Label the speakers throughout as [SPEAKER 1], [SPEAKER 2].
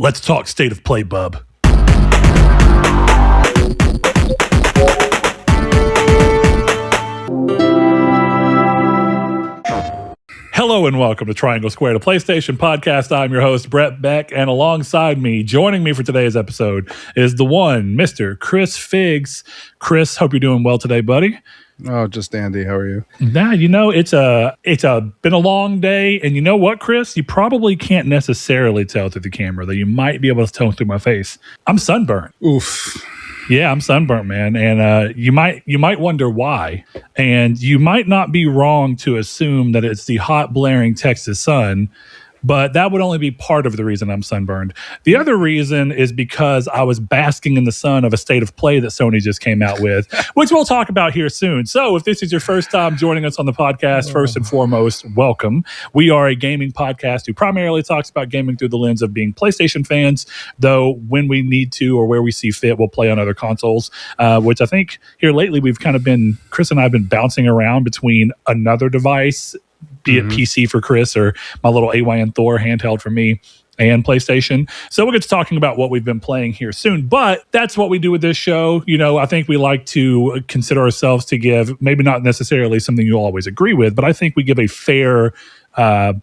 [SPEAKER 1] Let's talk state of play, bub. Hello and welcome to Triangle Squared, a PlayStation podcast. I'm your host, Brett Beck, and alongside me, joining me for today's episode, is the one, Mr. Chris Figs. Chris, hope you're doing well today, buddy.
[SPEAKER 2] Oh, just dandy. How are you?
[SPEAKER 1] Nah, you know, it's been a long day, and you know what, Chris? You probably can't necessarily tell through the camera, though you might be able to tell through my face. I'm sunburned.
[SPEAKER 2] Oof.
[SPEAKER 1] Yeah, I'm sunburnt, man, and you might wonder why, and you might not be wrong to assume that it's the hot, blaring Texas sun, but that would only be part of the reason I'm sunburned. The other reason is because I was basking in the sun of a state of play that Sony just came out with, which we'll talk about here soon. So if this is your first time joining us on the podcast, first and foremost, welcome. We are a gaming podcast who primarily talks about gaming through the lens of being PlayStation fans, though when we need to or where we see fit, we'll play on other consoles, which I think here lately we've kind of been, Chris and I have been bouncing around between another device, be it PC for Chris or my little AYN Thor handheld for me, and PlayStation. So we'll get to talking about what we've been playing here soon, but that's what we do with this show. You know, I think we like to consider ourselves to give, maybe not necessarily something you'll always agree with, but I think we give a fair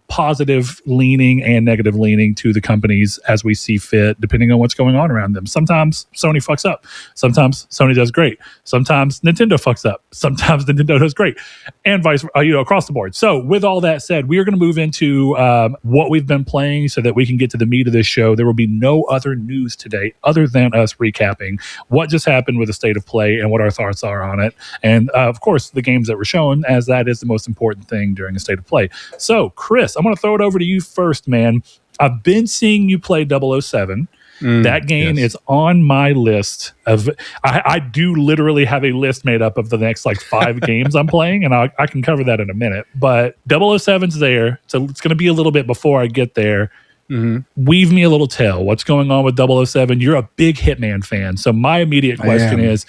[SPEAKER 1] positive leaning and negative leaning to the companies as we see fit, depending on what's going on around them. Sometimes Sony fucks up. Sometimes Sony does great. Sometimes Nintendo fucks up. Sometimes Nintendo does great, and vice across the board. So with all that said, we are going to move into what we've been playing so that we can get to the meat of this show. There will be no other news today other than us recapping what just happened with the state of play and what our thoughts are on it. And of course, the games that were shown, as that is the most important thing during a state of play. So Chris, I'm going to throw it over to you first, man. I've been seeing you play 007. That game is on my list of. I do literally have a list made up of the next like 5 games I'm playing, and I can cover that in a minute. But 007's there, so it's going to be a little bit before I get there. Weave me a little tale. What's going on with 007? You're a big Hitman fan, so my immediate question is,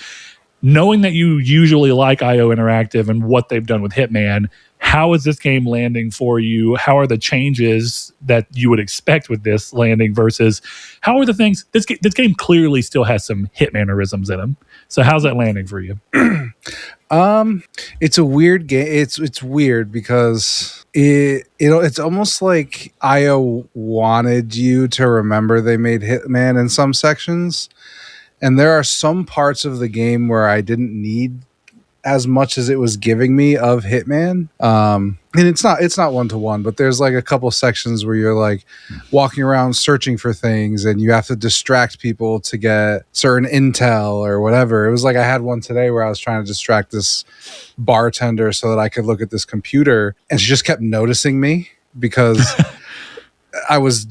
[SPEAKER 1] knowing that you usually like IO Interactive and what they've done with Hitman, how is this game landing for you? How are the changes that you would expect with this landing versus how are the things? This game clearly still has some Hitmanerisms in them. So how's that landing for you?
[SPEAKER 2] It's a weird game. It's weird because it's almost like IO wanted you to remember they made Hitman in some sections, and there are some parts of the game where I didn't need as much as it was giving me of Hitman. And it's not one-to-one, but there's like a couple sections where you're like walking around searching for things and you have to distract people to get certain intel or whatever. It was like I had one today where I was trying to distract this bartender so that I could look at this computer, and she just kept noticing me because I was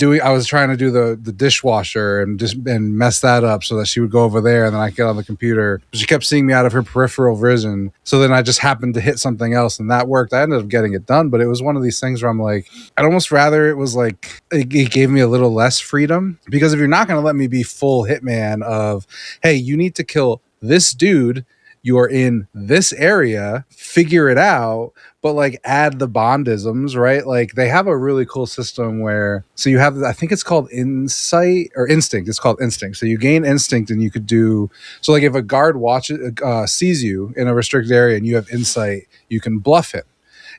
[SPEAKER 2] trying to do the dishwasher and mess that up so that she would go over there, and then I get on the computer. She kept seeing me out of her peripheral vision. So then I just happened to hit something else, and that worked. I ended up getting it done, but it was one of these things where I'm like, I'd almost rather it was like it gave me a little less freedom, because if you're not going to let me be full Hitman of, hey, you need to kill this dude, you're in this area, figure it out, but like add the Bondisms, right? Like they have a really cool system where, so you have, I think it's called insight or instinct. It's called instinct. So you gain instinct and you could do, so like if a guard sees you in a restricted area and you have insight, you can bluff him.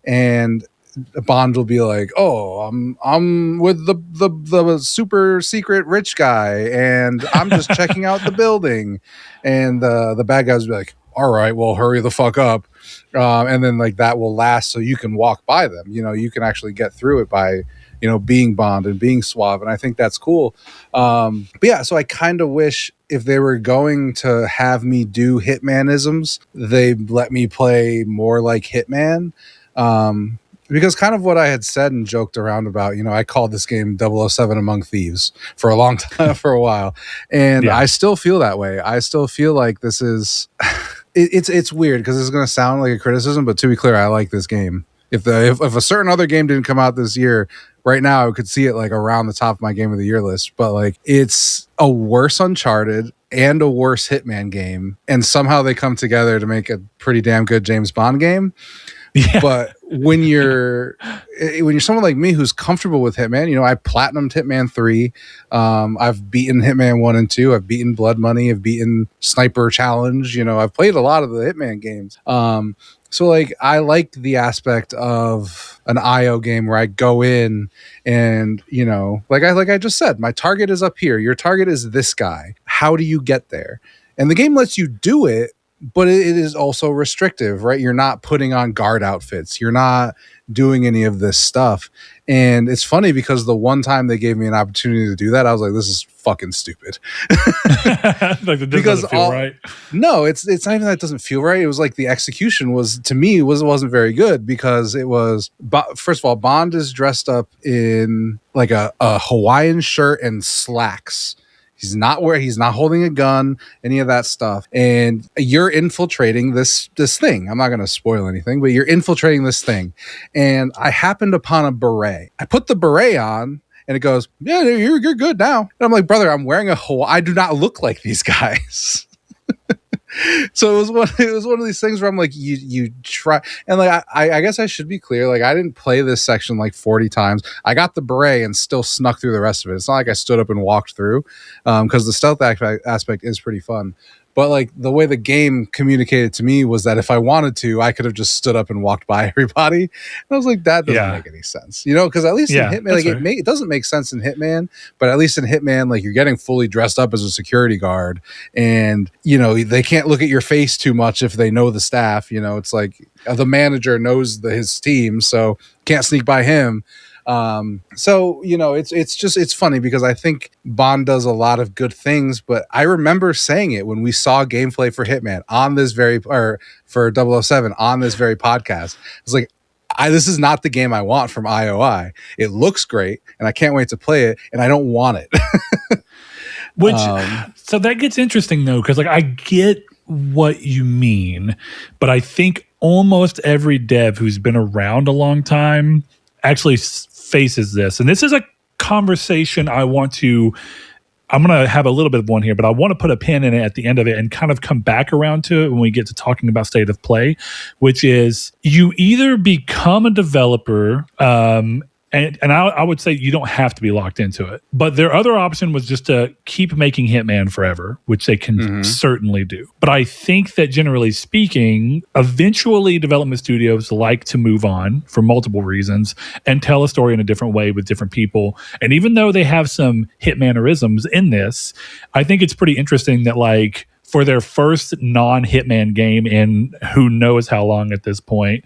[SPEAKER 2] And Bond will be like, oh, I'm with the super secret rich guy and I'm just checking out the building. And the bad guys will be like, all right, well, hurry the fuck up. And then like that will last so you can walk by them. You know, you can actually get through it by, you know, being Bond and being suave. And I think that's cool. But yeah, so I kind of wish if they were going to have me do Hitmanisms, they let me play more like Hitman. Because kind of what I had said and joked around about, you know, I called this game 007 Among Thieves for a long time, for a while. And I still feel that way. I still feel like this is... It's weird because it's going to sound like a criticism, but to be clear, I like this game. If a certain other game didn't come out this year, right now I could see it like around the top of my game of the year list. But like it's a worse Uncharted and a worse Hitman game, and somehow they come together to make a pretty damn good James Bond game.
[SPEAKER 1] Yeah.
[SPEAKER 2] But when you're someone like me who's comfortable with Hitman, you know, I platinumed Hitman 3. I've beaten Hitman 1 and 2. I've beaten Blood Money. I've beaten Sniper Challenge. You know, I've played a lot of the Hitman games. So like I like the aspect of an IO game where I go in and, you know, like I just said, my target is up here. Your target is this guy. How do you get there? And the game lets you do it, but it is also restrictive, right? You're not putting on guard outfits. You're not doing any of this stuff. And it's funny because the one time they gave me an opportunity to do that, I was like, this is fucking stupid.
[SPEAKER 1] Like it doesn't feel right.
[SPEAKER 2] No, it's not even that it doesn't feel right. It was like the execution wasn't very good because it was, first of all, Bond is dressed up in like a Hawaiian shirt and slacks. He's not holding a gun, any of that stuff. And you're infiltrating this thing. I'm not going to spoil anything, but you're infiltrating this thing. And I happened upon a beret. I put the beret on and it goes, yeah, you're good now. And I'm like, brother, I'm wearing a Hawaii. I do not look like these guys. So it was one of these things where I'm like, you try, and like I guess I should be clear, like I didn't play this section like 40 times. I got the beret and still snuck through the rest of it. It's not like I stood up and walked through, because the stealth aspect is pretty fun. But like the way the game communicated to me was that if I wanted to, I could have just stood up and walked by everybody. And I was like, that doesn't make any sense, you know? Because at least in Hitman, like it doesn't make sense in Hitman, but at least in Hitman, like you're getting fully dressed up as a security guard, and you know they can't look at your face too much if they know the staff. You know, it's like the manager knows his team, so can't sneak by him. So you know, it's funny because I think Bond does a lot of good things, but I remember saying it when we saw gameplay for Hitman on this for 007 on this very podcast. It's like, this is not the game I want from IOI. It looks great and I can't wait to play it, and I don't want it.
[SPEAKER 1] Which so that gets interesting though, because like I get what you mean, but I think almost every dev who's been around a long time actually faces this. And this is a conversation I'm going to have a little bit of one here, but I want to put a pin in it at the end of it and kind of come back around to it when we get to talking about state of play, which is you either become a developer, and I would say you don't have to be locked into it. But their other option was just to keep making Hitman forever, which they can certainly do. But I think that generally speaking, eventually development studios like to move on for multiple reasons and tell a story in a different way with different people. And even though they have some Hitmanerisms in this, I think it's pretty interesting that like for their first non-Hitman game in who knows how long at this point,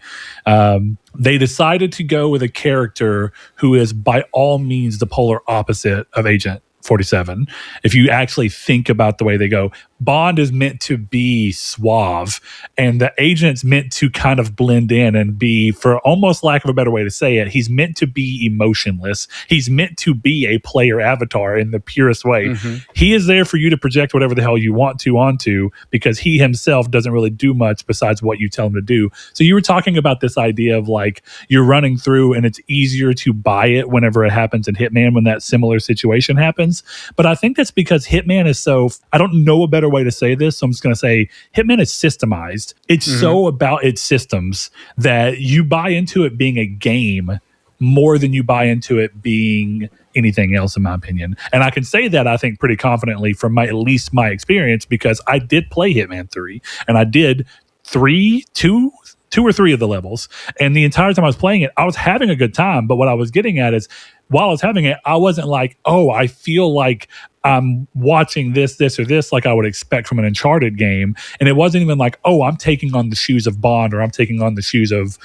[SPEAKER 1] they decided to go with a character who is by all means the polar opposite of Agent 47. If you actually think about the way they go, Bond is meant to be suave and the agent's meant to kind of blend in and be, for almost lack of a better way to say it, he's meant to be emotionless. He's meant to be a player avatar in the purest way. He is there for you to project whatever the hell you want to onto, because he himself doesn't really do much besides what you tell him to do. So you were talking about this idea of like you're running through and it's easier to buy it whenever it happens in Hitman when that similar situation happens. But I think that's because Hitman is so, I don't know a better way to say this, so I'm just going to say Hitman is systemized. It's so about its systems that you buy into it being a game more than you buy into it being anything else, in my opinion. And I can say that I think pretty confidently from at least my experience, because I did play Hitman 3 and I did two or three of the levels, and the entire time I was playing it I was having a good time. But what I was getting at is, while I was having it, I wasn't like, oh, I feel like I'm watching this or this like I would expect from an Uncharted game. And it wasn't even like, oh, I'm taking on the shoes of Bond or I'm taking on the shoes of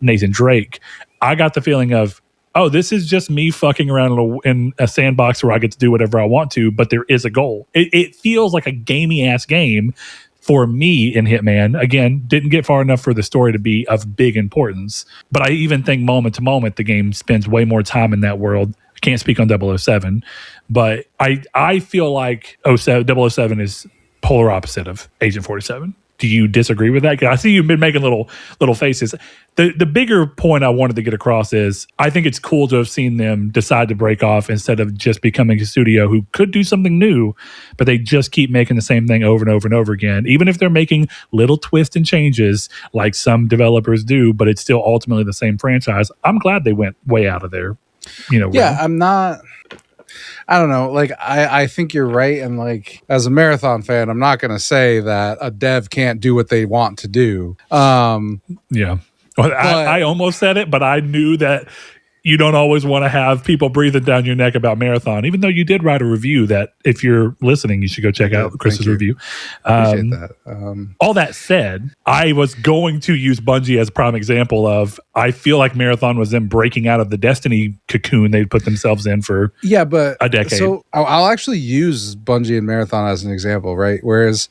[SPEAKER 1] Nathan Drake. I got the feeling of, oh, this is just me fucking around in a sandbox where I get to do whatever I want to, but there is a goal. It feels like a gamey ass game for me in Hitman. Again, didn't get far enough for the story to be of big importance. But I even think moment to moment, the game spends way more time in that world. I can't speak on 007, but I feel like 007 is polar opposite of Agent 47. Do you disagree with that? 'Cause I see you've been making little faces. The bigger point I wanted to get across is I think it's cool to have seen them decide to break off instead of just becoming a studio who could do something new, but they just keep making the same thing over and over and over again, even if they're making little twists and changes like some developers do, but it's still ultimately the same franchise. I'm glad they went way out of their,
[SPEAKER 2] Yeah,
[SPEAKER 1] realm.
[SPEAKER 2] I don't know. Like, I think you're right. And like, as a marathon fan, I'm not going to say that a dev can't do what they want to do.
[SPEAKER 1] Yeah. Well, I almost said it, but I knew that you don't always want to have people breathing down your neck about Marathon, even though you did write a review that if you're listening, you should go check out Chris's review.
[SPEAKER 2] Appreciate that.
[SPEAKER 1] All that said, I was going to use Bungie as a prime example of, I feel like Marathon was them breaking out of the Destiny cocoon they put themselves in for a decade.
[SPEAKER 2] So I'll actually use Bungie and Marathon as an example, right? Whereas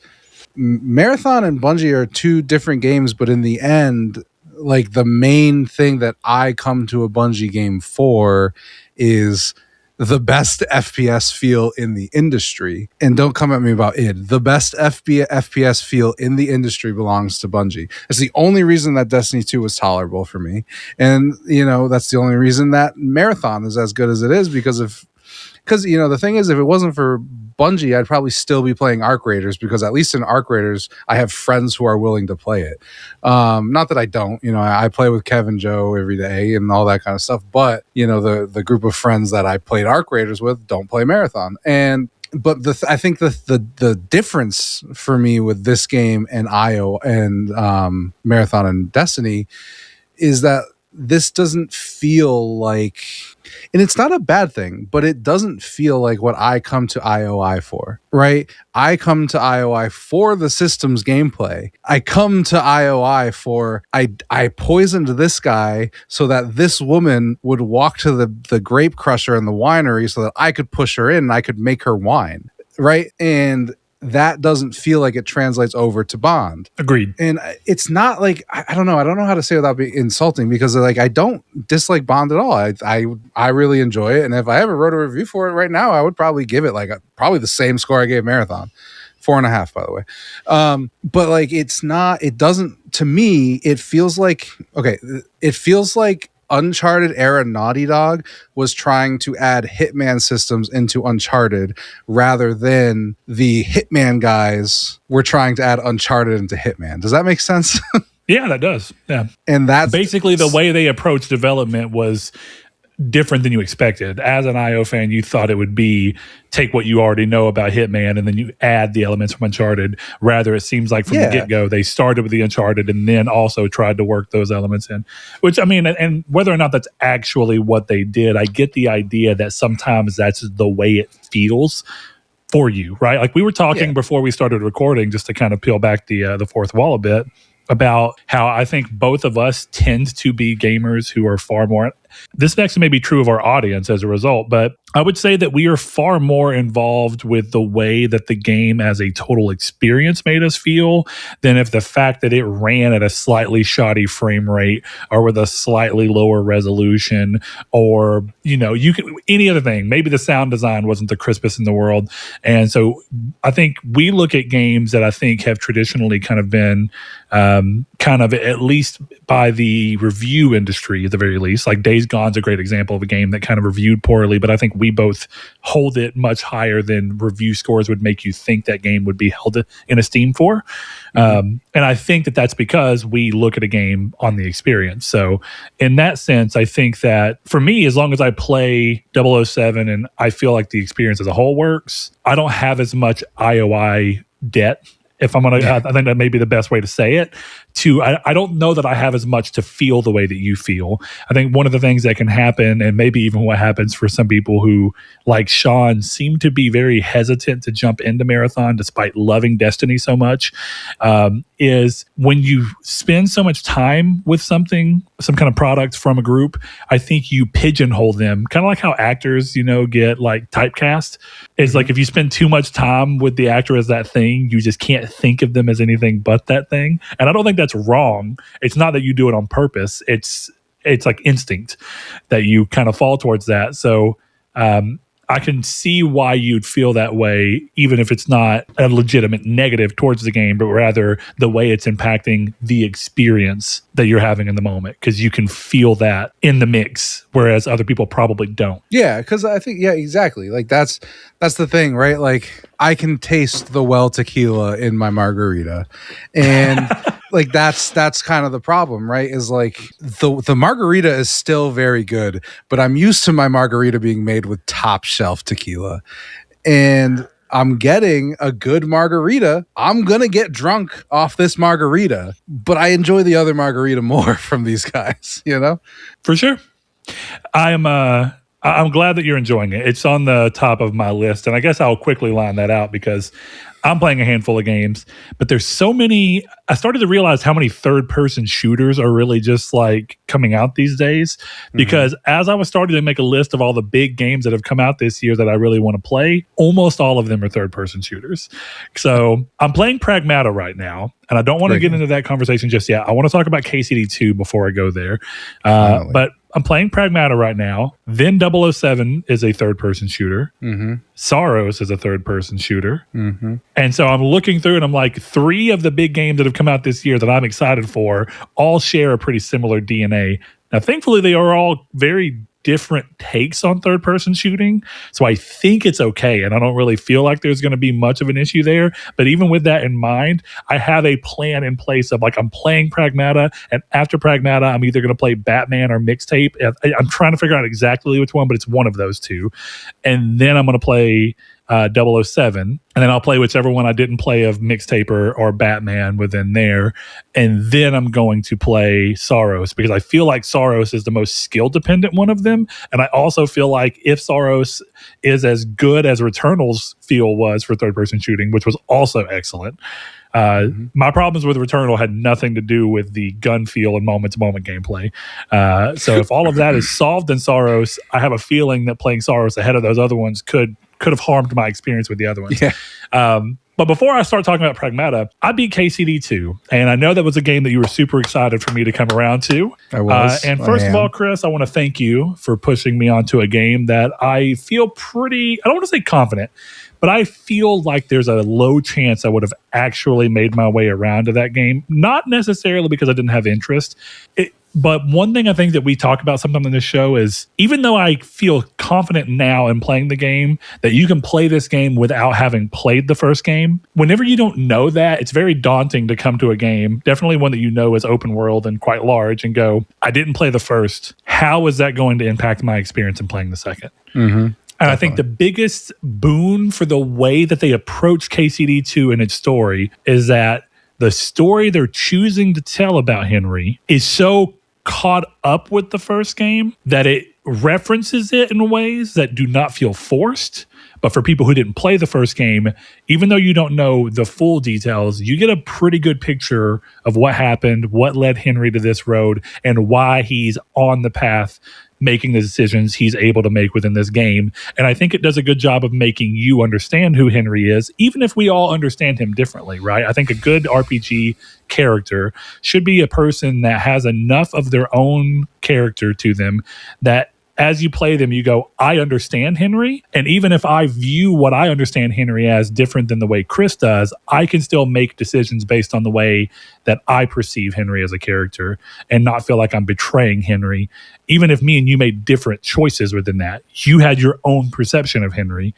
[SPEAKER 2] Marathon and Bungie are two different games, but in the end, like the main thing that I come to a Bungie game for is the best FPS feel in the industry. And don't come at me about id. The best FPS feel in the industry belongs to Bungie. It's the only reason that Destiny 2 was tolerable for me. And, that's the only reason that Marathon is as good as it is because the thing is, if it wasn't for Bungie, I'd probably still be playing Arc Raiders because at least in Arc Raiders, I have friends who are willing to play it. Not that I don't, I play with Kevin Joe every day and all that kind of stuff. But, the group of friends that I played Arc Raiders with don't play Marathon. But I think the difference for me with this game and IO and Marathon and Destiny is that this doesn't feel like, and it's not a bad thing, but it doesn't feel like what I come to IOI for, right? I come to IOI for the systems gameplay. I come to IOI for, I poisoned this guy so that this woman would walk to the grape crusher in the winery so that I could push her in and I could make her wine, right? And that doesn't feel like it translates over to Bond.
[SPEAKER 1] Agreed.
[SPEAKER 2] And it's not like, I don't know how to say without being insulting because like I don't dislike Bond at all. I really enjoy it. And if I ever wrote a review for it right now, I would probably give it probably the same score I gave Marathon. 4.5, by the way. But like, it doesn't, to me, it feels like Uncharted era Naughty Dog was trying to add Hitman systems into Uncharted rather than the Hitman guys were trying to add Uncharted into Hitman. Does that make sense?
[SPEAKER 1] Yeah, that does. Yeah.
[SPEAKER 2] And that's
[SPEAKER 1] basically the way they approached development was different than you expected. As an IO fan, you thought it would be take what you already know about Hitman and then you add the elements from Uncharted. Rather, it seems like from the get-go, they started with the Uncharted and then also tried to work those elements in. Which, I mean, and whether or not that's actually what they did, I get the idea that sometimes that's the way it feels for you, right? Like we were talking before we started recording, just to kind of peel back the fourth wall a bit, about how I think both of us tend to be gamers who are far more, this actually may be true of our audience as a result, but I would say that we are far more involved with the way that the game as a total experience made us feel than if the fact that it ran at a slightly shoddy frame rate or with a slightly lower resolution or, you can, any other thing. Maybe the sound design wasn't the crispest in the world. And so I think we look at games that I think have traditionally kind of been kind of, at least by the review industry at the very least, like Days Gone's a great example of a game that kind of reviewed poorly, but I think we both hold it much higher than review scores would make you think that game would be held in esteem for. And I think that that's because we look at a game on the experience. So in that sense, I think that for me, as long as I play 007 and I feel like the experience as a whole works, I don't have as much IOI debt. If I'm going to, I think that may be the best way to say it. I don't know that I have as much to feel the way that you feel. I think one of the things that can happen, and maybe even what happens for some people who, like Sean, seem to be very hesitant to jump into Marathon despite loving Destiny so much, is when you spend so much time with something, some kind of product from a group, I think you pigeonhole them, kind of like how actors, get like typecast. It's like if you spend too much time with the actor as that thing, you just can't think of them as anything but that thing. And I don't think that's wrong. It's not that you do it on purpose. It's like instinct that you kind of fall towards that. So I I can see why you'd feel that way, even if it's not a legitimate negative towards the game, but rather the way it's impacting the experience that you're having in the moment, because you can feel that in the mix, whereas other people probably don't.
[SPEAKER 2] Yeah, because I think, yeah, exactly. Like that's the thing, right? Like I can taste the well tequila in my margarita, and like that's kind of the problem, right? Is like the margarita is still very good, but I'm used to my margarita being made with top shelf tequila, and I'm getting a good margarita. I'm gonna get drunk off this margarita, but I enjoy the other margarita more from these guys, you know?
[SPEAKER 1] For sure. I'm glad that you're enjoying it. It's on the top of my list, and I guess I'll quickly line that out because I'm playing a handful of games, but there's so many. I started to realize how many third-person shooters are really just like coming out these days, because as I was starting to make a list of all the big games that have come out this year that I really want to play, almost all of them are third-person shooters. So I'm playing Pragmata right now, and I don't want to get into that conversation just yet. I want to talk about KCD 2 before I go there. But I'm playing Pragmata right now. Then 007 is a third-person shooter. Saros is a third-person shooter. And so I'm looking through and I'm like, 3 of the big games that have come out this year that I'm excited for all share a pretty similar DNA. Now, thankfully, they are all very different takes on third-person shooting. So I think it's okay. And I don't really feel like there's going to be much of an issue there. But even with that in mind, I have a plan in place of like, I'm playing Pragmata, and after Pragmata, I'm either going to play Batman or Mixtape. I'm trying to figure out exactly which one, but it's one of those two. And then I'm going to play 007, and then I'll play whichever one I didn't play of Mixtape or Batman within there, and then I'm going to play Saros, because I feel like Saros is the most skill dependent one of them, and I also feel like if Saros is as good as Returnal's feel was for third person shooting, which was also excellent. My problems with Returnal had nothing to do with the gun feel and moment-to-moment gameplay. So if all of that is solved in Saros, I have a feeling that playing Saros ahead of those other ones could have harmed my experience with the other ones. Yeah. But before I start talking about Pragmata, I beat KCD 2, and I know that was a game that you were super excited for me to come around to.
[SPEAKER 2] I was.
[SPEAKER 1] And first of all, Chris, I want to thank you for pushing me onto a game that I feel pretty, I don't want to say confident, but I feel like there's a low chance I would have actually made my way around to that game. Not necessarily because I didn't have interest. But one thing I think that we talk about sometimes in this show is, even though I feel confident now in playing the game, that you can play this game without having played the first game. Whenever you don't know that, it's very daunting to come to a game, definitely one that you know is open world and quite large, and go, I didn't play the first. How is that going to impact my experience in playing the second? And I think the biggest boon for the way that they approach KCD 2 and its story is that the story they're choosing to tell about Henry is so caught up with the first game that it references it in ways that do not feel forced. But for people who didn't play the first game, even though you don't know the full details, you get a pretty good picture of what happened, what led Henry to this road, and why he's on the path making the decisions he's able to make within this game. And I think it does a good job of making you understand who Henry is, even if we all understand him differently, right? I think a good RPG character should be a person that has enough of their own character to them that as you play them, you go, I understand Henry. And even if I view what I understand Henry as different than the way Chris does, I can still make decisions based on the way that I perceive Henry as a character and not feel like I'm betraying Henry. Even if me and you made different choices within that, you had your own perception of Henry.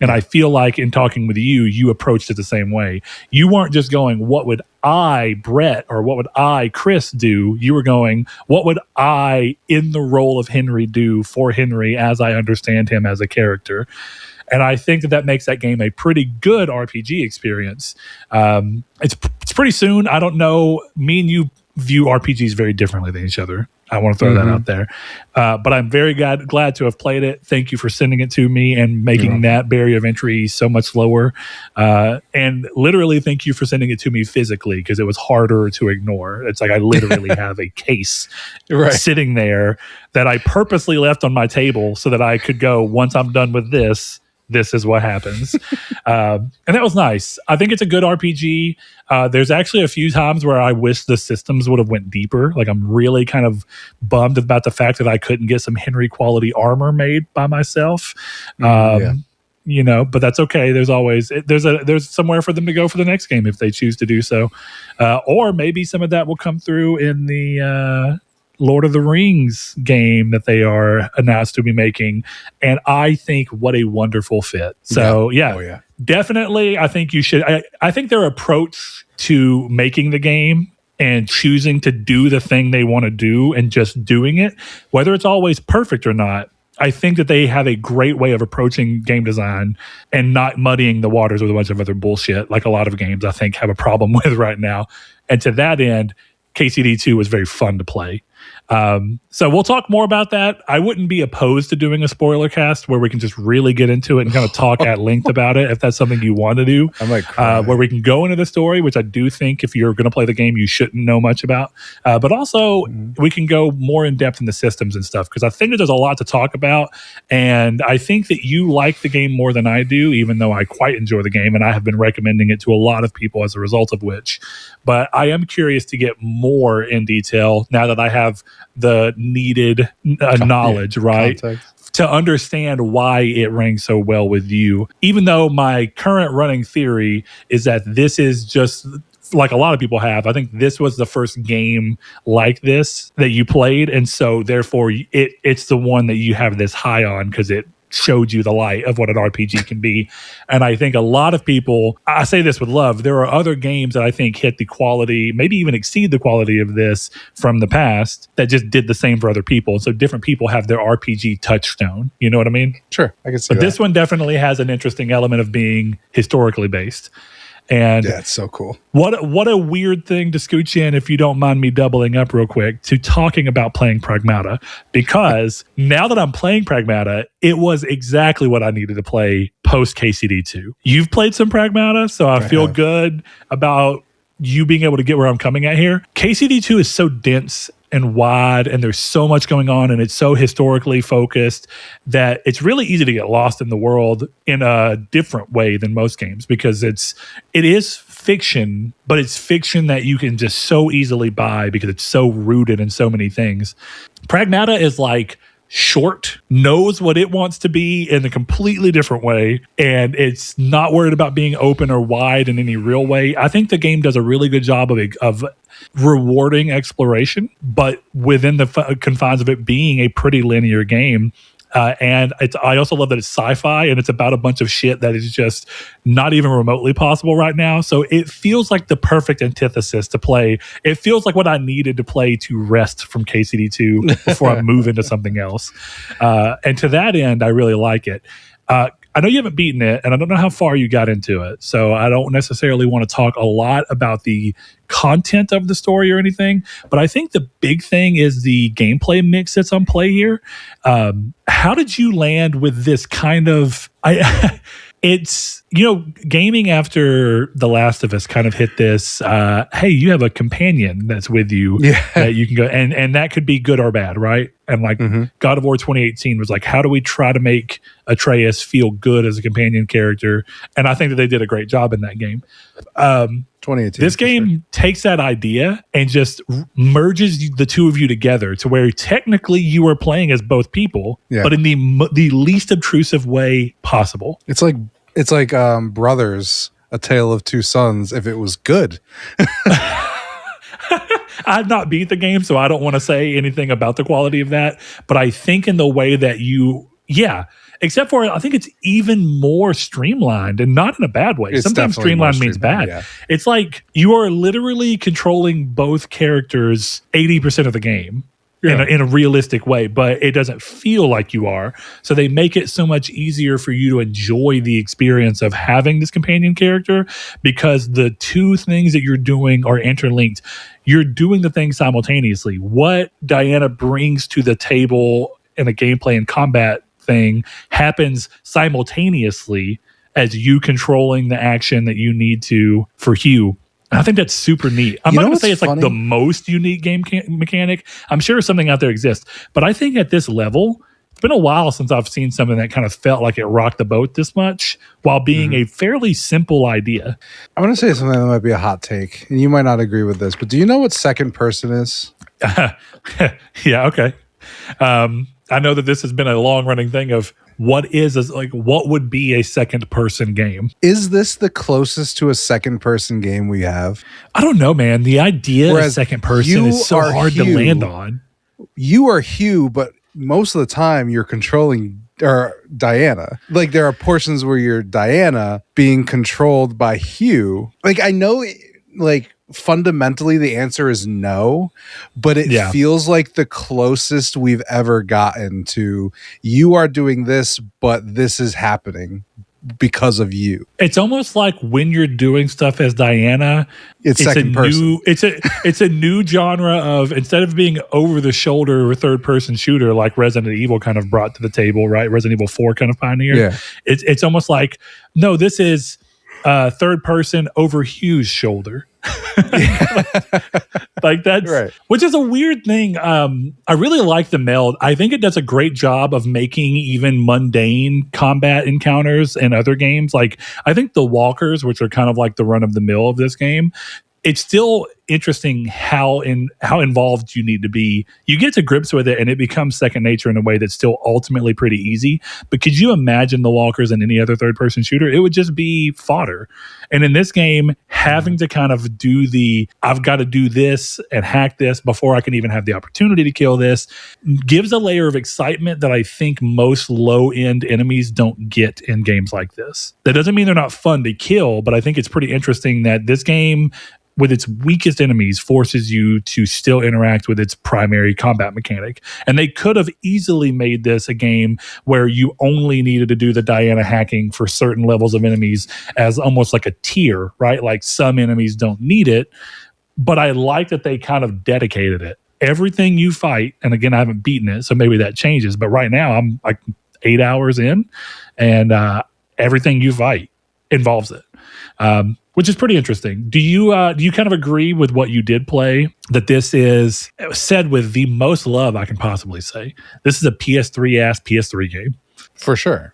[SPEAKER 1] And I feel like in talking with you, you approached it the same way. You weren't just going, what would I, Brett, or what would I, Chris, do? You were going, what would I, in the role of Henry, do for Henry as I understand him as a character? And I think that makes that game a pretty good RPG experience. It's pretty soon. I don't know. Me and you view RPGs very differently than each other. I want to throw that out there. But I'm very glad to have played it. Thank you for sending it to me and making that barrier of entry so much lower. And literally thank you for sending it to me physically, because it was harder to ignore. It's like I literally have a case sitting there that I purposely left on my table so that I could go, once I'm done with this, this is what happens. And that was nice. I think it's a good RPG. There's actually a few times where I wish the systems would have went deeper. Like, I'm really kind of bummed about the fact that I couldn't get some Henry quality armor made by myself. You know, but that's okay. There's always there's somewhere for them to go for the next game if they choose to do so, or maybe some of that will come through in the Lord of the Rings game that they are announced to be making. And I think what a wonderful fit. So definitely, I think you should. I think their approach to making the game and choosing to do the thing they want to do and just doing it, whether it's always perfect or not, I think that they have a great way of approaching game design and not muddying the waters with a bunch of other bullshit like a lot of games I think have a problem with right now. And to that end, KCD2 was very fun to play. So we'll talk more about that. I wouldn't be opposed to doing a spoiler cast where we can just really get into it and kind of talk at length about it if that's something you want to do.
[SPEAKER 2] I might cry.
[SPEAKER 1] Where we can go into the story, which I do think if you're going to play the game, you shouldn't know much about. But also we can go more in depth in the systems and stuff because I think that there's a lot to talk about. And I think that you like the game more than I do, even though I quite enjoy the game and I have been recommending it to a lot of people as a result of which. But I am curious to get more in detail now that I have the needed knowledge, right? Context. To understand why it rings so well with you. Even though my current running theory is that this is just like a lot of people have. I think this was the first game like this that you played. And so therefore it's the one that you have this high on because it showed you the light of what an RPG can be. And I think a lot of people, I say this with love, there are other games that I think hit the quality, maybe even exceed the quality of this from the past that just did the same for other people. So different people have their RPG touchstone. You know what I mean?
[SPEAKER 2] Sure, I can see that.
[SPEAKER 1] But this one definitely has an interesting element of being historically based. And
[SPEAKER 2] yeah, it's so cool.
[SPEAKER 1] What a weird thing to scooch in, if you don't mind me doubling up real quick, to talking about playing Pragmata. Because now that I'm playing Pragmata, it was exactly what I needed to play post KCD2. You've played some Pragmata, so I feel good about you being able to get where I'm coming at here. KCD2 is so dense and wide, and there's so much going on, and it's so historically focused that it's really easy to get lost in the world in a different way than most games because it is fiction, but it's fiction that you can just so easily buy because it's so rooted in so many things. Pragmata is like short, knows what it wants to be in a completely different way, and it's not worried about being open or wide in any real way. I think the game does a really good job of rewarding exploration, but within the confines of it being a pretty linear game. And I also love that it's sci-fi and it's about a bunch of shit that is just not even remotely possible right now. So it feels like the perfect antithesis to play. It feels like what I needed to play to rest from KCD2 before I move into something else. And to that end, I really like it. I know you haven't beaten it, and I don't know how far you got into it, so I don't necessarily want to talk a lot about the content of the story or anything, but I think the big thing is the gameplay mix that's on play here. How did you land with this kind of... It's, gaming after The Last of Us kind of hit this, hey, you have a companion that's with you that you can go, and that could be good or bad, right? And like God of War 2018 was like, how do we try to make Atreus feel good as a companion character? And I think that they did a great job in that game.
[SPEAKER 2] 2018.
[SPEAKER 1] This game takes that idea and just merges the two of you together to where technically you are playing as both people, but in the least obtrusive way possible.
[SPEAKER 2] It's like Brothers, A Tale of Two Sons, if it was good.
[SPEAKER 1] I've not beat the game, so I don't want to say anything about the quality of that. But I think in the way that except for I think it's even more streamlined and not in a bad way.
[SPEAKER 2] It's
[SPEAKER 1] sometimes streamlined means bad.
[SPEAKER 2] Yeah.
[SPEAKER 1] It's like you are literally controlling both characters 80% of the game. In a realistic way, but it doesn't feel like you are. So they make it so much easier for you to enjoy the experience of having this companion character because the two things that you're doing are interlinked. You're doing the thing simultaneously. What Diana brings to the table in a gameplay and combat thing happens simultaneously as you controlling the action that you need to for Hugh. I think that's super neat. I'm not going to say it's like the most unique game mechanic. I'm sure something out there exists. But I think at this level, been a while since I've seen something that kind of felt like it rocked the boat this much while being a fairly simple idea.
[SPEAKER 2] I'm going to say something that might be a hot take, and you might not agree with this, but do you know what second person is?
[SPEAKER 1] Yeah, okay. I know that this has been a long running thing of what would be a second person game?
[SPEAKER 2] Is this the closest to a second person game we have?
[SPEAKER 1] I don't know, man. The idea of second person is so hard to land on.
[SPEAKER 2] You are Hugh, but most of the time you're controlling Diana. Like there are portions where you're Diana being controlled by Hugh. Like I know, like fundamentally the answer is no, but it feels like the closest we've ever gotten to you are doing this, but this is happening because of you.
[SPEAKER 1] It's almost like when you're doing stuff as Diana,
[SPEAKER 2] it's second person.
[SPEAKER 1] It's a new genre of, instead of being over the shoulder or third person shooter like Resident Evil kind of brought to the table, right? Resident Evil 4 kind of pioneered.
[SPEAKER 2] Yeah.
[SPEAKER 1] It's almost like, no, this is third person over Hugh's shoulder. Like that's right. Which is a weird thing. I really like the meld. I think it does a great job of making even mundane combat encounters in other games. Like I think the walkers, which are kind of like the run of the mill of this game, it's still interesting how involved you need to be. You get to grips with it and it becomes second nature in a way that's still ultimately pretty easy. But could you imagine the walkers in any other third person shooter? It would just be fodder. And in this game, having to kind of do I've got to do this and hack this before I can even have the opportunity to kill this gives a layer of excitement that I think most low end enemies don't get in games like this. That doesn't mean they're not fun to kill, but I think it's pretty interesting that this game, with its weakest enemies, forces you to still interact with its primary combat mechanic. And they could have easily made this a game where you only needed to do the Diana hacking for certain levels of enemies as almost like a tier, right? Like some enemies don't need it, but I like that they kind of dedicated it. Everything you fight, and again, I haven't beaten it, so maybe that changes, but right now I'm like 8 hours in, and everything you fight involves it. Which is pretty interesting. Do you kind of agree with what you did play, that this is said with the most love I can possibly say? This is a PS3 PS3 game.
[SPEAKER 2] For sure.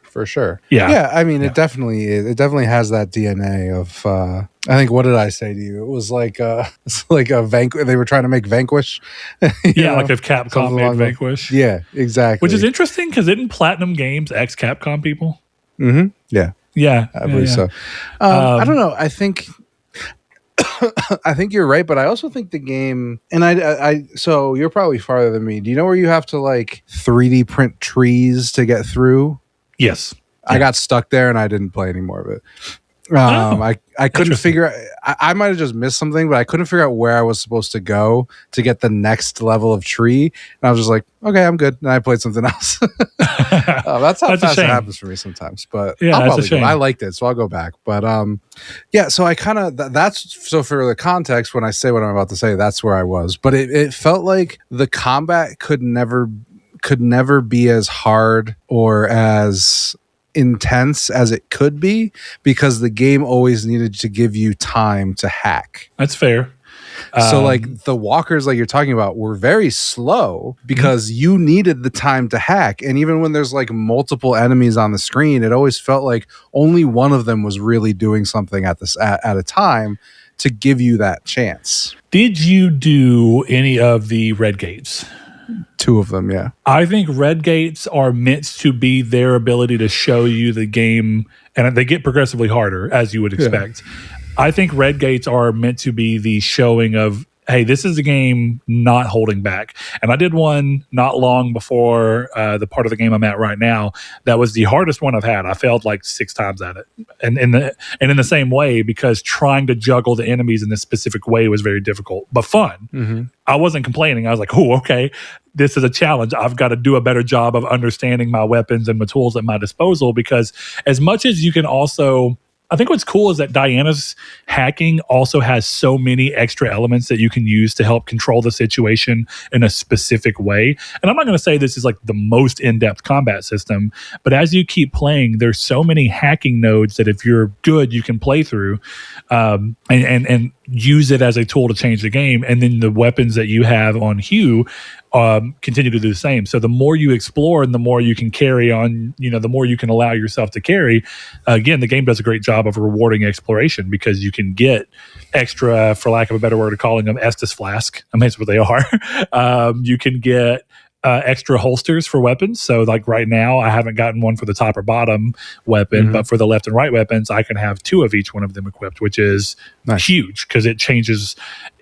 [SPEAKER 1] Yeah.
[SPEAKER 2] Yeah, I mean, it definitely is. It definitely has that DNA of I think, what did I say to you? It was like it's like a Vanquish. They were trying to make Vanquish.
[SPEAKER 1] Yeah, like if Capcom made Vanquish.
[SPEAKER 2] Yeah, exactly.
[SPEAKER 1] Which is interesting because isn't Platinum Games ex-Capcom people?
[SPEAKER 2] Mm-hmm. Yeah.
[SPEAKER 1] Yeah,
[SPEAKER 2] I believe so. I don't know. I think you're right, but I also think the game, and I so you're probably farther than me. Do you know where you have to like 3D print trees to get through?
[SPEAKER 1] Yes.
[SPEAKER 2] I got stuck there and I didn't play any more of it. I couldn't figure out, I might have just missed something, but I couldn't figure out where I was supposed to go to get the next level of tree. And I was just like, okay, I'm good. And I played something else. That's how fast it happens for me sometimes. But
[SPEAKER 1] yeah, that's a shame.
[SPEAKER 2] I liked it, so I'll go back. But yeah, so I kind of, that's, so for the context, when I say what I'm about to say, that's where I was. But it felt like the combat could never be as hard or as intense as it could be, because the game always needed to give you time to hack.
[SPEAKER 1] That's fair.
[SPEAKER 2] So like the walkers, like you're talking about, were very slow because you needed the time to hack. And even when there's like multiple enemies on the screen, it always felt like only one of them was really doing something at a time to give you that chance.
[SPEAKER 1] Did you do any of the red gates?
[SPEAKER 2] 2 of them, yeah.
[SPEAKER 1] I think red gates are meant to be their ability to show you the game, and they get progressively harder, as you would expect. Yeah. I think red gates are meant to be the showing of, hey, this is a game not holding back. And I did one not long before the part of the game I'm at right now. That was the hardest one I've had. I failed like 6 times at it. And in the same way, because trying to juggle the enemies in this specific way was very difficult, but fun. Mm-hmm. I wasn't complaining. I was like, oh, okay, this is a challenge. I've got to do a better job of understanding my weapons and my tools at my disposal, because as much as you can also I think what's cool is that Diana's hacking also has so many extra elements that you can use to help control the situation in a specific way. And I'm not going to say this is like the most in-depth combat system, but as you keep playing, there's so many hacking nodes that if you're good, you can play through and use it as a tool to change the game. And then the weapons that you have on Hugh continue to do the same. So the more you explore and the more you can carry on, the more you can allow yourself to carry. Again, the game does a great job of rewarding exploration because you can get extra, for lack of a better word of calling them, Estus flask. I mean, that's what they are. You can get extra holsters for weapons. So like right now, I haven't gotten one for the top or bottom weapon, but for the left and right weapons, I can have 2 of each one of them equipped, which is huge because it changes.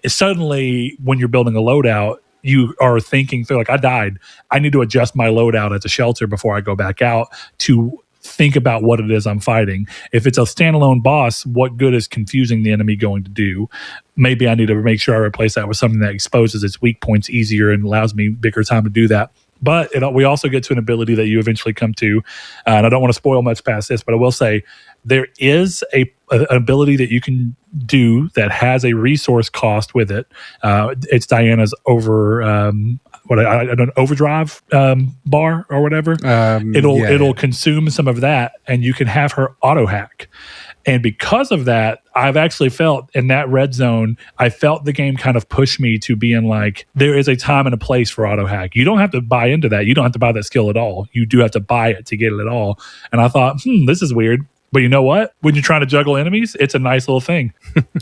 [SPEAKER 1] Suddenly, when you're building a loadout, you are thinking through, like, I died. I need to adjust my loadout at the shelter before I go back out to think about what it is I'm fighting. If it's a standalone boss, what good is confusing the enemy going to do? Maybe I need to make sure I replace that with something that exposes its weak points easier and allows me bigger time to do that. But we also get to an ability that you eventually come to, and I don't want to spoil much past this, but I will say there is an ability that you can do that has a resource cost with it. It's Diana's an overdrive bar or whatever. It'll consume some of that, and you can have her auto hack. And because of that, I've actually felt in that red zone, I felt the game kind of push me to being like, there is a time and a place for auto hack. You don't have to buy into that. You don't have to buy that skill at all. You do have to buy it to get it at all. And I thought, this is weird. But you know what? When you're trying to juggle enemies, it's a nice little thing.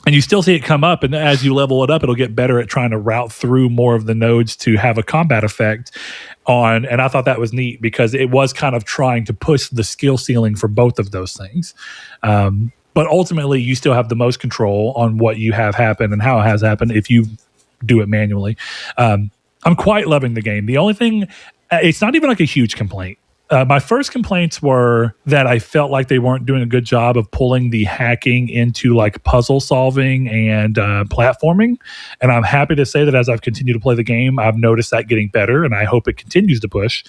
[SPEAKER 1] And you still see it come up. And as you level it up, it'll get better at trying to route through more of the nodes to have a combat effect on. And I thought that was neat because it was kind of trying to push the skill ceiling for both of those things. But ultimately, you still have the most control on what you have happen and how it has happened if you do it manually. I'm quite loving the game. The only thing, it's not even like a huge complaint. My first complaints were that I felt like they weren't doing a good job of pulling the hacking into like puzzle solving and platforming. And I'm happy to say that as I've continued to play the game, I've noticed that getting better, and I hope it continues to push.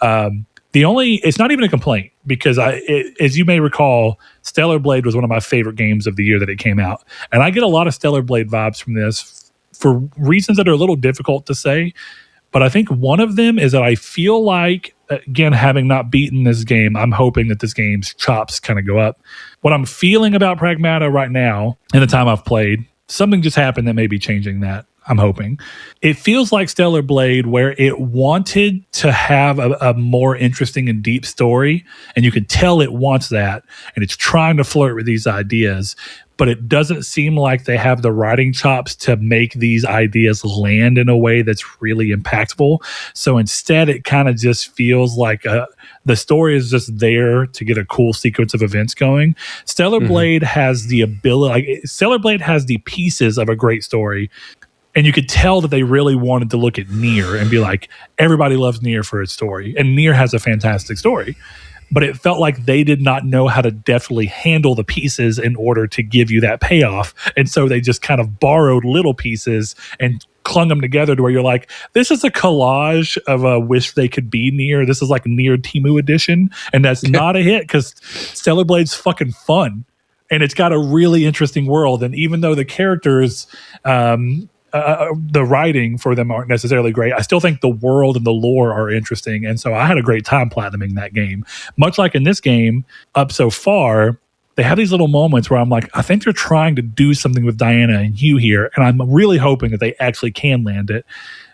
[SPEAKER 1] It's not even a complaint because as you may recall, Stellar Blade was one of my favorite games of the year that it came out. And I get a lot of Stellar Blade vibes from this for reasons that are a little difficult to say. But I think one of them is that I feel like, again, having not beaten this game, I'm hoping that this game's chops kind of go up. What I'm feeling about Pragmata right now, in the time I've played, something just happened that may be changing that. I'm hoping. It feels like Stellar Blade where it wanted to have a more interesting and deep story, and you can tell it wants that, and it's trying to flirt with these ideas, but it doesn't seem like they have the writing chops to make these ideas land in a way that's really impactful. So instead, it kind of just feels like the story is just there to get a cool sequence of events going. Stellar Blade has the ability, Stellar Blade has the pieces of a great story. And you could tell that they really wanted to look at Nier and be like, everybody loves Nier for its story. And Nier has a fantastic story. But it felt like they did not know how to deftly handle the pieces in order to give you that payoff. And so they just kind of borrowed little pieces and clung them together to where you're like, this is a collage of a wish they could be Nier. This is like Nier Temu edition. And that's not a hit because Stellar Blade's fucking fun. And it's got a really interesting world. And even though the characters... the writing for them aren't necessarily great, I still think the world and the lore are interesting. And so I had a great time platinuming that game. Much like in this game, up so far, they have these little moments where I'm like, I think they're trying to do something with Diana and Hugh here. And I'm really hoping that they actually can land it.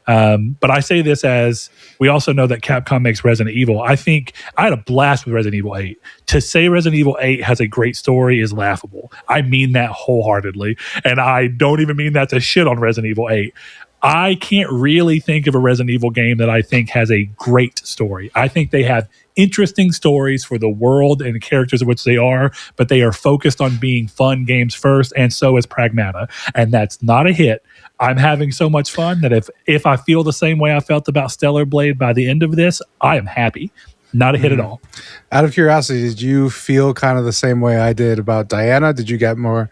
[SPEAKER 1] But I say this as we also know that Capcom makes Resident Evil. I think I had a blast with Resident Evil 8. To say Resident Evil 8 has a great story is laughable. I mean that wholeheartedly. And I don't even mean that to shit on Resident Evil 8. I can't really think of a Resident Evil game that I think has a great story. I think they have interesting stories for the world and the characters of which they are, but they are focused on being fun games first, and so is Pragmata. And that's not a hit. I'm having so much fun that if I feel the same way I felt about Stellar Blade by the end of this, I am happy. Not a hit at all.
[SPEAKER 2] Out of curiosity, did you feel kind of the same way I did about Diana? Did you get more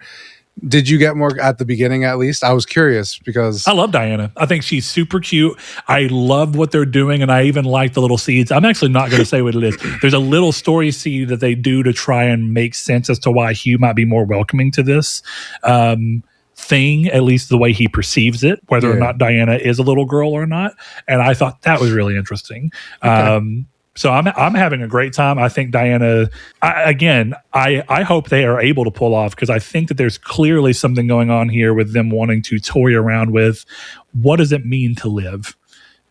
[SPEAKER 2] Did you get more at the beginning? At least I was curious because
[SPEAKER 1] I love Diana. I think she's super cute. I love what they're doing, and I even like the little seeds. I'm actually not going to say what it is. There's a little story seed that they do to try and make sense as to why Hugh might be more welcoming to this thing, at least the way he perceives it, whether or not Diana is a little girl or not. And I thought that was really interesting. Okay. So I'm having a great time. I think Diana, I hope they are able to pull off, because I think that there's clearly something going on here with them wanting to toy around with what does it mean to live,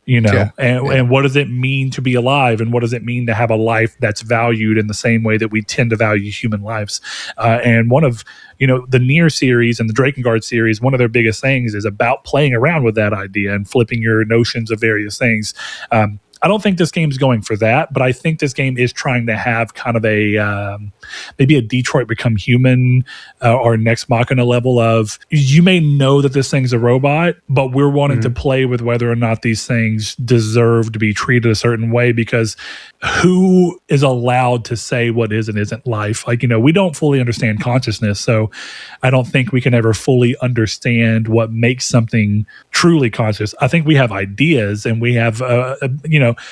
[SPEAKER 1] and what does it mean to be alive, and what does it mean to have a life that's valued in the same way that we tend to value human lives. And one of the Nier series and the Drakengard series, one of their biggest things is about playing around with that idea and flipping your notions of various things. I don't think this game's going for that, but I think this game is trying to have kind of a maybe a Detroit Become Human or Nex Machina level of, you may know that this thing's a robot, but we're wanting to play with whether or not these things deserve to be treated a certain way, because who is allowed to say what is and isn't life? Like, we don't fully understand consciousness, so I don't think we can ever fully understand what makes something truly conscious. I think we have ideas, and we have,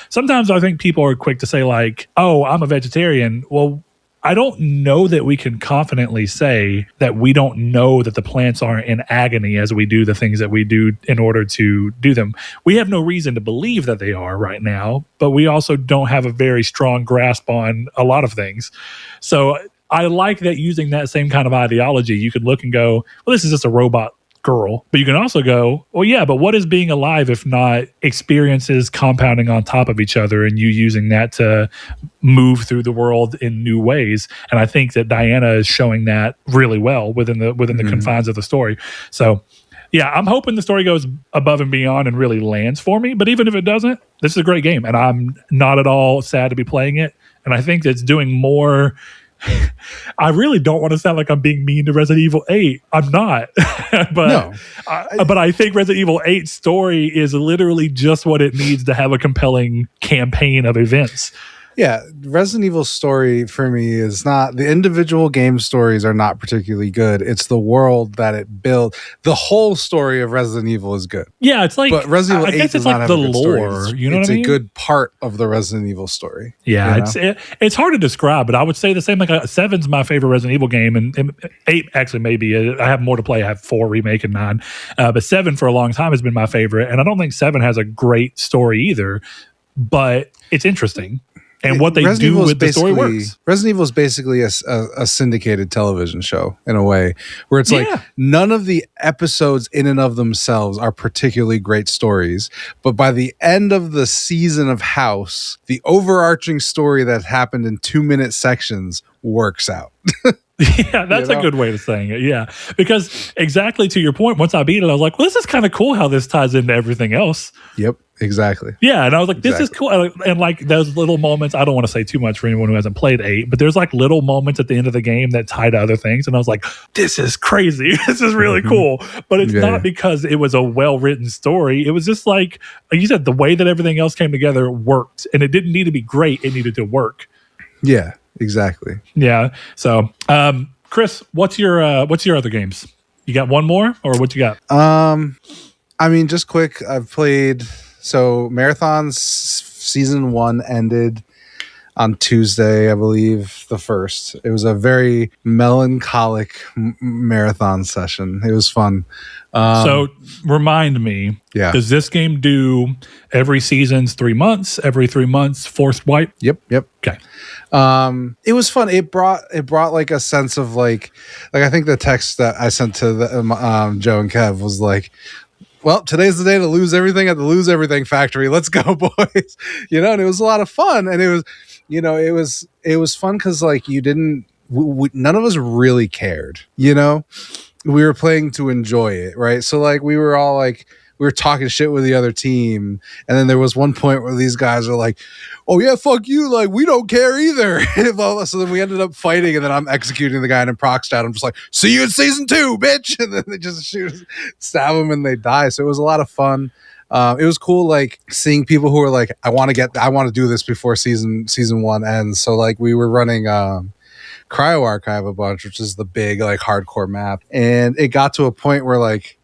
[SPEAKER 1] sometimes I think people are quick to say like, oh, I'm a vegetarian. Well, I don't know that we can confidently say that we don't know that the plants aren't in agony as we do the things that we do in order to do them. We have no reason to believe that they are right now, but we also don't have a very strong grasp on a lot of things. So I like that using that same kind of ideology, you could look and go, well, this is just a robot girl. But you can also go, well, yeah, but what is being alive if not experiences compounding on top of each other and you using that to move through the world in new ways? And I think that Diana is showing that really well within the confines of the story. So yeah, I'm hoping the story goes above and beyond and really lands for me. But even if it doesn't, this is a great game, and I'm not at all sad to be playing it. And I think it's doing more. I really don't want to sound like I'm being mean to Resident Evil 8. I'm not. But I think Resident Evil 8's story is literally just what it needs to have a compelling campaign of events.
[SPEAKER 2] Yeah, Resident Evil's story for me is not, the individual game stories are not particularly good. It's the world that it built. The whole story of Resident Evil is good.
[SPEAKER 1] Yeah, it's like,
[SPEAKER 2] but Resident Evil 8 does not have
[SPEAKER 1] the
[SPEAKER 2] a good
[SPEAKER 1] lore.
[SPEAKER 2] Story.
[SPEAKER 1] You know what I mean?
[SPEAKER 2] It's a good part of the Resident Evil story.
[SPEAKER 1] Yeah, it's hard to describe, but I would say the same. Like 7's my favorite Resident Evil game, and 8 actually maybe. I have more to play. I have 4 remake and 9, but 7 for a long time has been my favorite. And I don't think 7 has a great story either, but it's interesting. And what they do with the story works.
[SPEAKER 2] Resident Evil is basically a syndicated television show in a way, where it's like none of the episodes in and of themselves are particularly great stories. But by the end of the season of House, the overarching story that happened in 2-minute sections works out.
[SPEAKER 1] Yeah, that's a good way of saying it. Yeah, because exactly to your point, once I beat it, I was like, well, this is kind of cool how this ties into everything else.
[SPEAKER 2] Yep, exactly.
[SPEAKER 1] Yeah, and I was like, this is cool. And like those little moments, I don't want to say too much for anyone who hasn't played 8, but there's like little moments at the end of the game that tie to other things. And I was like, this is crazy. This is really cool. But it's not because it was a well-written story. It was just like you said, the way that everything else came together worked. And it didn't need to be great. It needed to work.
[SPEAKER 2] Yeah. Exactly.
[SPEAKER 1] Yeah. So, Chris, what's your other games? You got one more, or what you got?
[SPEAKER 2] I mean, just quick. I've played. So, Marathon's season 1 ended on Tuesday, I believe, the 1st. It was a very melancholic marathon session. It was fun.
[SPEAKER 1] So remind me, does this game do every season's 3 months, every 3 months, forced wipe?
[SPEAKER 2] Yep.
[SPEAKER 1] Okay.
[SPEAKER 2] It was fun. It brought like a sense of like I think the text that I sent to the, Joe and Kev was like, well, today's the day to lose everything at the Lose Everything Factory. Let's go, boys. And it was a lot of fun. And it was, it was fun because like none of us really cared, we were playing to enjoy it. Right. So like we were all like, we were talking shit with the other team. And then there was one point where these guys are like, oh yeah, fuck you. Like, we don't care either. So then we ended up fighting, and then I'm executing the guy in proc stat. I'm just like, see you in season 2, bitch. And then they just stab them and they die. So it was a lot of fun. It was cool, like seeing people who were like, I want to do this before season 1 ends. So like we were running, Cryo Archive a bunch, which is the big like hardcore map. And it got to a point where like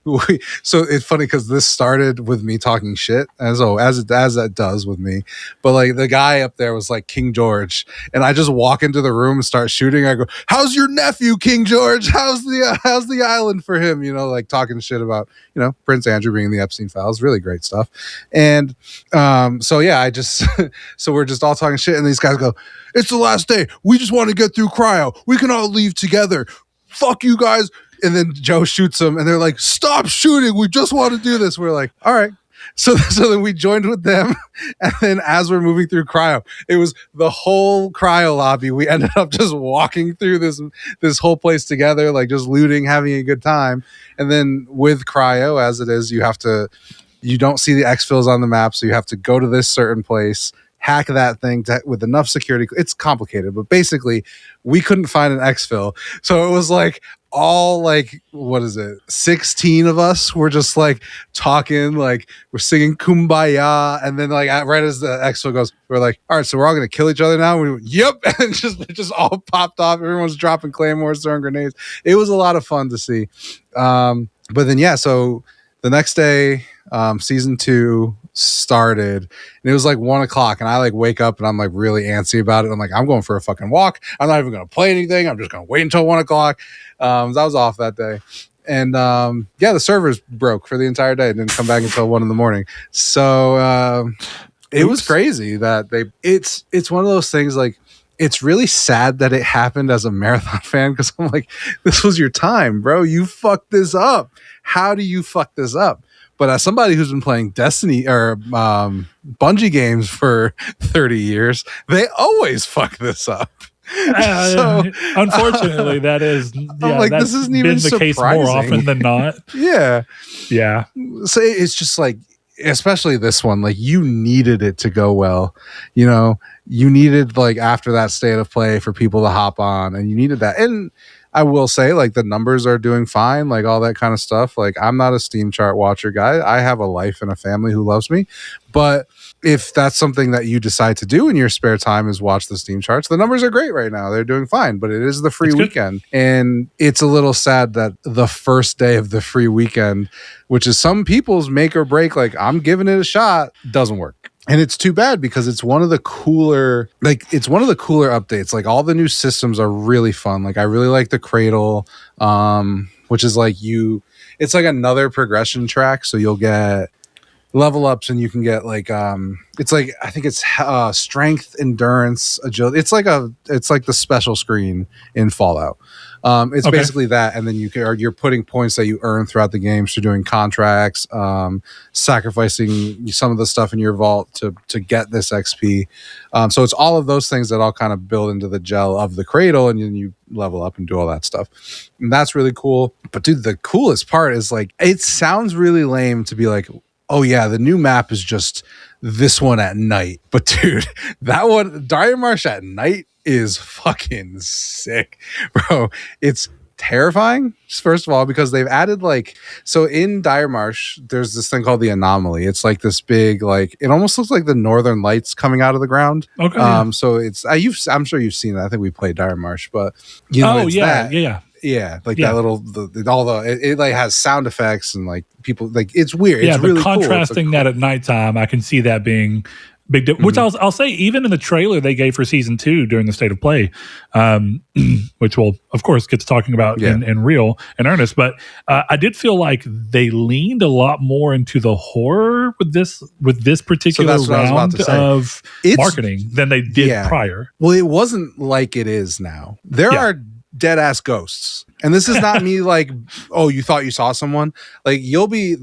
[SPEAKER 2] so it's funny because this started with me talking shit as it does with me. But like the guy up there was like King George, and I just walk into the room and start shooting. I go, "How's your nephew, King George? How's the island for him?" You know, like talking shit about, you know, Prince Andrew being in the Epstein files. Really great stuff. And so yeah, I just so we're just all talking shit, and these guys go, "It's the last day. We just want to get through cryo. We can all leave together. Fuck you guys." And then Joe shoots them, and they're like, "Stop shooting. We just want to do this." We're like, "All right." So then we joined with them, and then as we're moving through cryo, it was the whole cryo lobby. We ended up just walking through this whole place together, like just looting, having a good time. And then with cryo, as it is, you don't see the exfils on the map, so you have to go to this certain place, hack that thing with enough security. It's complicated, but basically we couldn't find an exfil. So it was like all like, what is it? 16 of us were just like talking, like we're singing Kumbaya. And then like right as the exfil goes, we're like, all right, so we're all going to kill each other now. We went, yep. And it just all popped off. Everyone's dropping claymores, throwing grenades. It was a lot of fun to see. But then, yeah, so the next day, season 2 started, and it was like 1:00, and I like wake up and I'm like really antsy about it. I'm like, I'm going for a fucking walk. I'm not even going to play anything. I'm just going to wait until 1:00. So I was off that day. And yeah, the servers broke for the entire day. It didn't come back until 1 a.m. So it was crazy that it's one of those things like, it's really sad that it happened as a marathon fan, because I'm like, this was your time, bro. You fucked this up. How do you fuck this up? But as somebody who's been playing Destiny or Bungie games for 30 years, they always fuck this up. So,
[SPEAKER 1] unfortunately, that is. Yeah,
[SPEAKER 2] I'm like, this isn't even
[SPEAKER 1] been the case more often than not.
[SPEAKER 2] Yeah.
[SPEAKER 1] Yeah.
[SPEAKER 2] So it's just like, especially this one, like you needed it to go well. You know, you needed like after that state of play for people to hop on, and you needed that. And I will say, like, the numbers are doing fine, like all that kind of stuff. Like, I'm not a Steam chart watcher guy. I have a life and a family who loves me. But if that's something that you decide to do in your spare time is watch the Steam charts, the numbers are great right now. They're doing fine, but it is the free weekend. And it's a little sad that the first day of the free weekend, which is some people's make or break, like I'm giving it a shot, doesn't work. And it's too bad because it's one of the cooler updates. Like all the new systems are really fun. Like I really like the cradle, which is like it's like another progression track. So you'll get level ups and you can get like, it's like, I think it's strength, endurance, agility. It's like the special screen in Fallout. It's basically that, and then you're putting points that you earn throughout the game. So doing contracts, sacrificing some of the stuff in your vault to get this XP. So it's all of those things that all kind of build into the gel of the cradle, and then you level up and do all that stuff. And that's really cool. But dude, the coolest part is like, it sounds really lame to be like, oh yeah, the new map is just this one at night. But dude, that one, Dire Marsh at night, is fucking sick, bro. It's terrifying, first of all, because they've added like, so in Dire Marsh there's this thing called the anomaly. It's like this big, like it almost looks like the northern lights coming out of the ground. So it's I'm sure you've seen it. I think we played Dire Marsh, but you know, like that little it like has sound effects and like people, like it's weird.
[SPEAKER 1] Yeah,
[SPEAKER 2] it's
[SPEAKER 1] but
[SPEAKER 2] really
[SPEAKER 1] contrasting
[SPEAKER 2] cool.
[SPEAKER 1] that at nighttime, I can see that being big. Which I'll say, even in the trailer they gave for season 2 during the state of play, which we'll of course get to talking about in earnest. But I did feel like they leaned a lot more into the horror with this particular round of marketing than they did prior.
[SPEAKER 2] Well, it wasn't like it is now. There are dead ass ghosts, and this is not me like, oh, you thought you saw someone. Like you'll be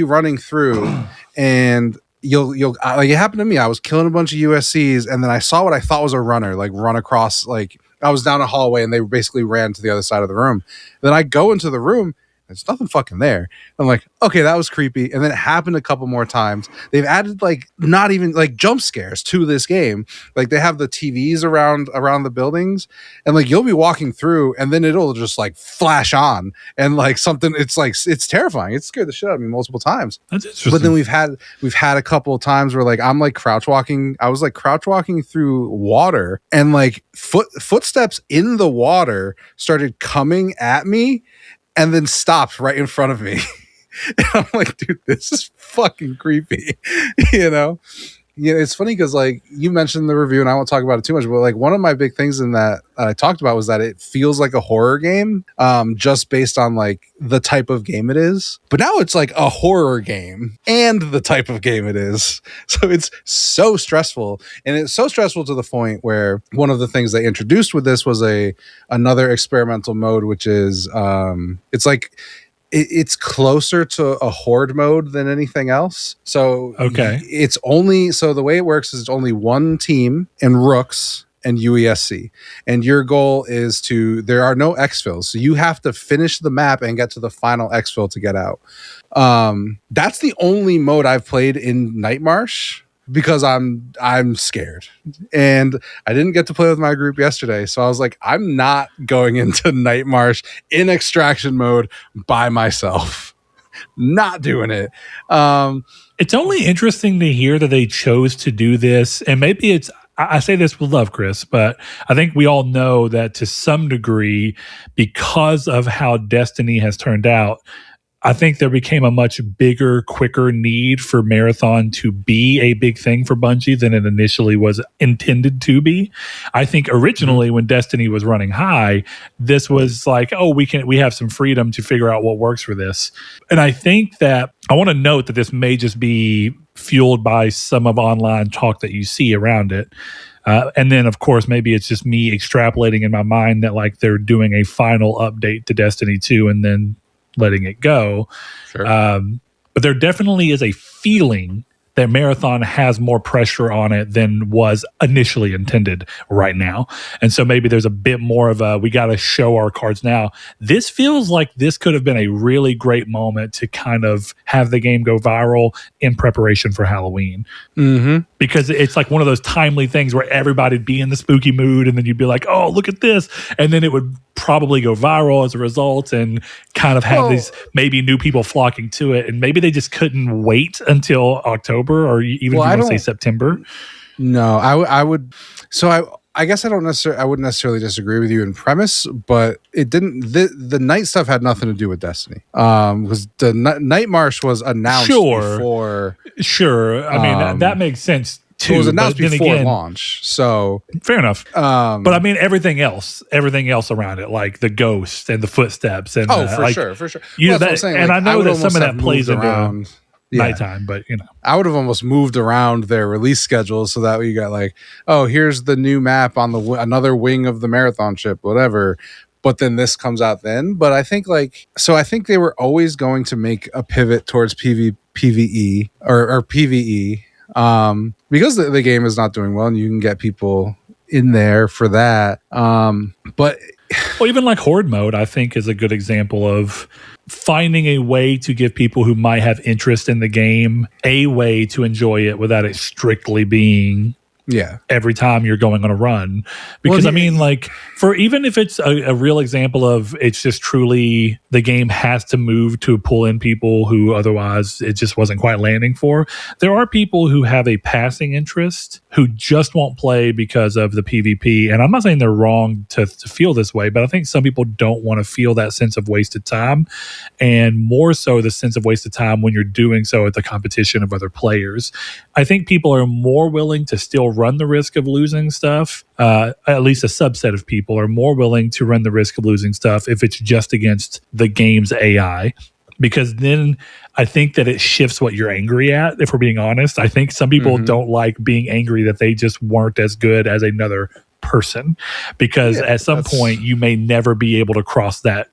[SPEAKER 2] running through and you'll like, it happened to me. I was killing a bunch of USCs, and then I saw what I thought was a runner like run across, like I was down a hallway and they basically ran to the other side of the room. Then I go into the room there's nothing fucking there. I'm like, okay, that was creepy. And then it happened a couple more times. They've added like not even like jump scares to this game. Like they have the TVs around the buildings, and like you'll be walking through, and then it'll just like flash on, and like something. It's like it's terrifying. It scared the shit out of me multiple times.
[SPEAKER 1] That's interesting.
[SPEAKER 2] But then we've had a couple of times where like I'm like crouch walking. I was like crouch walking through water, and like footsteps in the water started coming at me, and then stopped right in front of me. And I'm like, dude, this is fucking creepy. You know? Yeah, it's funny because like you mentioned the review, and I won't talk about it too much, but like one of my big things in that I talked about was that it feels like a horror game, just based on like the type of game it is. But now it's like a horror game and the type of game it is. So it's so stressful, and it's so stressful to the point where one of the things they introduced with this was another experimental mode, which is it's like it's closer to a horde mode than anything else. So
[SPEAKER 1] okay,
[SPEAKER 2] it's only, so the way it works is it's only one team and rooks and UESC, and your goal is there are no exfils, so you have to finish the map and get to the final exfil to get out. That's the only mode I've played in Night Marsh, because I'm scared, and I didn't get to play with my group yesterday, so I was like, I'm not going into Night Marsh in extraction mode by myself. Not doing it.
[SPEAKER 1] It's only interesting to hear that they chose to do this, and maybe it's, I say this with love, Chris, but I think we all know that to some degree, because of how Destiny has turned out, I think there became a much bigger, quicker need for Marathon to be a big thing for Bungie than it initially was intended to be. I think originally when Destiny was running high, this was like, oh, we have some freedom to figure out what works for this. And I think that I want to note that this may just be fueled by some of online talk that you see around it. And then, of course, maybe it's just me extrapolating in my mind that like they're doing a final update to Destiny 2 and then letting it go.
[SPEAKER 2] Sure.
[SPEAKER 1] But there definitely is a feeling that Marathon has more pressure on it than was initially intended right now. And so maybe there's a bit more of a, we got to show our cards now. This feels like this could have been a really great moment to kind of have the game go viral in preparation for Halloween.
[SPEAKER 2] Mm-hmm.
[SPEAKER 1] Because it's like one of those timely things where everybody'd be in the spooky mood, and then you'd be like, oh, look at this. And then it would probably go viral as a result, and kind of have these maybe new people flocking to it. And maybe they just couldn't wait until October, or even if you want to say September.
[SPEAKER 2] No, I would. So I guess I wouldn't necessarily disagree with you in premise, but it didn't. The night stuff had nothing to do with Destiny. Because the Night Marsh was announced before.
[SPEAKER 1] Sure, I mean that makes sense too.
[SPEAKER 2] It was announced before
[SPEAKER 1] again,
[SPEAKER 2] launch, so
[SPEAKER 1] fair enough. But I mean everything else around it, like the ghosts and the footsteps, and
[SPEAKER 2] for sure.
[SPEAKER 1] You know, that, and I know that some of that plays around nighttime, but you know,
[SPEAKER 2] I would have almost moved around their release schedule so that you got like, oh, here's the new map on another wing of the Marathon ship, whatever. But then this comes out then. But I think I think they were always going to make a pivot towards PvE or PvE, because the game is not doing well, and you can get people in there for that. But
[SPEAKER 1] well, even like Horde mode, I think is a good example of finding a way to give people who might have interest in the game a way to enjoy it without it strictly being every time you're going on a run. Because I mean, like, for even if it's a real example of it's just truly the game has to move to pull in people who otherwise it just wasn't quite landing for, there are people who have a passing interest who just won't play because of the PvP. And I'm not saying they're wrong to feel this way, but I think some people don't want to feel that sense of wasted time, and more so the sense of wasted time when you're doing so at the competition of other players. I think people are more willing to still run the risk of losing stuff. At least a subset of people are more willing to run the risk of losing stuff if it's just against the game's AI. Because then I think that it shifts what you're angry at, if we're being honest. I think some people don't like being angry that they just weren't as good as another person, because at some point you may never be able to cross that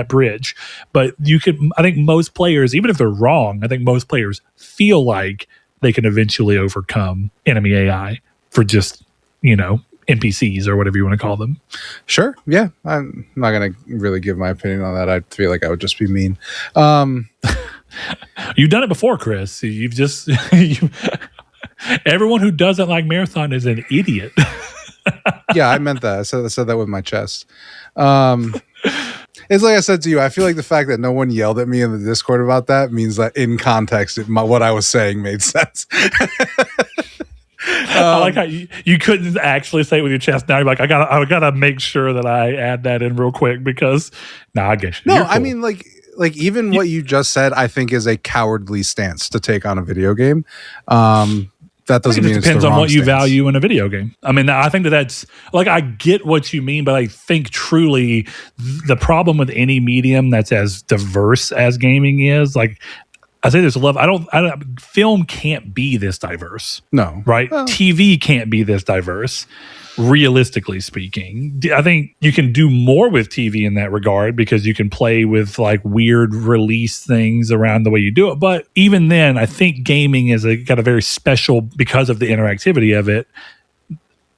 [SPEAKER 1] bridge. But you could, I think most players, even if they're wrong, I think most players feel like they can eventually overcome enemy AI for just, NPCs or whatever you want to call them.
[SPEAKER 2] Sure. Yeah. I'm not going to really give my opinion on that. I feel like I would just be mean.
[SPEAKER 1] You've done it before, Chris. You've just everyone who doesn't like Marathon is an idiot.
[SPEAKER 2] Yeah, I meant that. I said that with my chest. It's like I said to you, I feel like the fact that no one yelled at me in the Discord about that means that in context, what I was saying made sense.
[SPEAKER 1] I like how you couldn't actually say it with your chest. Now you're like, I gotta make sure that I add that in real quick because I guess
[SPEAKER 2] no,
[SPEAKER 1] cool.
[SPEAKER 2] I mean like even what you just said, I think is a cowardly stance to take on a video game. That doesn't mean it
[SPEAKER 1] depends
[SPEAKER 2] on
[SPEAKER 1] what you
[SPEAKER 2] stance.
[SPEAKER 1] value in a video game. I mean, I think that's like, I get what you mean, but I think truly the problem with any medium that's as diverse as gaming is, like I say, there's a love. Film can't be this diverse.
[SPEAKER 2] No,
[SPEAKER 1] right? Well, TV can't be this diverse. Realistically speaking, I think you can do more with TV in that regard because you can play with like weird release things around the way you do it. But even then, I think gaming is got a very special, because of the interactivity of it.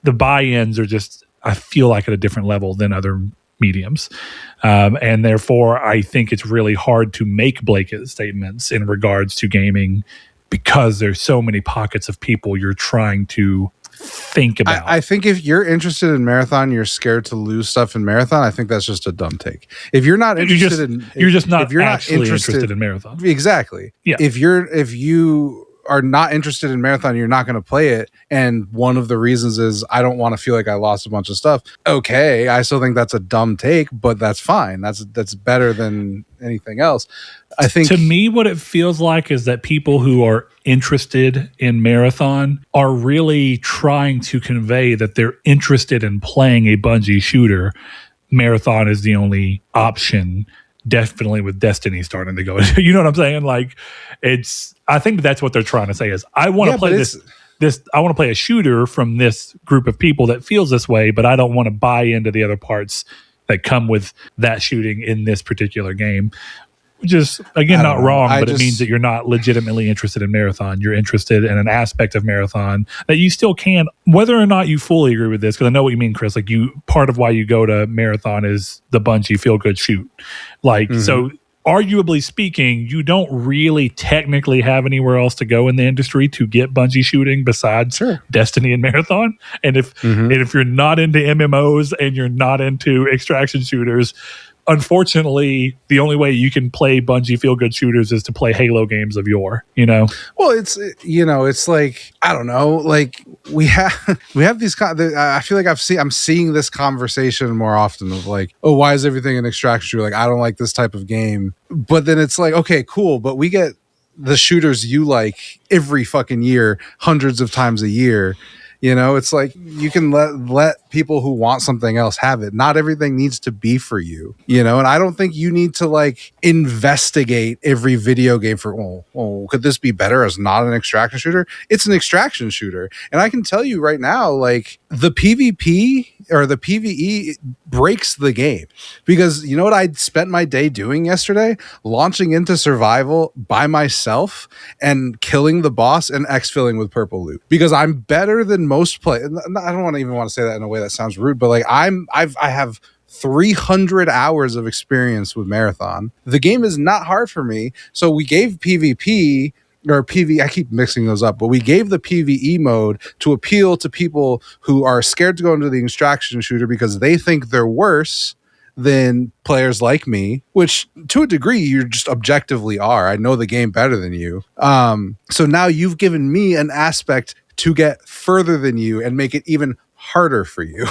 [SPEAKER 1] The buy-ins are just, I feel like, at a different level than other mediums. And therefore, I think it's really hard to make blanket statements in regards to gaming because there's so many pockets of people you're trying to think about.
[SPEAKER 2] I think if you're interested in Marathon, you're scared to lose stuff in Marathon. I think that's just a dumb take. If you're not interested
[SPEAKER 1] you're just not interested in Marathon.
[SPEAKER 2] Exactly. Yeah. If you are not interested in Marathon, you're not going to play it. And one of the reasons is I don't want to feel like I lost a bunch of stuff. Okay, I still think that's a dumb take, but that's fine. That's better than anything else. I think,
[SPEAKER 1] to me, what it feels like is that people who are interested in Marathon are really trying to convey that they're interested in playing a Bungie shooter. Marathon is the only option, definitely with Destiny starting to go. You know what I'm saying? Like, I think that's what they're trying to say is, I want to play this. I want to play a shooter from this group of people that feels this way, but I don't want to buy into the other parts that come with that shooting in this particular game. Which is, again, not wrong, but it means that you're not legitimately interested in Marathon. You're interested in an aspect of Marathon that you still can, whether or not you fully agree with this, because I know what you mean, Chris. Like, part of why you go to Marathon is the Bungie feel-good shoot. Like, so arguably speaking, you don't really technically have anywhere else to go in the industry to get Bungie shooting besides Destiny and Marathon. And if you're not into MMOs and you're not into extraction shooters, unfortunately, the only way you can play Bungie feel-good shooters is to play Halo games of yore, you know?
[SPEAKER 2] Well, it's like, I don't know, like we have these, I feel like I'm seeing this conversation more often of like, oh, why is everything an extraction shooter? Like, I don't like this type of game. But then it's like, okay, cool, but we get the shooters you like every fucking year, hundreds of times a year. You know, it's like you can let people who want something else have it. Not everything needs to be for you, you know, and I don't think you need to like investigate every video game for, could this be better as not an extraction shooter? It's an extraction shooter. And I can tell you right now, like the PvP or the PvE breaks the game, because you know what I spent my day doing yesterday? Launching into survival by myself and killing the boss and exfilling with purple loot, because I'm better than most play. I don't even want to say that in a way that sounds rude, but like I have 300 hours of experience with Marathon. The game is not hard for me. So we gave PvP or PvE, I keep mixing those up, but we gave the PvE mode to appeal to people who are scared to go into the extraction shooter because they think they're worse than players like me, which to a degree you just objectively are. I know the game better than you. So now you've given me an aspect to get further than you and make it even harder for you.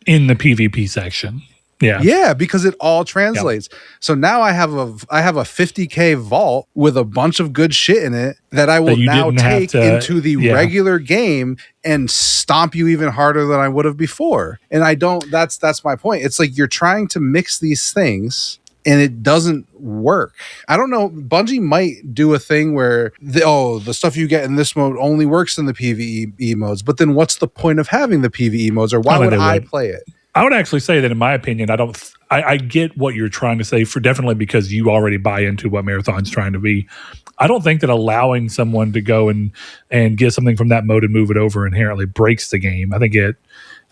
[SPEAKER 1] In the PvP section.
[SPEAKER 2] Yeah, because it all translates. Yep. So now I have a 50K vault with a bunch of good shit in it that I will now take into the regular game and stomp you even harder than I would have before. And that's my point. It's like you're trying to mix these things and it doesn't work. I don't know. Bungie might do a thing where the stuff you get in this mode only works in the PvE modes. But then what's the point of having the PvE modes, or why would I play it?
[SPEAKER 1] I would actually say that, in my opinion, I get what you're trying to say, for definitely because you already buy into what Marathon's trying to be. I don't think that allowing someone to go and get something from that mode and move it over inherently breaks the game. I think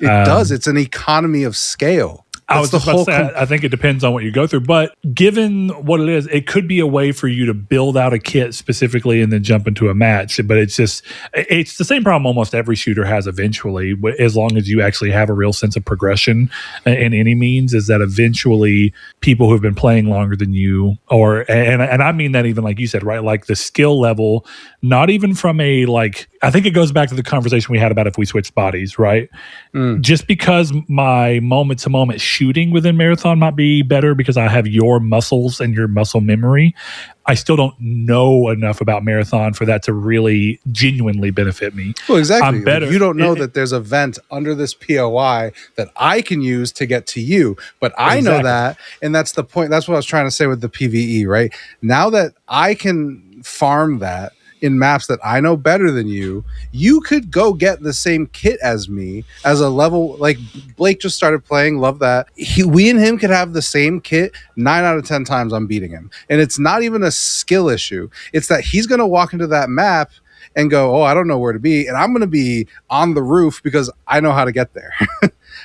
[SPEAKER 2] It does. It's an economy of scale.
[SPEAKER 1] I was just about to say, I think it depends on what you go through. But given what it is, it could be a way for you to build out a kit specifically and then jump into a match. But it's the same problem almost every shooter has eventually, as long as you actually have a real sense of progression in any means, is that eventually people who've been playing longer than you, and I mean that even like you said, right? Like the skill level, not even from I think it goes back to the conversation we had about if we switched bodies, right? Just because my moment to moment shooting within Marathon might be better because I have your muscles and your muscle memory, I still don't know enough about Marathon for that to really genuinely benefit me.
[SPEAKER 2] Well, exactly. I'm better. You don't know that there's a vent under this POI that I can use to get to you, but I know that, and that's the point. That's what I was trying to say with the PvE, right? Now that I can farm that in maps that I know better than you, you could go get the same kit as me as a level. Like Blake just started playing, love that. We and him could have the same kit 9 out of 10 times I'm beating him. And it's not even a skill issue. It's that he's going to walk into that map and go, oh, I don't know where to be. And I'm going to be on the roof because I know how to get there.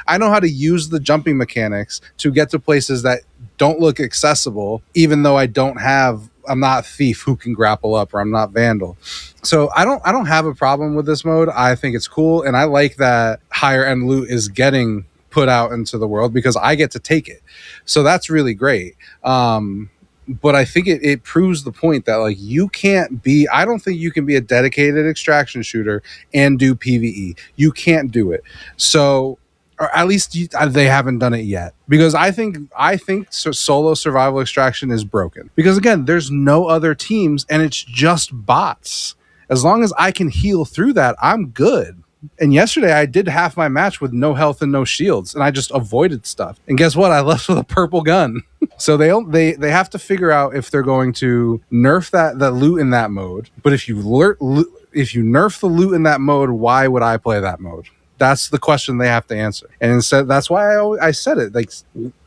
[SPEAKER 2] I know how to use the jumping mechanics to get to places that don't look accessible, even though I'm not Thief who can grapple up, or I'm not Vandal. So I don't have a problem with this mode. I think it's cool, and I like that higher end loot is getting put out into the world because I get to take it. So that's really great. But I think it proves the point that I don't think you can be a dedicated extraction shooter and do PvE. You can't do it. So, or at least they haven't done it yet, because I think solo survival extraction is broken because, again, there's no other teams and it's just bots. As long as I can heal through that, I'm good. And yesterday I did half my match with no health and no shields, and I just avoided stuff. And guess what? I left with a purple gun. So they have to figure out if they're going to nerf that loot in that mode. But if you nerf the loot in that mode, why would I play that mode? That's the question they have to answer. And instead, that's why I said it. Like,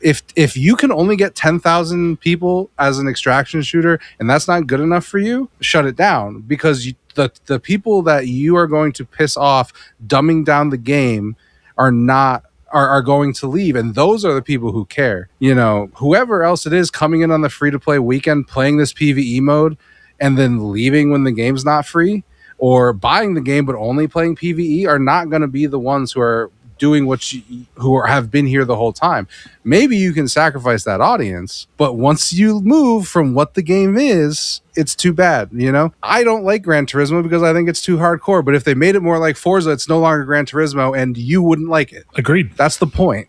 [SPEAKER 2] if you can only get 10,000 people as an extraction shooter, and that's not good enough for you, shut it down, because the people that you are going to piss off, dumbing down the game, are going to leave, and those are the people who care. You know, whoever else it is coming in on the free to play weekend, playing this PvE mode, and then leaving when the game's not free, or buying the game but only playing PvE, are not going to be the ones who are doing have been here the whole time. Maybe you can sacrifice that audience, but once you move from what the game is, it's too bad. You know, I don't like Gran Turismo because I think it's too hardcore, but if they made it more like Forza, it's no longer Gran Turismo and you wouldn't like it.
[SPEAKER 1] Agreed.
[SPEAKER 2] That's the point.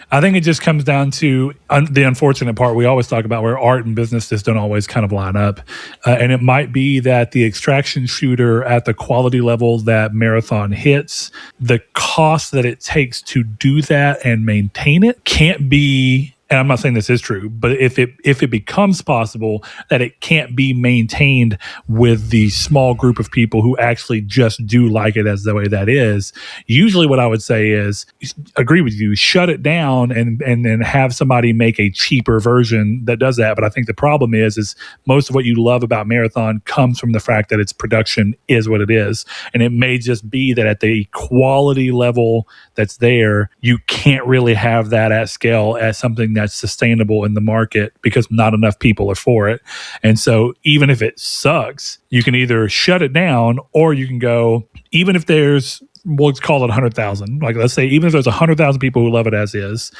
[SPEAKER 1] I think it just comes down to the unfortunate part we always talk about, where art and business just don't always kind of line up. And it might be that the extraction shooter at the quality level that Marathon hits, the cost that it takes to do that and maintain it can't be, and I'm not saying this is true, but if it becomes possible that it can't be maintained with the small group of people who actually just do like it as the way that is, usually what I would say is, agree with you, shut it down and then have somebody make a cheaper version that does that. But I think the problem is most of what you love about Marathon comes from the fact that its production is what it is. And it may just be that at the quality level that's there, you can't really have that at scale as something that's sustainable in the market because not enough people are for it. And so even if it sucks, you can either shut it down, or you can go, even if there's, let's call it 100,000, like let's say even if there's 100,000 people who love it as is,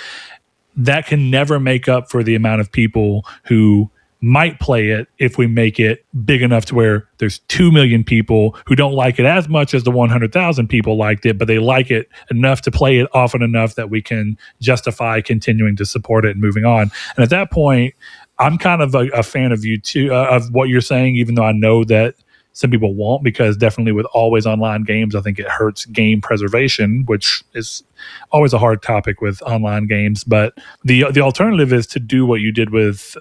[SPEAKER 1] that can never make up for the amount of people who might play it if we make it big enough to where there's 2 million people who don't like it as much as the 100,000 people liked it, but they like it enough to play it often enough that we can justify continuing to support it and moving on. And at that point, I'm kind of a fan of you too, of what you're saying, even though I know that some people won't, because definitely with always online games, I think it hurts game preservation, which is always a hard topic with online games. But the alternative is to do what you did with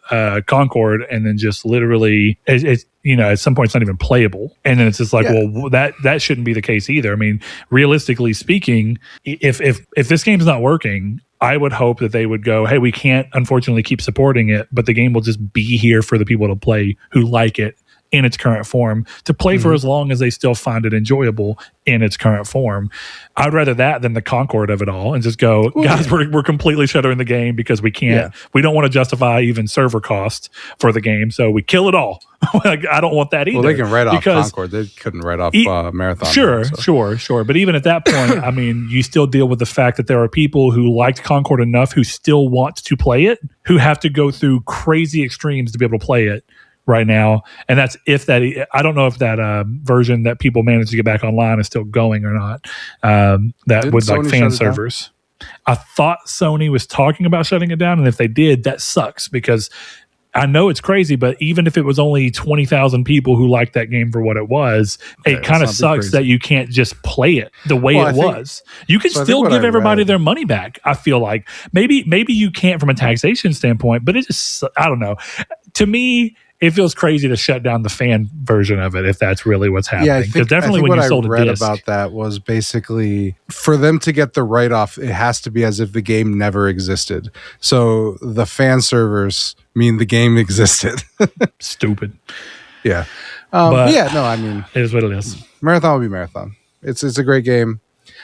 [SPEAKER 1] Concord, and then just literally, it's at some point it's not even playable, and then it's just like, well, that shouldn't be the case either. I mean, realistically speaking, if this game's not working, I would hope that they would go, hey, we can't unfortunately keep supporting it, but the game will just be here for the people to play who like it in its current form to play for as long as they still find it enjoyable in its current form. I'd rather that than the Concord of it all and just go, guys, we're completely shuttering the game because we can't, we don't want to justify even server cost for the game. So we kill it all. Like, I don't want that either.
[SPEAKER 2] Well, they can write off Concord. They couldn't write off Marathon.
[SPEAKER 1] Sure. But even at that point, I mean, you still deal with the fact that there are people who liked Concord enough who still want to play it, who have to go through crazy extremes to be able to play it right now. And that's I don't know if that version that people managed to get back online is still going or not. That with like fan servers. I thought Sony was talking about shutting it down. And if they did, that sucks because I know it's crazy, but even if it was only 20,000 people who liked that game for what it was, it kind of sucks that you can't just play it the way it was. You can still give everybody their money back. I feel like maybe you can't from a taxation standpoint, but it just, I don't know. To me, it feels crazy to shut down the fan version of it if that's really what's happening. Yeah, I think
[SPEAKER 2] when you sold a disc, about that was basically for them to get the write-off, it has to be as if the game never existed. So the fan servers mean the game existed.
[SPEAKER 1] Stupid.
[SPEAKER 2] Yeah. But yeah, no, I mean,
[SPEAKER 1] it is what it is.
[SPEAKER 2] Marathon will be Marathon. It's a great game.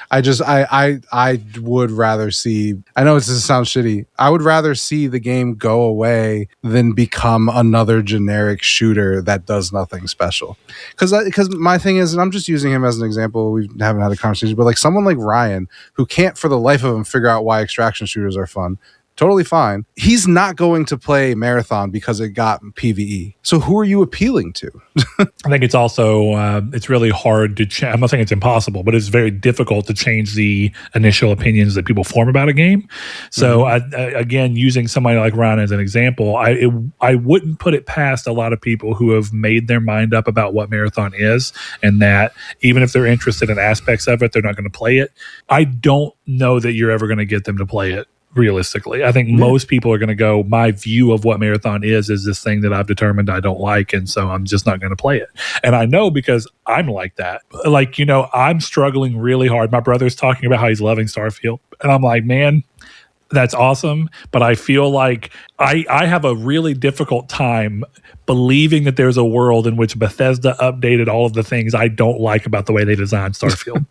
[SPEAKER 2] I would rather see, I know it sounds shitty, I would rather see the game go away than become another generic shooter that does nothing special. Because my thing is, and I'm just using him as an example, we haven't had a conversation, but like someone like Ryan, who can't for the life of him figure out why extraction shooters are fun, totally fine. He's not going to play Marathon because it got PvE. So who are you appealing to?
[SPEAKER 1] I think it's also, it's really hard to I'm not saying it's impossible, but it's very difficult to change the initial opinions that people form about a game. So again, using somebody like Ryan as an example, I wouldn't put it past a lot of people who have made their mind up about what Marathon is, and that even if they're interested in aspects of it, they're not going to play it. I don't know that you're ever going to get them to play it. Realistically, I think most people are going to go, my view of what Marathon is this thing that I've determined I don't like, and so I'm just not going to play it. And I know because I'm like that. Like, you know, I'm struggling really hard. My brother's talking about how he's loving Starfield, and I'm like, man, that's awesome. But I feel like I have a really difficult time believing that there's a world in which Bethesda updated all of the things I don't like about the way they designed Starfield.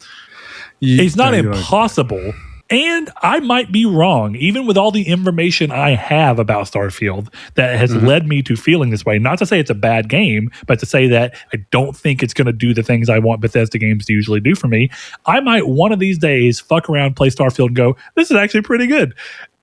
[SPEAKER 1] It's not impossible. And I might be wrong, even with all the information I have about Starfield that has led me to feeling this way. Not to say it's a bad game, but to say that I don't think it's going to do the things I want Bethesda games to usually do for me. I might one of these days fuck around, play Starfield, and go, this is actually pretty good.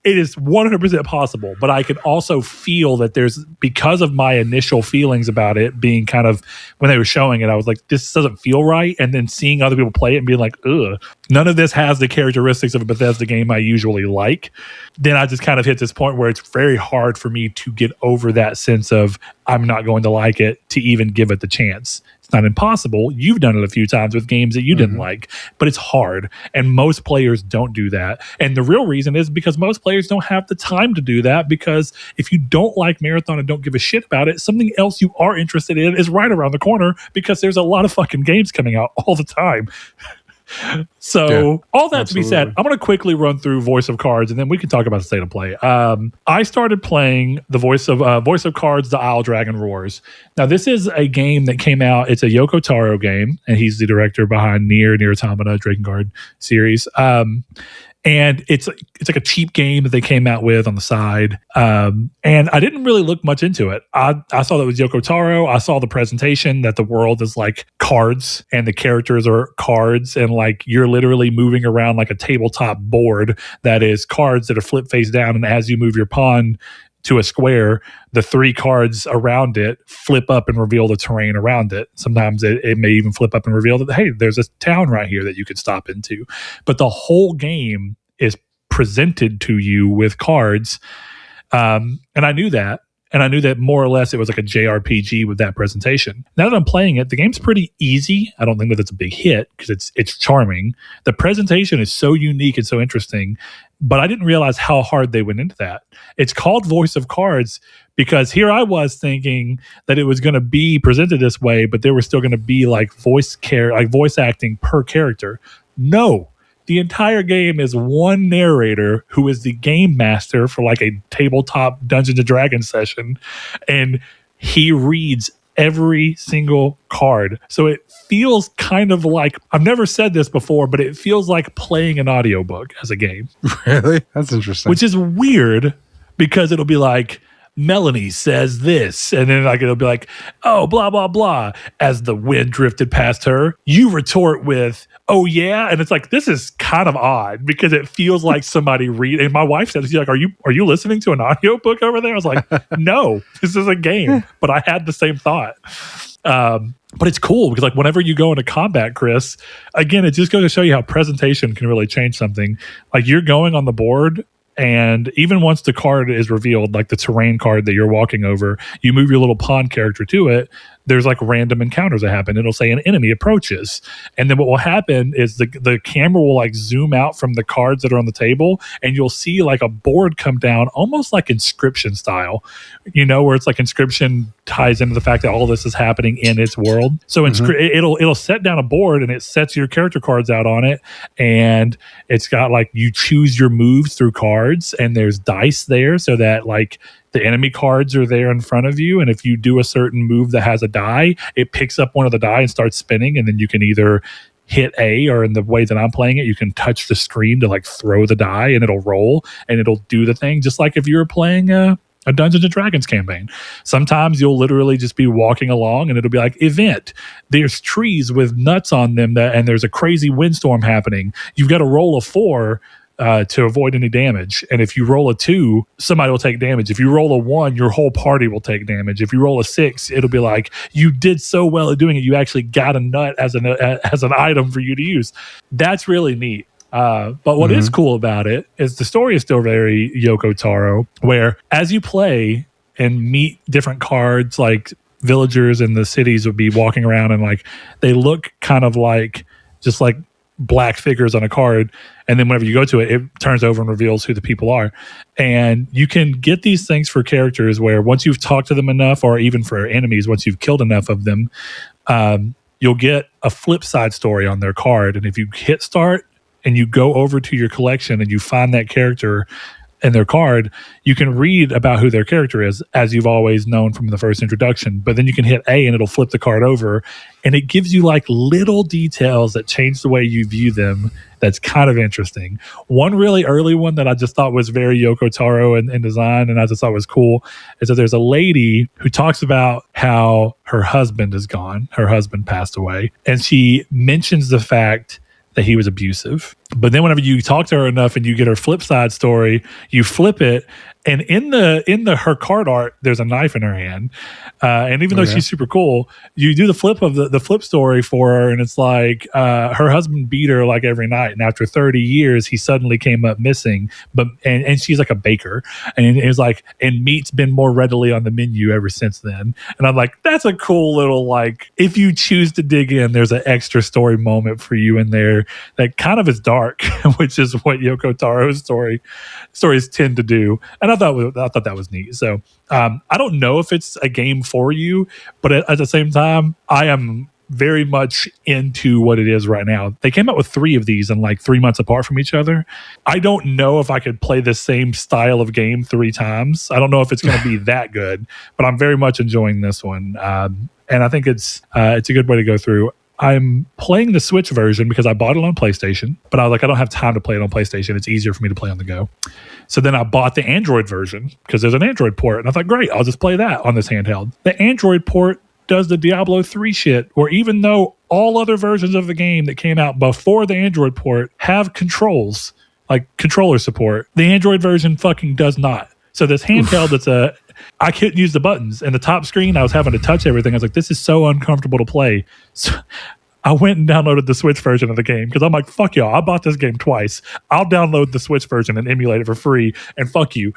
[SPEAKER 1] It is 100% possible, but I can also feel that there's, because of my initial feelings about it being kind of, when they were showing it, I was like, this doesn't feel right. And then seeing other people play it and being like, ugh, none of this has the characteristics of a Bethesda game I usually like. Then I just kind of hit this point where it's very hard for me to get over that sense of I'm not going to like it to even give it the chance. It's not impossible. You've done it a few times with games that you didn't like, but it's hard. And most players don't do that. And the real reason is because most players don't have the time to do that, because if you don't like Marathon and don't give a shit about it, something else you are interested in is right around the corner, because there's a lot of fucking games coming out all the time. So all that to be said, I'm going to quickly run through Voice of Cards, and then we can talk about the state of play. I started playing the Voice of Cards, The Isle Dragon Roars. Now, this is a game that came out. It's a Yoko Taro game, and he's the director behind Nier Automata, Drakengard series. And it's like a cheap game that they came out with on the side. And I didn't really look much into it. I saw that it was Yoko Taro. I saw the presentation that the world is like cards and the characters are cards, and like you're literally moving around like a tabletop board that is cards that are flip face down. And as you move your pawn to a square, the three cards around it flip up and reveal the terrain around it. Sometimes it may even flip up and reveal that, hey, there's a town right here that you could stop into. But the whole game is presented to you with cards. And I knew that. And I knew that more or less it was like a JRPG with that presentation. Now that I'm playing it, the game's pretty easy. I don't think that it's a big hit because it's charming. The presentation is so unique and so interesting, but I didn't realize how hard they went into that. It's called Voice of Cards because here I was thinking that it was going to be presented this way, but there was still going to be like voice acting per character. No. The entire game is one narrator who is the game master for like a tabletop Dungeons & Dragons session, and he reads every single card. So it feels kind of like, I've never said this before, but it feels like playing an audiobook as a game.
[SPEAKER 2] Really? That's interesting.
[SPEAKER 1] Which is weird because it'll be like, Melanie says this, and then like it'll be like, oh, blah, blah, blah. As the wind drifted past her, you retort with, oh, yeah. And it's like, this is kind of odd because it feels like somebody read. And my wife said, she's like, are you listening to an audiobook over there? I was like, no, this is a game. But I had the same thought. But it's cool because like whenever you go into combat, Chris, again, it just goes to show you how presentation can really change something. Like you're going on the board, and even once the card is revealed, like the terrain card that you're walking over, you move your little pawn character to it. There's like random encounters that happen. It'll say an enemy approaches. And then what will happen is the camera will like zoom out from the cards that are on the table, and you'll see like a board come down almost like Inscription style, where it's like Inscription ties into the fact that all this is happening in its world. So it'll set down a board, and it sets your character cards out on it. And it's got like, you choose your moves through cards, and there's dice there so that like, the enemy cards are there in front of you, and if you do a certain move that has a die, it picks up one of the die and starts spinning, and then you can either hit A, or in the way that I'm playing it, you can touch the screen to like throw the die, and it'll roll, and it'll do the thing, just like if you were playing a Dungeons and Dragons campaign. Sometimes you'll literally just be walking along, and it'll be like, event, there's trees with nuts on them, and there's a crazy windstorm happening. You've got to roll a 4 to avoid any damage. And if you roll a 2, somebody will take damage. If you roll a 1, your whole party will take damage. If you roll a 6, it'll be like, you did so well at doing it, you actually got a nut as an item for you to use. That's really neat. But what is cool about it is the story is still very Yoko Taro, where as you play and meet different cards, like villagers in the cities would be walking around, and like they look kind of like just like black figures on a card, and then whenever you go to it, it turns over and reveals who the people are. And you can get these things for characters where once you've talked to them enough, or even for enemies, once you've killed enough of them, you'll get a flip side story on their card. And if you hit start and you go over to your collection and you find that character and their card, you can read about who their character is, as you've always known from the first introduction. But then you can hit A and it'll flip the card over, and it gives you like little details that change the way you view them. That's kind of interesting. One really early one that I just thought was very Yoko Taro in design, and I just thought was cool, is that there's a lady who talks about how her husband is gone. Her husband passed away, and she mentions the fact that he was abusive. But then whenever you talk to her enough and you get her flip side story, you flip it, and in her card art, there's a knife in her hand. And even though she's super cool, you do the flip of the flip story for her, and it's like her husband beat her like every night, and after 30 years, he suddenly came up missing. But and she's like a baker, and it's like, and meat's been more readily on the menu ever since then. And I'm like, that's a cool little, like, if you choose to dig in, there's an extra story moment for you in there that kind of is dark, which is what Yoko Taro's stories tend to do. And I thought that was neat. So I don't know if it's a game for you, but at the same time, I am very much into what it is right now. They came out with 3 of these in like 3 months apart from each other. I don't know if I could play the same style of game 3 times. I don't know if it's going to be that good, but I'm very much enjoying this one. And I think it's a good way to go through. I'm playing the Switch version because I bought it on PlayStation, but I was like, I don't have time to play it on PlayStation. It's easier for me to play on the go. So then I bought the Android version because there's an Android port. And I thought, great, I'll just play that on this handheld. The Android port does the Diablo 3 shit, where even though all other versions of the game that came out before the Android port have controls, like controller support, the Android version fucking does not. So this handheld I couldn't use the buttons, and the top screen, I was having to touch everything. I was like, this is so uncomfortable to play. So I went and downloaded the Switch version of the game because I'm like, fuck y'all, I bought this game twice. I'll download the Switch version and emulate it for free, and fuck you.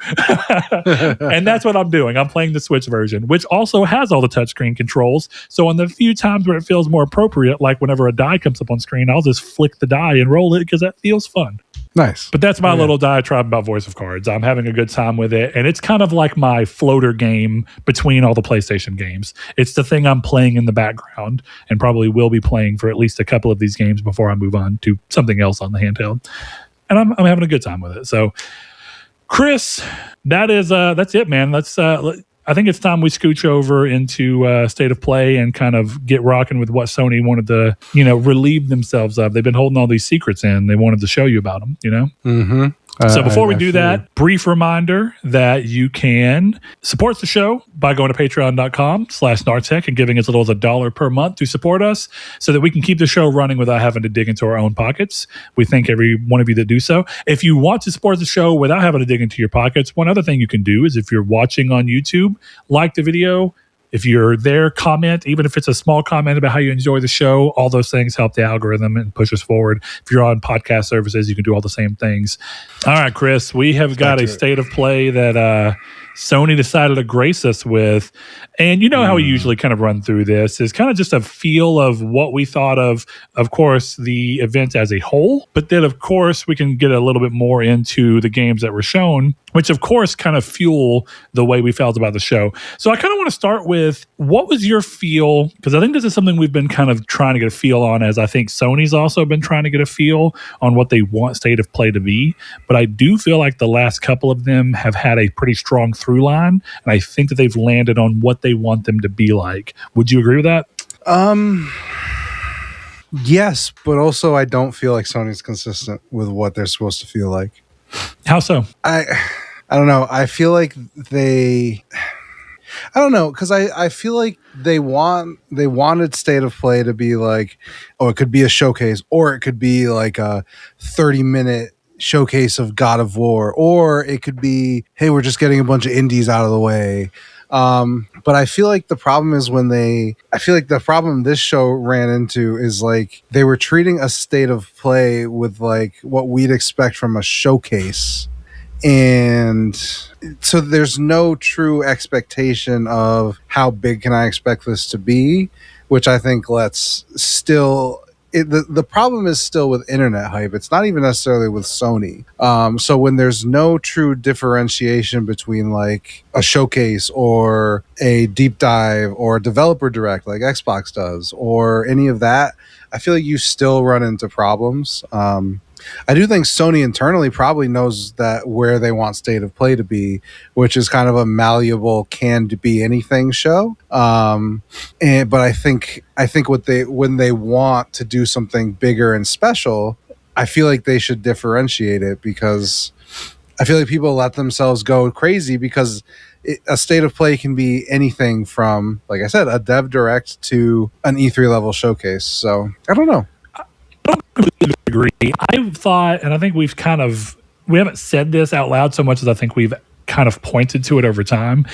[SPEAKER 1] And that's what I'm doing. I'm playing the Switch version, which also has all the touchscreen controls. So on the few times where it feels more appropriate, like whenever a die comes up on screen, I'll just flick the die and roll it because that feels fun.
[SPEAKER 2] Nice.
[SPEAKER 1] But that's my little diatribe about Voice of Cards. I'm having a good time with it. And it's kind of like my floater game between all the PlayStation games. It's the thing I'm playing in the background, and probably will be playing for at least a couple of these games before I move on to something else on the handheld. And I'm having a good time with it. So, Chris, that's it, man. I I think it's time we scooch over into State of Play and kind of get rocking with what Sony wanted to, relieve themselves of. They've been holding all these secrets in. They wanted to show you about them,
[SPEAKER 2] Mm-hmm.
[SPEAKER 1] So before we do that, brief reminder that you can support the show by going to patreon.com/Nartech and giving as little as $1 per month to support us so that we can keep the show running without having to dig into our own pockets. We thank every one of you that do so. If you want to support the show without having to dig into your pockets, one other thing you can do is if you're watching on YouTube, like the video. If you're there, comment, even if it's a small comment about how you enjoy the show. All those things help the algorithm and push us forward. If you're on podcast services, you can do all the same things. All right, Chris, we have got a State of Play that Sony decided to grace us with. And you know how we usually kind of run through this is kind of just a feel of what we thought of course, the event as a whole. But then, of course, we can get a little bit more into the games that were shown, which, of course, kind of fuel the way we felt about the show. So I kind of want to start with, what was your feel? Because I think this is something we've been kind of trying to get a feel on, as I think Sony's also been trying to get a feel on what they want State of Play to be. But I do feel like the last couple of them have had a pretty strong through line, and I think that they've landed on what they want them to be like. Would you agree with that?
[SPEAKER 2] Yes, but also I don't feel like Sony's consistent with what they're supposed to feel like.
[SPEAKER 1] How so?
[SPEAKER 2] I don't know. I feel like I don't know, because I feel like they wanted State of Play to be like, oh, it could be a showcase, or it could be like a 30-minute showcase of God of War, or it could be, hey, we're just getting a bunch of indies out of the way. But I feel like the problem is the problem this show ran into is like they were treating a State of Play with like what we'd expect from a showcase. And so there's no true expectation of how big can I expect this to be, which I think the problem is still with internet hype. It's not even necessarily with Sony. So when there's no true differentiation between like a showcase or a deep dive or a developer direct like Xbox does or any of that, I feel like you still run into problems. I do think Sony internally probably knows that where they want State of Play to be, which is kind of a malleable can be anything show. But I think when they want to do something bigger and special, I feel like they should differentiate it, because I feel like people let themselves go crazy because a State of Play can be anything from, like I said, a dev direct to an E3 level showcase. So I don't know.
[SPEAKER 1] I don't completely agree. I've thought, and I think we haven't said this out loud so much as I think we've kind of pointed to it over time.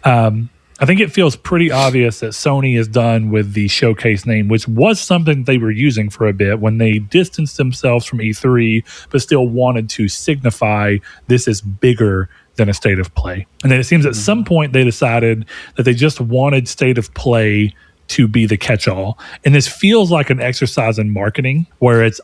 [SPEAKER 1] I think it feels pretty obvious that Sony is done with the showcase name, which was something they were using for a bit when they distanced themselves from E3, but still wanted to signify this is bigger than a State of Play. And then it seems at some point they decided that they just wanted State of Play to be the catch-all. And this feels like an exercise in marketing where it's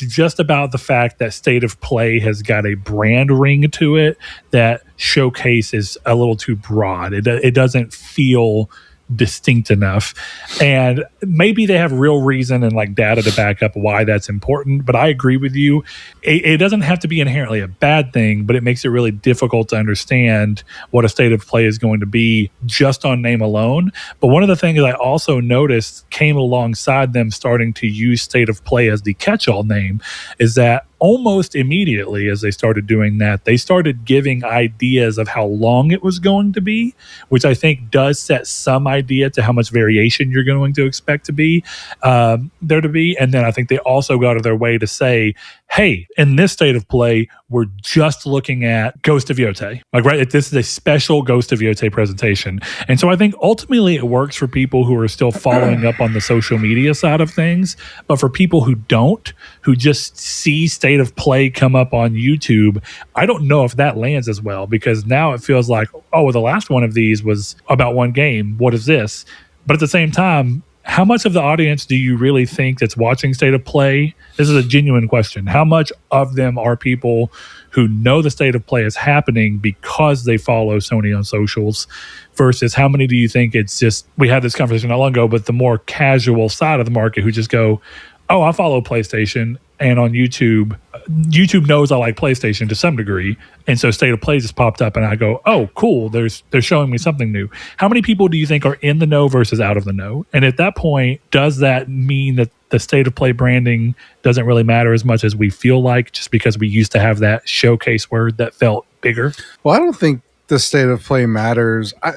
[SPEAKER 1] just about the fact that State of Play has got a brand ring to it that showcase is a little too broad. It doesn't feel distinct enough, and maybe they have real reason and like data to back up why that's important, but I agree with you. It doesn't have to be inherently a bad thing, but it makes it really difficult to understand what a State of Play is going to be just on name alone. But one of the things I also noticed came alongside them starting to use State of Play as the catch-all name is that almost immediately as they started doing that, they started giving ideas of how long it was going to be, which I think does set some idea to how much variation you're going to expect to be there to be. And then I think they also go out of their way to say, hey, in this State of Play, we're just looking at Ghost of Yotei. Like, right, this is a special Ghost of Yotei presentation. And so I think ultimately it works for people who are still following up on the social media side of things. But for people who don't, who just see State of Play come up on YouTube, I don't know if that lands as well, because now it feels like, oh, well, the last one of these was about one game. What is this? But at the same time, how much of the audience do you really think that's watching State of Play? This is a genuine question. How much of them are people who know the State of Play is happening because they follow Sony on socials versus how many do you think it's just, we had this conversation not long ago, but the more casual side of the market who just go, Oh, I follow PlayStation, and on YouTube, YouTube knows I like PlayStation to some degree, and so State of Play just popped up, and I go, "Oh, cool! They're showing me something new." How many people do you think are in the know versus out of the know? And at that point, does that mean that the State of Play branding doesn't really matter as much as we feel like, just because we used to have that showcase word that felt bigger?
[SPEAKER 2] Well, I don't think the State of Play matters. I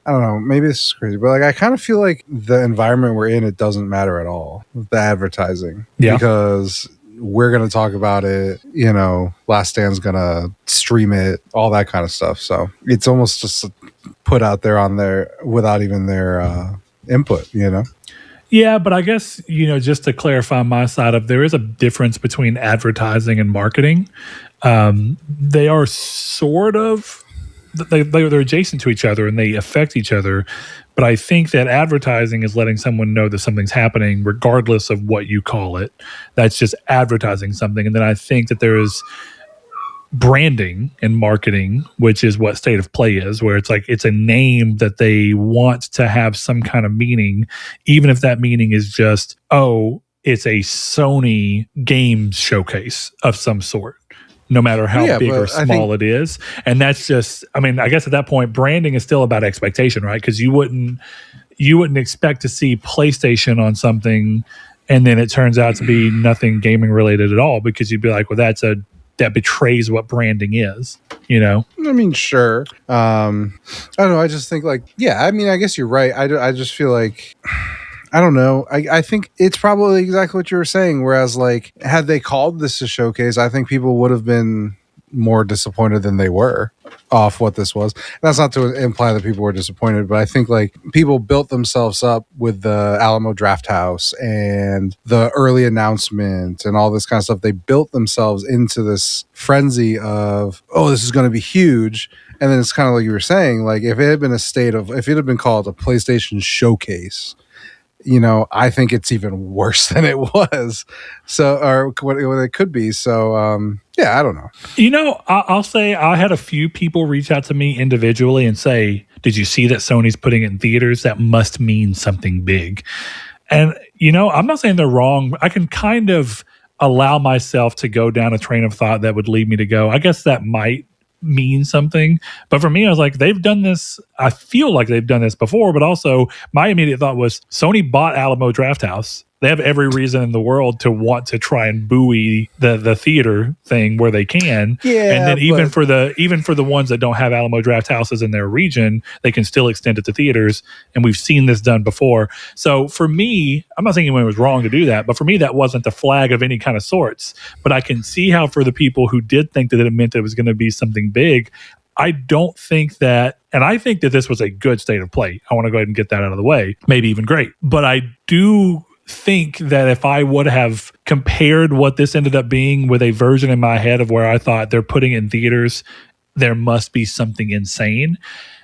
[SPEAKER 2] don't know. Maybe this is crazy, but like I kind of feel like the environment we're in, it doesn't matter at all. The advertising,
[SPEAKER 1] Yeah.
[SPEAKER 2] because we're gonna talk about it. You know, Last Stand's gonna stream it, all that kind of stuff. So it's almost just put out there on there without even their input. You know.
[SPEAKER 1] Yeah, but I guess, just to clarify my side of, there is a difference between advertising and marketing. They are sort of, they're adjacent to each other and they affect each other. But I think that advertising is letting someone know that something's happening regardless of what you call it. That's just advertising something. And then I think that there is branding and marketing, which is what State of Play is, where it's like it's a name that they want to have some kind of meaning, even if that meaning is just, oh, it's a Sony games showcase of some sort, no matter how big or small it is. And that's just, I mean, I guess at that point, branding is still about expectation, right? Because you wouldn't expect to see PlayStation on something and then it turns out to be nothing gaming related at all, because you'd be like, well, that betrays what branding is, I
[SPEAKER 2] mean, sure. I don't know. I just think like, yeah, I mean, I guess you're right. I just feel like, I don't know. I think it's probably exactly what you were saying. Whereas like, had they called this a showcase, I think people would have been more disappointed than they were off what this was. And that's not to imply that people were disappointed, but I think like people built themselves up with the Alamo Draft House and the early announcement and all this kind of stuff. They built themselves into this frenzy of, oh, this is going to be huge. And then it's kind of like you were saying, like if it had been if it had been called a PlayStation showcase, I think it's even worse than it was. So, or what it could be. So, yeah, I don't know.
[SPEAKER 1] I'll say I had a few people reach out to me individually and say, did you see that Sony's putting it in theaters? That must mean something big. And, I'm not saying they're wrong. I can kind of allow myself to go down a train of thought that would lead me to go, I guess that might mean something. But for me, I was like, they've done this. I feel like they've done this before, but also my immediate thought was Sony bought Alamo Drafthouse. They have every reason in the world to want to try and buoy the theater thing where they can.
[SPEAKER 2] Yeah,
[SPEAKER 1] and then even for the ones that don't have Alamo Drafthouses in their region, they can still extend it to theaters. And we've seen this done before. So for me, I'm not saying anyone was wrong to do that, but for me, that wasn't the flag of any kind of sorts. But I can see how for the people who did think that it meant it was going to be something big, I don't think that, and I think that this was a good State of Play. I want to go ahead and get that out of the way, maybe even great. But I do think that if I would have compared what this ended up being with a version in my head of where I thought they're putting it in theaters, there must be something insane.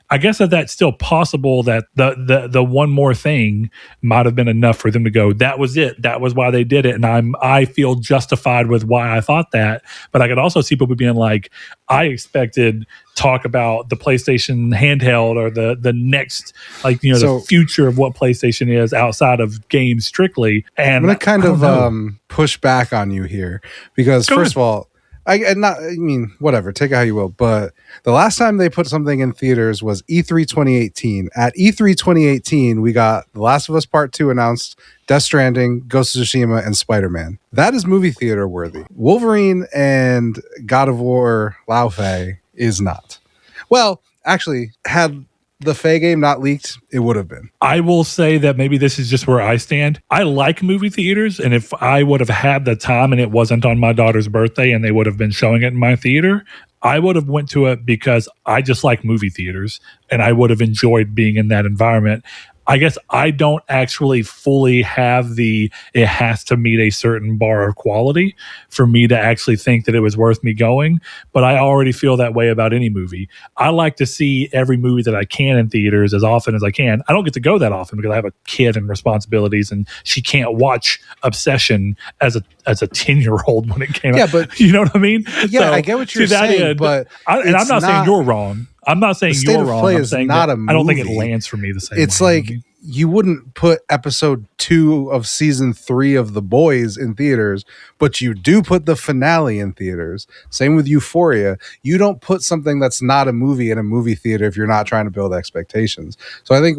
[SPEAKER 1] I guess that's still possible that the one more thing might have been enough for them to go, that was it. That was why they did it. And I feel justified with why I thought that. But I could also see people being like, I expected talk about the PlayStation handheld or the next, like, the future of what PlayStation is outside of games strictly. And
[SPEAKER 2] I'm going to kind of push back on you here because first of all, I mean, whatever, take it how you will. But the last time they put something in theaters was E3 2018. At E3 2018, we got The Last of Us Part 2 announced, Death Stranding, Ghost of Tsushima, and Spider-Man. That is movie theater worthy. Wolverine and God of War Lao Fei is not. Well, actually, had the Faye game not leaked, it would have been.
[SPEAKER 1] I will say that maybe this is just where I stand. I like movie theaters, and if I would have had the time and it wasn't on my daughter's birthday and they would have been showing it in my theater, I would have went to it because I just like movie theaters and I would have enjoyed being in that environment. I guess I don't actually fully have it has to meet a certain bar of quality for me to actually think that it was worth me going. But I already feel that way about any movie. I like to see every movie that I can in theaters as often as I can. I don't get to go that often because I have a kid and responsibilities, and she can't watch Obsession as a 10-year-old when it came out. But you know what I mean?
[SPEAKER 2] Yeah, so, I get what you're saying, but
[SPEAKER 1] I'm not saying you're wrong. I'm not saying you're wrong. I'm saying
[SPEAKER 2] not a movie.
[SPEAKER 1] I don't think it lands for me the same
[SPEAKER 2] it's
[SPEAKER 1] way.
[SPEAKER 2] Like you wouldn't put episode 2 of season 3 of The Boys in theaters, but you do put the finale in theaters. Same with Euphoria. You don't put something that's not a movie in a movie theater if you're not trying to build expectations. So I think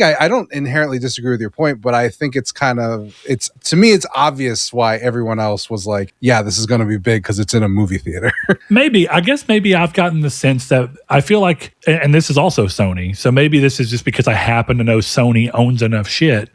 [SPEAKER 2] I don't inherently disagree with your point, but I think to me, it's obvious why everyone else was like, yeah, this is going to be big because it's in a movie theater.
[SPEAKER 1] Maybe I've gotten the sense that I feel like, and this is also Sony, so maybe this is just because I happen to know Sony owns enough shit.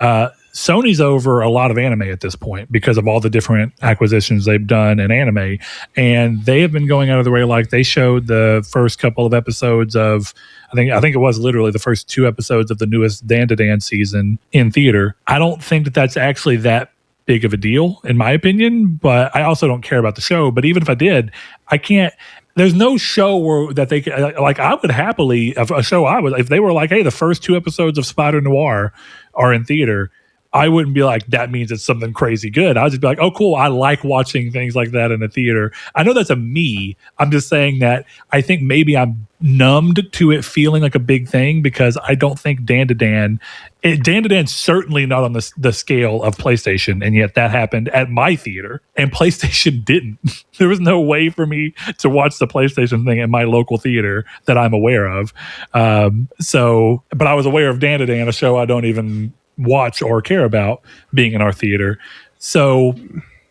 [SPEAKER 1] Sony's over a lot of anime at this point because of all the different acquisitions they've done in anime, and they have been going out of their way. Like they showed the first couple of episodes of, I think it was literally the first 2 episodes of the newest Dan season in theater. I don't think that that's actually that big of a deal in my opinion, but I also don't care about the show. But even if I did, I can't. There's no show where that they like. I would happily if they were like, hey, the first 2 episodes of Spider Noir are in theater. I wouldn't be like, that means it's something crazy good. I'd just be like, oh, cool. I like watching things like that in the theater. I know that's a me. I'm just saying that I think maybe I'm numbed to it feeling like a big thing because I don't think Dan to Dan's certainly not on the scale of PlayStation, and yet that happened at my theater, and PlayStation didn't. There was no way for me to watch the PlayStation thing at my local theater that I'm aware of. But I was aware of Dan, a show I don't even watch or care about being in our theater. So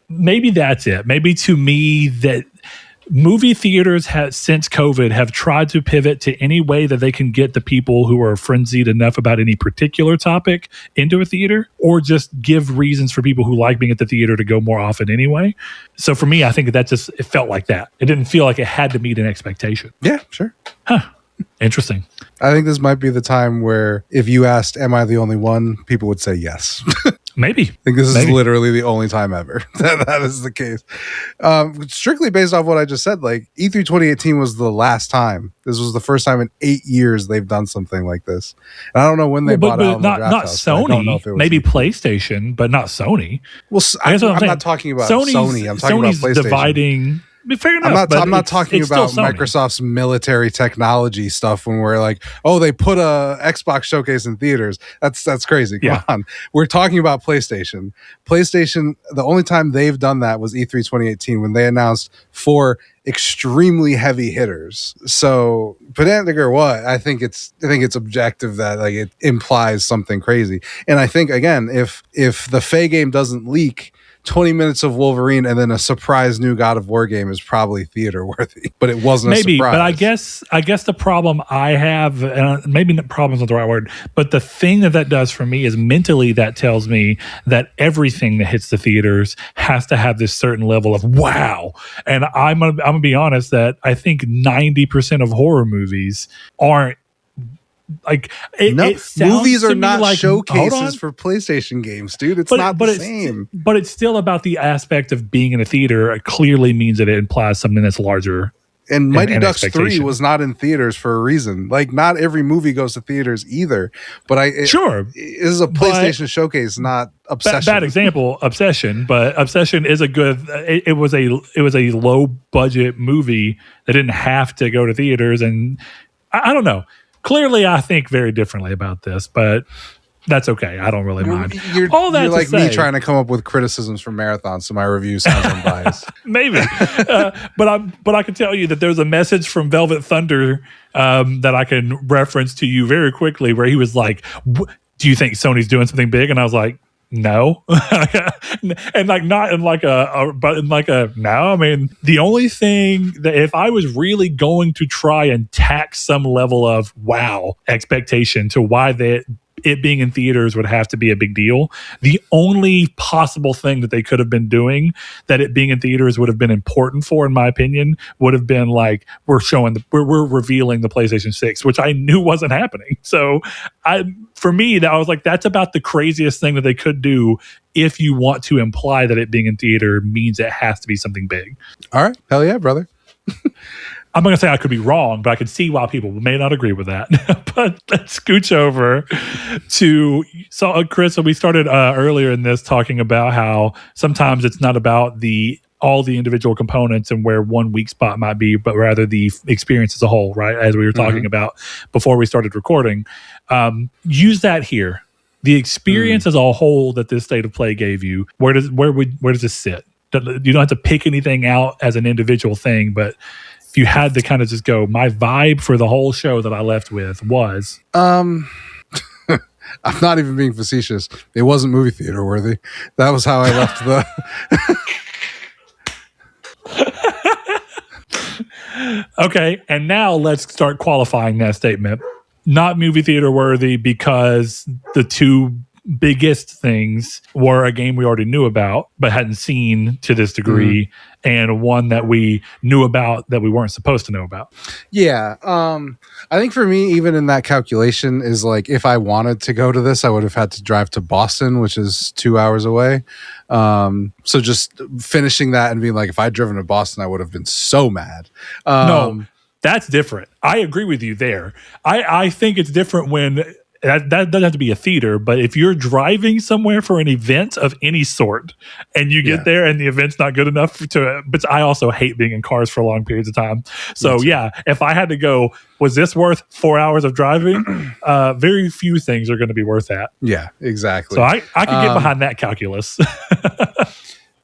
[SPEAKER 1] maybe that's it. Maybe to me that movie theaters since COVID have tried to pivot to any way that they can get the people who are frenzied enough about any particular topic into a theater, or just give reasons for people who like being at the theater to go more often anyway. So for me, I think it felt like that. It didn't feel like it had to meet an expectation.
[SPEAKER 2] Yeah, sure.
[SPEAKER 1] Huh. Interesting.
[SPEAKER 2] I think this might be the time where if you asked, am I the only one? People would say yes.
[SPEAKER 1] Maybe.
[SPEAKER 2] I think this is literally the only time ever that is the case. Strictly based off what I just said, like E3 2018 was the last time. This was the first time in 8 years they've done something like this. And I don't know when they bought out
[SPEAKER 1] not Sony. I don't know if it was maybe PlayStation, but not Sony.
[SPEAKER 2] Well, I'm not talking about Sony. I'm talking about PlayStation.
[SPEAKER 1] Dividing. Fair enough.
[SPEAKER 2] I'm not talking about Microsoft's military technology stuff when we're like, oh, they put a Xbox showcase in theaters. That's crazy. Come on. We're talking about PlayStation. PlayStation, the only time they've done that was E3 2018 when they announced 4 extremely heavy hitters. So pedantic or what, I think it's objective that like it implies something crazy. And I think again, if the Faye game doesn't leak, 20 minutes of Wolverine and then a surprise new God of War game is probably theater worthy, but it wasn't a surprise.
[SPEAKER 1] But I guess the problem I have, and maybe the problem's not the right word, but the thing that does for me is mentally that tells me that everything that hits the theaters has to have this certain level of wow. And I'm gonna be honest that I think 90% of horror movies aren't like
[SPEAKER 2] movies are not like showcases for PlayStation games, dude. It's not the same.
[SPEAKER 1] But it's still about the aspect of being in a theater. It clearly means that it implies something that's larger.
[SPEAKER 2] And Mighty Ducks 3 was not in theaters for a reason. Like, not every movie goes to theaters either. But this is a PlayStation showcase, not Obsession.
[SPEAKER 1] Bad example, Obsession. But Obsession is a good. It was a low budget movie that didn't have to go to theaters, and I don't know. Clearly, I think very differently about this, but that's okay. I don't really mind.
[SPEAKER 2] You're like me trying to come up with criticisms for marathons, so my review sounds unbiased.
[SPEAKER 1] Maybe, but I can tell you that there's a message from Velvet Thunder that I can reference to you very quickly, where he was like, "Do you think Sony's doing something big?" And I was like, no. And like not in like but in like a no. I mean, the only thing that if I was really going to try and tack some level of wow expectation to why it being in theaters would have to be a big deal, the only possible thing that they could have been doing that it being in theaters would have been important for, in my opinion, would have been like we're revealing the PlayStation 6, which I knew wasn't happening. So for me, I was like, that's about the craziest thing that they could do if you want to imply that it being in theater means it has to be something big.
[SPEAKER 2] All right. Hell yeah, brother.
[SPEAKER 1] I'm not going to say I could be wrong, but I could see why people may not agree with that. But let's scooch over to Chris. So we started earlier in this talking about how sometimes it's not about the all the individual components and where one weak spot might be, but rather the experience as a whole, right? As we were talking about before we started recording. Use that here. The experience as a whole that this state of play gave you, where does this sit? You don't have to pick anything out as an individual thing, but if you had to kind of just go, my vibe for the whole show that I left with was...
[SPEAKER 2] I'm not even being facetious. It wasn't movie theater worthy. That was how I left the...
[SPEAKER 1] Okay, and now let's start qualifying that statement. Not movie theater worthy because the two biggest things were a game we already knew about but hadn't seen to this degree, and one that we knew about that we weren't supposed to know about.
[SPEAKER 2] Yeah. I think for me, even in that calculation, is like, if I wanted to go to this, I would have had to drive to Boston, which is 2 hours away. So just finishing that and being like, if I'd driven to Boston, I would have been so mad.
[SPEAKER 1] No, that's different. I agree with you there. I think it's different when that doesn't have to be a theater, but if you're driving somewhere for an event of any sort and you get there and the event's not good enough but I also hate being in cars for long periods of time. So yeah, if I had to go, was this worth 4 hours of driving? Very few things are going to be worth that.
[SPEAKER 2] Yeah, exactly.
[SPEAKER 1] So I could get behind that calculus.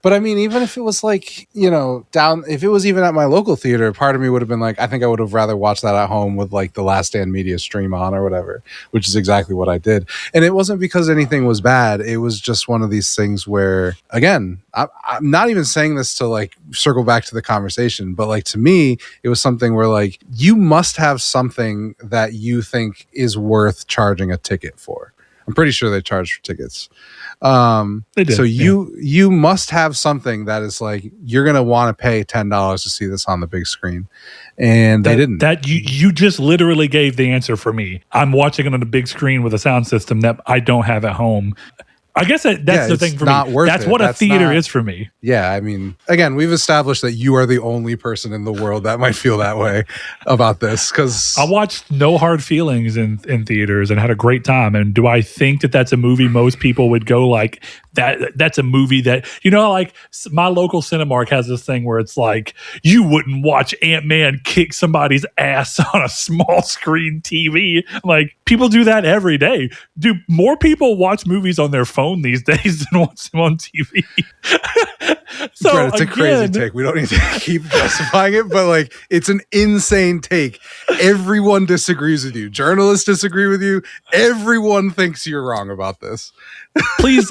[SPEAKER 2] But I mean, even if it was like, if it was even at my local theater, part of me would have been like, I think I would have rather watched that at home with like the Last Stand Media stream on or whatever, which is exactly what I did. And it wasn't because anything was bad. It was just one of these things where, again, I'm not even saying this to like circle back to the conversation, but like to me, it was something where like, you must have something that you think is worth charging a ticket for. I'm pretty sure they charge for tickets.
[SPEAKER 1] They did,
[SPEAKER 2] so you must have something that is like, you're going to want to pay $10 to see this on the big screen. And they didn't.
[SPEAKER 1] That you just literally gave the answer for me. I'm watching it on a big screen with a sound system that I don't have at home. I guess that's the thing for me. That's what a theater is for me.
[SPEAKER 2] Yeah, I mean, again, we've established that you are the only person in the world that might feel that way about this. Because
[SPEAKER 1] I watched No Hard Feelings in theaters and had a great time. And do I think that that's a movie most people would go like, that's a movie that, like my local Cinemark has this thing where it's like, you wouldn't watch Ant-Man kick somebody's ass on a small screen TV. Like, people do that every day. Do more people watch movies on their phone these days than watch them on TV? So
[SPEAKER 2] Brett, it's a crazy take. We don't need to keep justifying it, but like, it's an insane take. Everyone disagrees with you. Journalists disagree with you. Everyone thinks you're wrong about this.
[SPEAKER 1] Please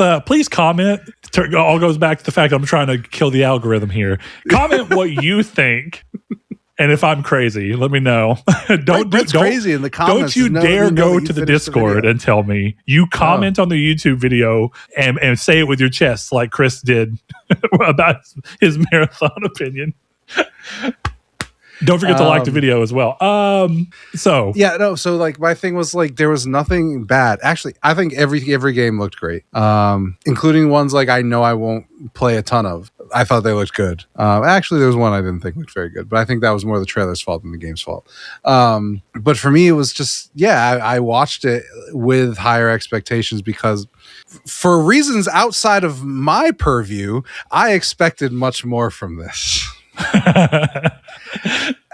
[SPEAKER 1] comment. It all goes back to the fact that I'm trying to kill the algorithm here. Comment what you think, and if I'm crazy, let me know. Don't
[SPEAKER 2] crazy in the comments.
[SPEAKER 1] Don't you dare go to the Discord and tell me. You comment on the YouTube video and say it with your chest, like Chris did about his marathon opinion. Don't forget to like the video as well. So
[SPEAKER 2] like my thing was like, there was nothing bad. Actually, I think every game looked great, including ones like I know I won't play a ton of. I thought they looked good. Actually, there was one I didn't think looked very good, but I think that was more the trailer's fault than the game's fault. But for me, it was just, I watched it with higher expectations because for reasons outside of my purview, I expected much more from this.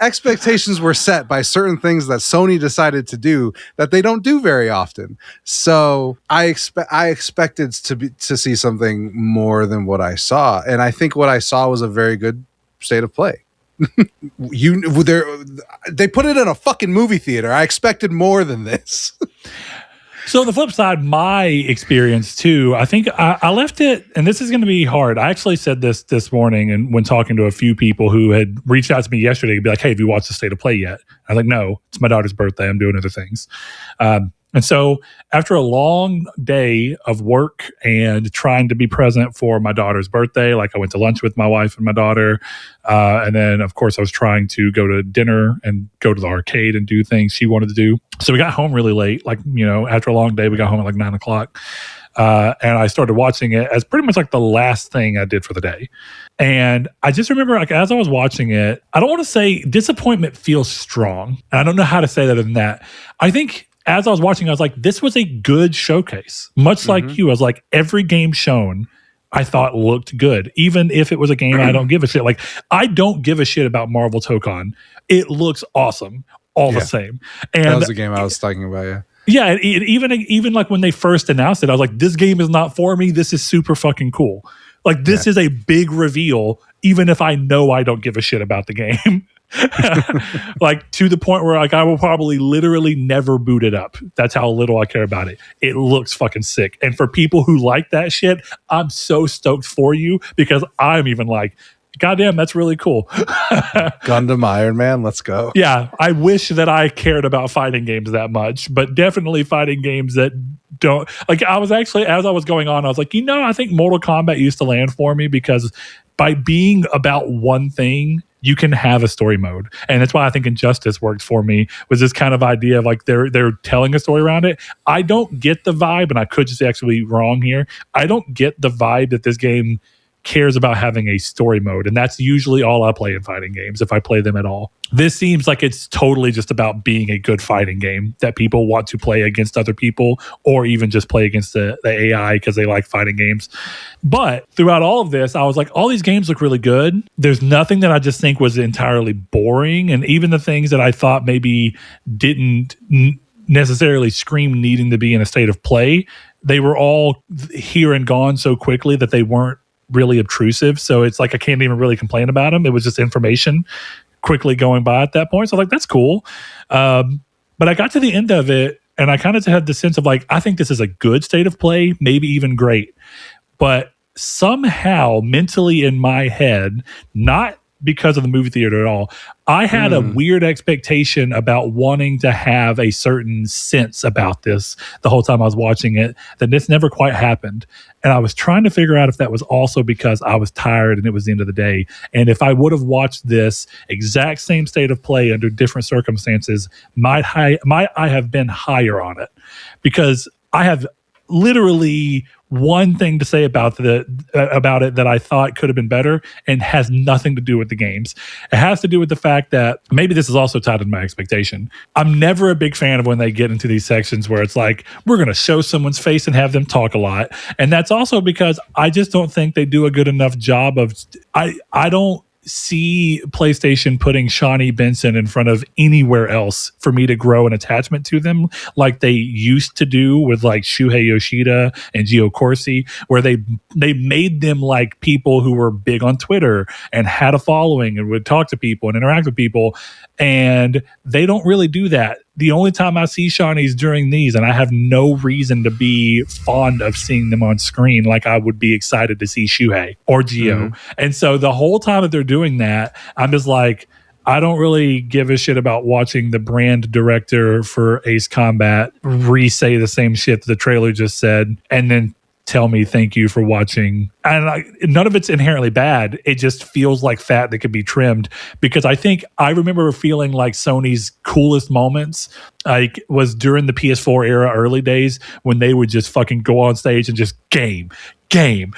[SPEAKER 2] Expectations were set by certain things that Sony decided to do that they don't do very often. So I expected to see something more than what I saw, and I think what I saw was a very good state of play. They put it in a fucking movie theater. I expected more than this.
[SPEAKER 1] So on the flip side, my experience too, I think I left it, and this is going to be hard. I actually said this morning, and when talking to a few people who had reached out to me yesterday to be like, hey, have you watched the State of Play yet? I was like, no, it's my daughter's birthday. I'm doing other things. And so after a long day of work and trying to be present for my daughter's birthday, like I went to lunch with my wife and my daughter. And then, of course, I was trying to go to dinner and go to the arcade and do things she wanted to do. So we got home really late. Like, after a long day, we got home at like 9 o'clock. And I started watching it as pretty much like the last thing I did for the day. And I just remember, like, as I was watching it, I don't want to say disappointment feels strong. And I don't know how to say that other than that. I think as I was watching, I was like, this was a good showcase. Much like you, I was like, every game shown I thought looked good, even if it was a game I don't give a shit. Like, I don't give a shit about Marvel Tokon. It looks awesome, all the same. And
[SPEAKER 2] that was the game I was talking about. Yeah.
[SPEAKER 1] Yeah, even like when they first announced it, I was like, this game is not for me. This is super fucking cool. Like, this is a big reveal, even if I know I don't give a shit about the game. Like, to the point where like I will probably literally never boot it up. That's how little I care about it. It looks fucking sick. And for people who like that shit, I'm so stoked for you, because I'm even like, goddamn, that's really cool.
[SPEAKER 2] Gundam Iron Man, let's go.
[SPEAKER 1] Yeah, I wish that I cared about fighting games that much, but definitely fighting games that don't. Like, I was actually, as I was going on, I was like, I think Mortal Kombat used to land for me, because by being about one thing, you can have a story mode. And that's why I think Injustice worked for me, was this kind of idea of like they're telling a story around it. I don't get the vibe, and I could just actually be wrong here. I don't get the vibe that this game cares about having a story mode, and that's usually all I play in fighting games, if I play them at all. This seems like it's totally just about being a good fighting game that people want to play against other people, or even just play against the AI because they like fighting games. But throughout all of this, I was like, all these games look really good. There's nothing that I just think was entirely boring, and even the things that I thought maybe didn't necessarily scream needing to be in a state of play, they were all here and gone so quickly that they weren't really obtrusive. So it's like I can't even really complain about them. It was just information quickly going by at that point. So like, that's cool. But I got to the end of it, and I kind of had the sense of like, I think this is a good state of play, maybe even great. But somehow mentally in my head, not because of the movie theater at all, I had a weird expectation about wanting to have a certain sense about this the whole time I was watching it, that this never quite happened. And I was trying to figure out if that was also because I was tired and it was the end of the day. And if I would have watched this exact same state of play under different circumstances, might I have been higher on it? Because I have literally one thing to say about it that I thought could have been better, and has nothing to do with the games. It has to do with the fact that maybe this is also tied to my expectation. I'm never a big fan of when they get into these sections where it's like, we're going to show someone's face and have them talk a lot. And that's also because I just don't think they do a good enough job of, I don't see PlayStation putting Shawnee Benson in front of anywhere else for me to grow an attachment to them like they used to do with like Shuhei Yoshida and Gio Corsi, where they made them like people who were big on Twitter and had a following and would talk to people and interact with people. And they don't really do that. The only time I see Shawnees during these, and I have no reason to be fond of seeing them on screen like I would be excited to see Shuhei or Gio. And so the whole time that they're doing that, I'm just like, I don't really give a shit about watching the brand director for Ace Combat re-say the same shit that the trailer just said, and then tell me thank you for watching. And none of it's inherently bad. It just feels like fat that could be trimmed, because I think I remember feeling like Sony's coolest moments like was during the PS4 era, early days, when they would just fucking go on stage and just game. And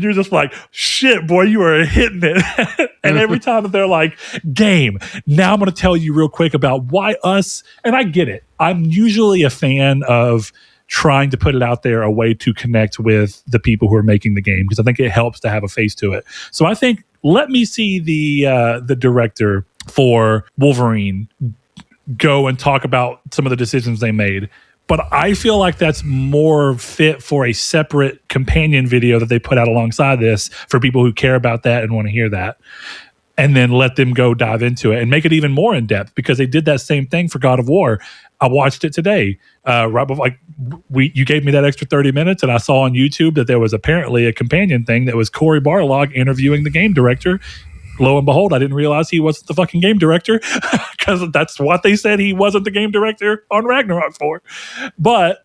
[SPEAKER 1] you're just like, shit, boy, you are hitting it. And every time that they're like, game, now I'm going to tell you real quick about why us. And I get it. I'm usually a fan of trying to put it out there, a way to connect with the people who are making the game, because I think it helps to have a face to it. So I think, let me see the director for Wolverine go and talk about some of the decisions they made. But I feel like that's more fit for a separate companion video that they put out alongside this for people who care about that and want to hear that. And then let them go dive into it and make it even more in depth, because they did that same thing for God of War. I watched it today. Right before, you gave me that extra 30 minutes, and I saw on YouTube that there was apparently a companion thing that was Cory Barlog interviewing the game director. Lo and behold, I didn't realize he wasn't the fucking game director, because that's what they said he wasn't the game director on Ragnarok for. But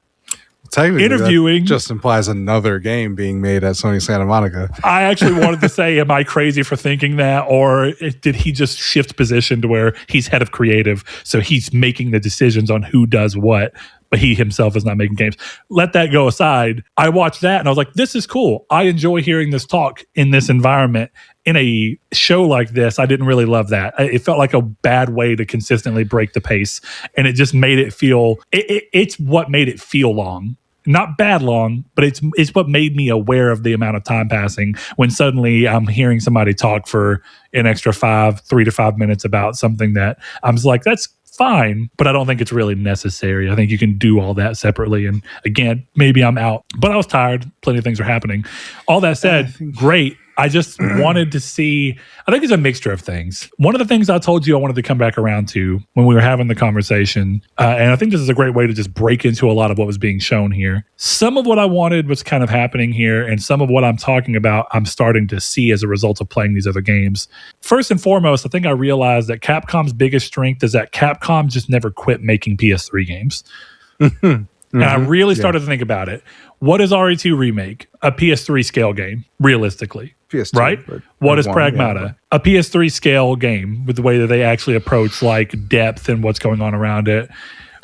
[SPEAKER 2] technically,
[SPEAKER 1] interviewing
[SPEAKER 2] that just implies another game being made at Sony Santa Monica.
[SPEAKER 1] I actually wanted to say, am I crazy for thinking that, or did he just shift position to where he's head of creative, so he's making the decisions on who does what, but he himself is not making games? Let that go aside. I watched that and I was like, this is cool. I enjoy hearing this talk in this environment. In a show like this, I didn't really love that. It felt like a bad way to consistently break the pace, and it just made it feel, it's what made it feel long. not bad long, but it's what made me aware of the amount of time passing when suddenly I'm hearing somebody talk for an extra 3 to 5 minutes about something that I'm just like, that's fine, but I don't think it's really necessary. I think you can do all that separately. And again, maybe I'm out, but I was tired. Plenty of things are happening. All that said, great. I just wanted to see, I think it's a mixture of things. One of the things I told you I wanted to come back around to when we were having the conversation, and I think this is a great way to just break into a lot of what was being shown here. Some of what I wanted was kind of happening here, and some of what I'm talking about, I'm starting to see as a result of playing these other games. First and foremost, I think I realized that Capcom's biggest strength is that Capcom just never quit making PS3 games. And I really started to think about it. What is RE2 Remake? A PS3 scale game, realistically. PS2, right? What is Pragmata? Yeah. A PS3 scale game with the way that they actually approach like depth and what's going on around it.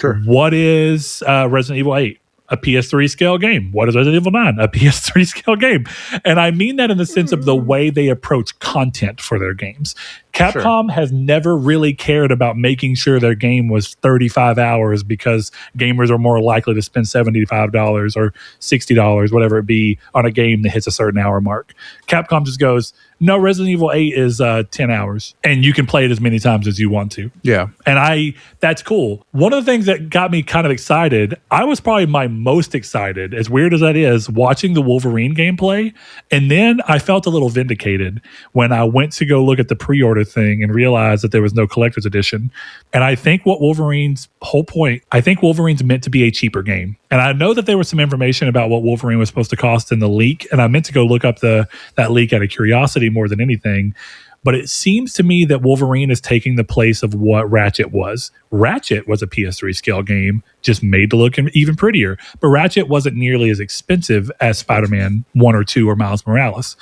[SPEAKER 1] Sure. What is Resident Evil 8? A PS3 scale game. What is Resident Evil 9? A PS3 scale game. And I mean that in the sense of the way they approach content for their games. Capcom has never really cared about making sure their game was 35 hours because gamers are more likely to spend $75 or $60, whatever it be, on a game that hits a certain hour mark. Capcom just goes, no, Resident Evil 8 is 10 hours, and you can play it as many times as you want to.
[SPEAKER 2] Yeah.
[SPEAKER 1] And that's cool. One of the things that got me kind of excited, I was probably my most excited, as weird as that is, watching the Wolverine gameplay. And then I felt a little vindicated when I went to go look at the pre-order thing and realized that there was no collector's edition. And I think what Wolverine's whole point, I think Wolverine's meant to be a cheaper game. And I know that there was some information about what Wolverine was supposed to cost in the leak, and I meant to go look up that leak out of curiosity more than anything. But it seems to me that Wolverine is taking the place of what Ratchet was. Ratchet was a PS3 scale game, just made to look even prettier. But Ratchet wasn't nearly as expensive as Spider-Man 1 or 2 or Miles Morales.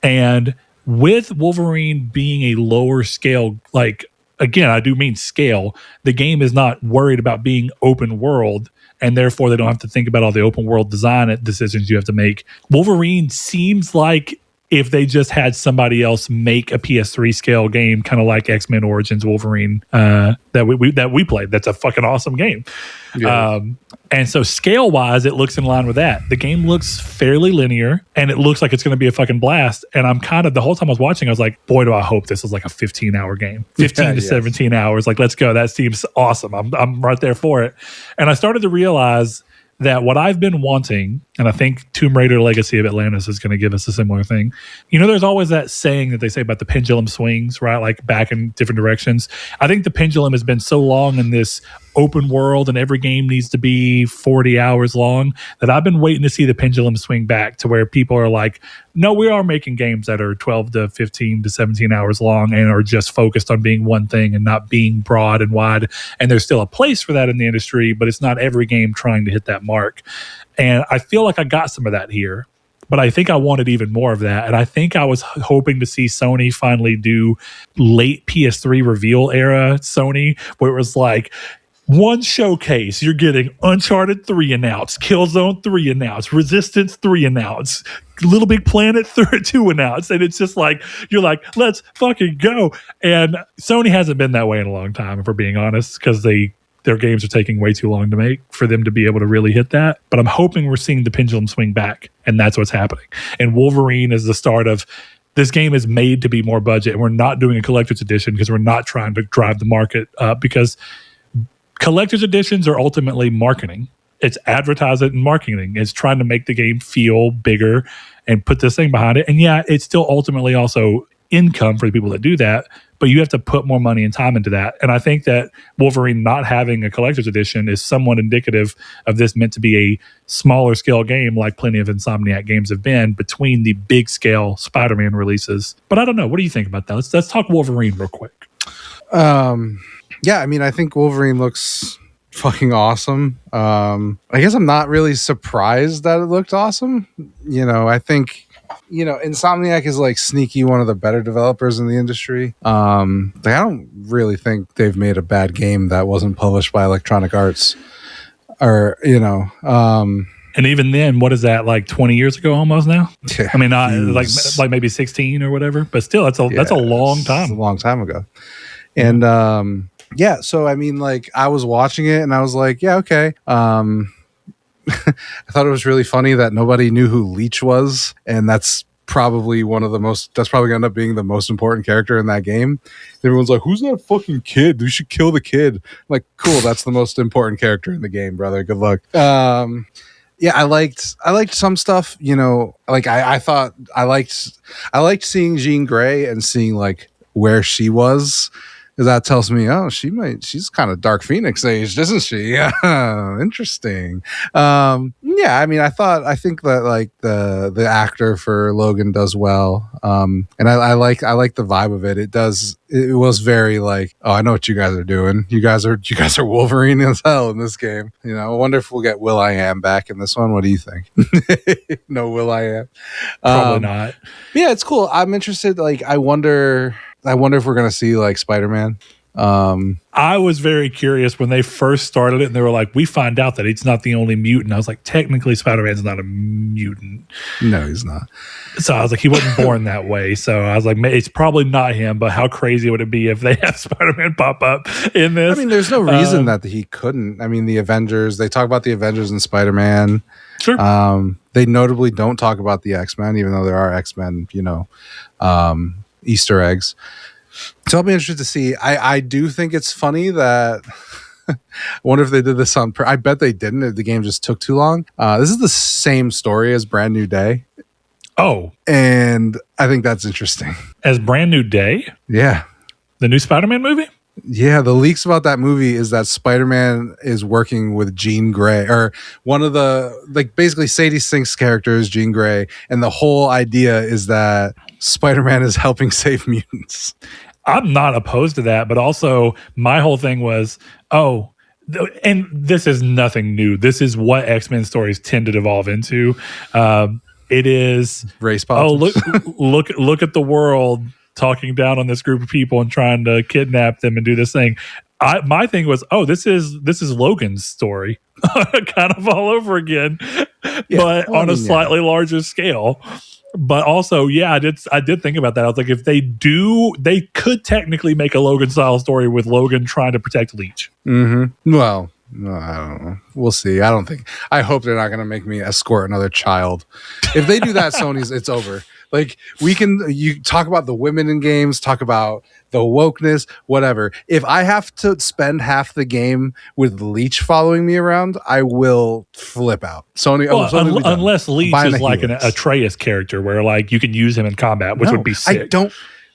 [SPEAKER 1] And with Wolverine being a lower scale, like, again, I do mean scale, the game is not worried about being open world, and therefore they don't have to think about all the open world design decisions you have to make. Wolverine seems like if they just had somebody else make a PS3 scale game, kind of like X-Men Origins Wolverine that we played. That's a fucking awesome game. Yeah. And so scale wise, it looks in line with that. The game looks fairly linear, and it looks like it's going to be a fucking blast. And I'm kind of, the whole time I was watching, I was like, boy, do I hope this is like a 15-hour game, 15 to 17 hours. Like, let's go. That seems awesome. I'm right there for it. And I started to realize that what I've been wanting, and I think Tomb Raider Legacy of Atlantis is going to give us a similar thing. You know, there's always that saying that they say about the pendulum swings, right? Like back in different directions. I think the pendulum has been so long in this open world and every game needs to be 40 hours long that I've been waiting to see the pendulum swing back to where people are like, no, we are making games that are 12 to 15 to 17 hours long and are just focused on being one thing and not being broad and wide. And there's still a place for that in the industry, but it's not every game trying to hit that mark. And I feel like I got some of that here, but I think I wanted even more of that. And I think I was hoping to see Sony finally do late PS3 reveal era Sony, where it was like, one showcase, you're getting Uncharted 3 announced, Killzone 3 announced, Resistance 3 announced, Little Big Planet 2 announced. And it's just like, you're like, let's fucking go. And Sony hasn't been that way in a long time, if we're being honest, because their games are taking way too long to make for them to be able to really hit that. But I'm hoping we're seeing the pendulum swing back, and that's what's happening. And Wolverine is the start of, this game is made to be more budget, and we're not doing a collector's edition because we're not trying to drive the market up, because collector's editions are ultimately marketing. It's advertising and marketing. It's trying to make the game feel bigger and put this thing behind it. And yeah, it's still ultimately also income for the people that do that, but you have to put more money and time into that. And I think that Wolverine not having a collector's edition is somewhat indicative of this meant to be a smaller scale game, like plenty of Insomniac games have been, between the big scale Spider-Man releases. But I don't know. What do you think about that? Let's talk Wolverine real quick.
[SPEAKER 2] Yeah, I mean, I think Wolverine looks fucking awesome. I guess I'm not really surprised that it looked awesome. You know, I think, Insomniac is like sneaky one of the better developers in the industry. I don't really think they've made a bad game that wasn't published by Electronic Arts, or,
[SPEAKER 1] and even then, what is that, like 20 years ago almost now?
[SPEAKER 2] Yeah,
[SPEAKER 1] I mean, not like maybe 16 or whatever, but still, that's a long time.
[SPEAKER 2] It's a long time ago. And yeah, so I mean, like, I was watching it and I was like, yeah, okay. I thought it was really funny that nobody knew who Leech was, and that's probably that's probably gonna end up being the most important character in that game. Everyone's like, who's that fucking kid? You should kill the kid. I'm like, cool, that's the most important character in the game, brother. Good luck. Yeah, I liked some stuff, like I thought I liked seeing Jean Grey and seeing like where she was. Because that tells me, oh, she's kind of Dark Phoenix aged, isn't she? Yeah, interesting. Yeah, I mean, I think that like the actor for Logan does well. And I like the vibe of it. It was very like, oh, I know what you guys are doing. You guys are Wolverine as hell in this game. I wonder if we'll get Will.i.am back in this one. What do you think? No Will.i.am.
[SPEAKER 1] Probably not.
[SPEAKER 2] Yeah, it's cool. I'm interested. Like, I wonder if we're gonna see like Spider-Man.
[SPEAKER 1] I was very curious when they first started it, and they were like, "We find out that it's not the only mutant." I was like, "Technically, Spider-Man's not a mutant."
[SPEAKER 2] No, he's not.
[SPEAKER 1] So I was like, "He wasn't born that way." So I was like, "It's probably not him." But how crazy would it be if they have Spider-Man pop up in this?
[SPEAKER 2] I mean, there's no reason that he couldn't. I mean, the Avengers. They talk about the Avengers and Spider-Man.
[SPEAKER 1] Sure.
[SPEAKER 2] They notably don't talk about the X-Men, even though there are X-Men. Easter eggs. So I'll be interested to see. I do think it's funny that I wonder if they did this on I bet they didn't. The game just took too long. This is the same story as Brand New Day.
[SPEAKER 1] Oh.
[SPEAKER 2] And I think that's interesting.
[SPEAKER 1] As Brand New Day?
[SPEAKER 2] Yeah.
[SPEAKER 1] The new Spider-Man movie?
[SPEAKER 2] Yeah, the leaks about that movie is that Spider-Man is working with Jean Grey, or one of the, like, basically Sadie Sink's character is Jean Grey, and the whole idea is that Spider-Man is helping save mutants.
[SPEAKER 1] I'm not opposed to that, but also my whole thing was, and this is nothing new. This is what X-Men stories tend to devolve into. It is
[SPEAKER 2] race politics.
[SPEAKER 1] Look at the world talking down on this group of people and trying to kidnap them and do this thing. My thing was, this is Logan's story, kind of all over again, but on a slightly larger scale. But also, I did think about that. I was like, if they could technically make a Logan style story with Logan trying to protect Leech.
[SPEAKER 2] Mm-hmm. Well, no, I don't know. We'll see. I hope they're not going to make me escort another child. If they do that, Sony's, it's over. Like, you talk about the women in games, talk about the wokeness, whatever. If I have to spend half the game with Leech following me around, I will flip out. Sony,
[SPEAKER 1] unless Leech is like an Atreus character where like you can use him in combat, which would be sick.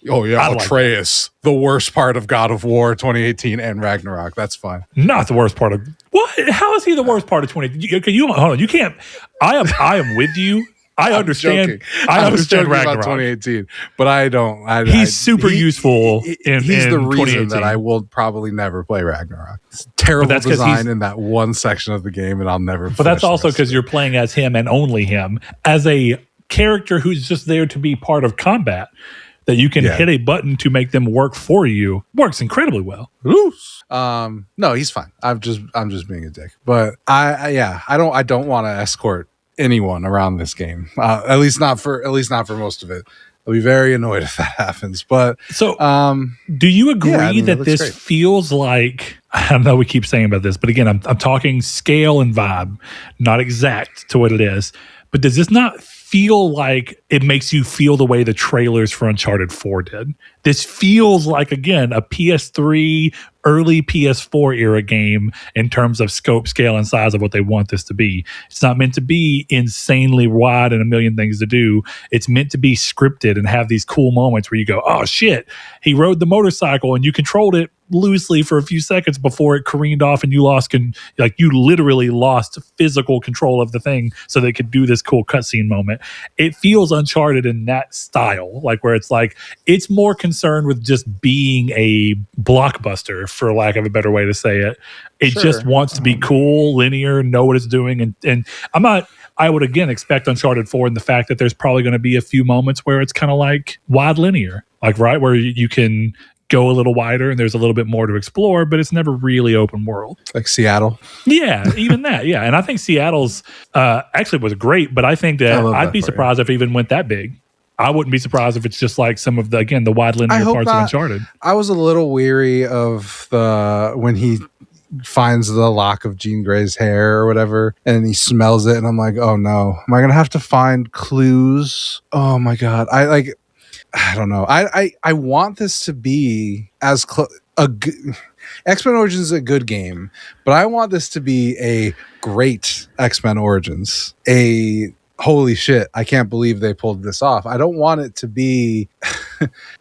[SPEAKER 2] Oh yeah, Atreus, the worst part of God of War 2018 and Ragnarok. That's fine.
[SPEAKER 1] Not the worst part of what? How is he the worst part of 20? Can you hold on? You can't. I am with you. I understand. I understand Ragnarok
[SPEAKER 2] about 2018, but I don't.
[SPEAKER 1] He's super useful.
[SPEAKER 2] He's the reason that I will probably never play Ragnarok. It's terrible design in that one section of the game, and I'll never.
[SPEAKER 1] But that's also because you're playing as him and only him, as a character who's just there to be part of combat. That you can hit a button to make them work for you works incredibly well.
[SPEAKER 2] No, he's fine. I'm just being a dick. But I don't want to escort anyone around this game. At least not for most of it. I'll be very annoyed if that happens. But
[SPEAKER 1] so, do you agree that this feels like? I know we keep saying about this, but again, I'm talking scale and vibe, not exact to what it is. But does this not feel like it makes you feel the way the trailers for Uncharted 4 did? This feels like, again, a PS3, early PS4 era game in terms of scope, scale, and size of what they want this to be. It's not meant to be insanely wide and a million things to do. It's meant to be scripted and have these cool moments where you go, oh shit, he rode the motorcycle and you controlled it loosely for a few seconds before it careened off and you you literally lost physical control of the thing so they could do this cool cutscene moment. It feels Uncharted in that style, like where it's like it's more concerned with just being a blockbuster, for lack of a better way to say it. It just wants to be cool, linear, know what it's doing, and I would again expect Uncharted 4 in the fact that there's probably going to be a few moments where it's kind of like wide linear, like right where you can go a little wider and there's a little bit more to explore, but it's never really open world.
[SPEAKER 2] Like Seattle.
[SPEAKER 1] Yeah, even that. Yeah. And I think Seattle's actually was great, but I think that I'd be surprised if it even went that big. I wouldn't be surprised if it's just like some of the wide linear parts of Uncharted.
[SPEAKER 2] I was a little weary of when he finds the lock of Jean Grey's hair or whatever, and he smells it, and I'm like, oh no, am I gonna have to find clues? Oh my god, I don't know. I want this to be as X-Men Origins is a good game, but I want this to be a great X-Men Origins. Holy shit, I can't believe they pulled this off. I don't want it to be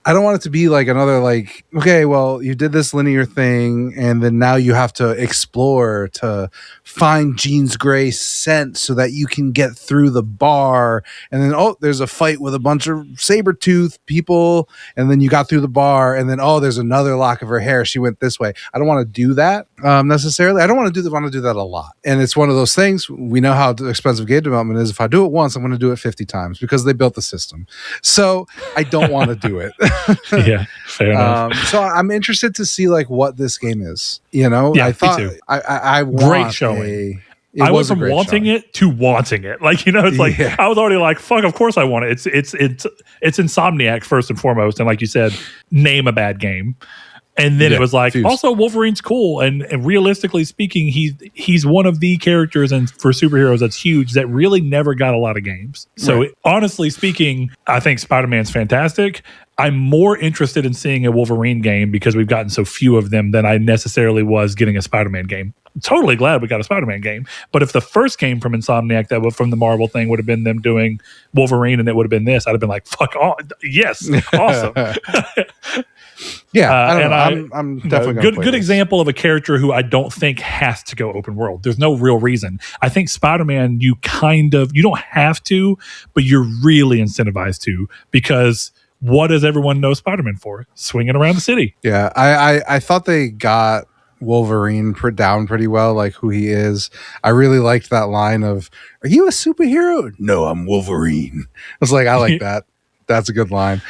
[SPEAKER 2] I don't want it to be like another like, okay, well, you did this linear thing and then now you have to explore to find Jean's Grey scent so that you can get through the bar, and then there's a fight with a bunch of saber-tooth people, and then you got through the bar, and then there's another lock of her hair, she went this way. I don't want to do that necessarily. I don't want to do that a lot. And it's one of those things, we know how expensive game development is. If I do it once, I'm going to do it 50 times because they built the system. So I don't want to do it.
[SPEAKER 1] Yeah, fair enough.
[SPEAKER 2] So I'm interested to see like what this game is. You know,
[SPEAKER 1] yeah,
[SPEAKER 2] I thought
[SPEAKER 1] me too.
[SPEAKER 2] I
[SPEAKER 1] Great showing. I went from wanting it to wanting it. Like, you know, it's like I was already like, fuck, of course I want it. It's Insomniac first and foremost. And like you said, name a bad game. And then it was like, also Wolverine's cool. And realistically speaking, he's one of the characters and for superheroes that's huge that really never got a lot of games. So honestly speaking, I think Spider-Man's fantastic. I'm more interested in seeing a Wolverine game because we've gotten so few of them than I necessarily was getting a Spider-Man game. Totally glad we got a Spider-Man game. But if the first game from Insomniac that was from the Marvel thing would have been them doing Wolverine and it would have been this, I'd have been like, fuck, yes, awesome.
[SPEAKER 2] I'm definitely
[SPEAKER 1] good example of a character who I don't think has to go open world. There's no real reason. I think Spider-Man, you don't have to, but you're really incentivized to, because what does everyone know Spider-Man for? Swinging around the city.
[SPEAKER 2] Yeah, I thought they got Wolverine down pretty well, like who he is. I really liked that line of, "Are you a superhero?" "No, I'm Wolverine." I was like, I like that. That's a good line.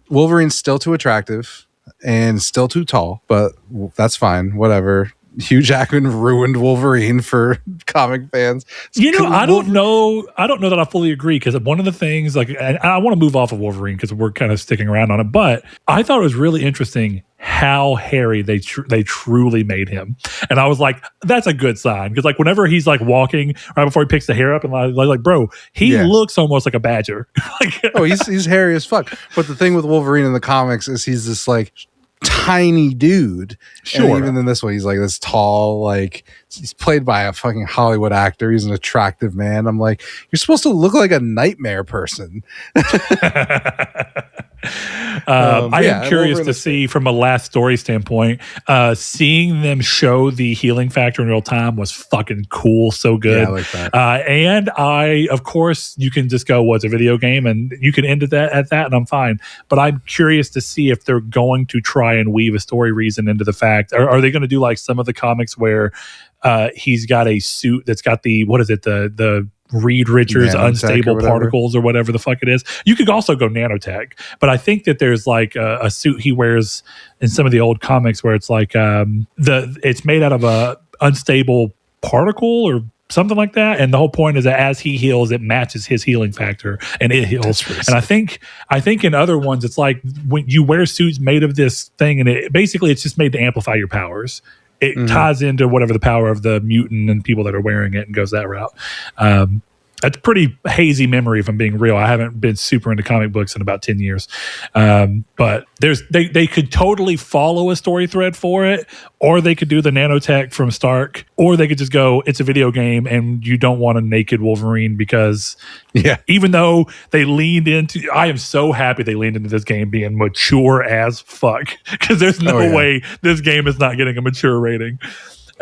[SPEAKER 2] Wolverine's still too attractive and still too tall, but that's fine. Whatever. Hugh Jackman ruined Wolverine for comic fans.
[SPEAKER 1] I don't know that I fully agree, because one of the things, like, and I want to move off of Wolverine because we're kind of sticking around on it, but I thought it was really interesting how hairy they truly made him. And I was like, that's a good sign, because like whenever he's like walking right before he picks the hair up, and like bro, he looks almost like a badger.
[SPEAKER 2] He's hairy as fuck. But the thing with Wolverine in the comics is he's this like tiny dude. Sure. And even in this one, he's like this tall, like he's played by a fucking Hollywood actor. He's an attractive man. I'm like, you're supposed to look like a nightmare person.
[SPEAKER 1] I am curious to see from a last story standpoint, seeing them show the healing factor in real time was fucking cool. So good.
[SPEAKER 2] Yeah, I like that.
[SPEAKER 1] And of course, you can just go, what's a video game? And you can end it at that, and I'm fine. But I'm curious to see if they're going to try and weave a story reason into the fact. Are they going to do like some of the comics where he's got a suit that's got the Reed Richards unstable particles or whatever the fuck it is? You could also go nanotech, but I think that there's like a suit he wears in some of the old comics where it's like it's made out of a unstable particle or something like that, and the whole point is that as he heals, it matches his healing factor and it heals. And I think in other ones it's like when you wear suits made of this thing, and it's just made to amplify your powers. It ties into whatever the power of the mutant and people that are wearing it and goes that route. That's pretty hazy memory, if I'm being real. I haven't been super into comic books in about 10 years. But they could totally follow a story thread for it, or they could do the nanotech from Stark, or they could just go, it's a video game and you don't want a naked Wolverine, because even though they leaned into, I am so happy they leaned into this game being mature as fuck, because there's no way this game is not getting a mature rating.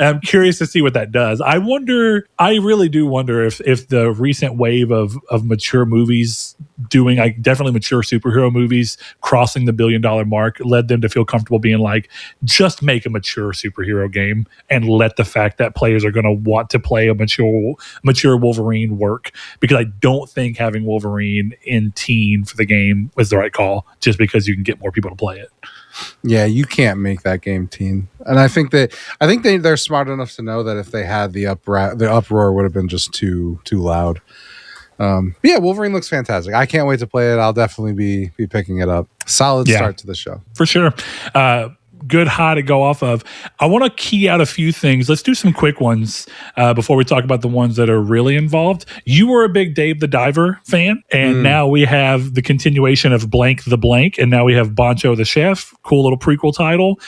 [SPEAKER 1] I'm curious to see what that does. I really do wonder if the recent wave of mature movies doing, like, definitely mature superhero movies crossing the $1 billion mark led them to feel comfortable being like, just make a mature superhero game and let the fact that players are going to want to play a mature Wolverine work. Because I don't think having Wolverine in teen for the game was the right call, just because you can get more people to play it.
[SPEAKER 2] Yeah, you can't make that game teen. And I think they're smart enough to know that if they had the uproar would have been just too loud. Wolverine looks fantastic. I can't wait to play it. I'll definitely be picking it up. Solid start to the show.
[SPEAKER 1] For sure. good high to go off of. I want to key out a few things. Let's do some quick ones before we talk about the ones that are really involved. You were a big Dave the Diver fan, and now we have the continuation of Blank the Blank, and now we have Boncho the Chef. Cool little prequel title.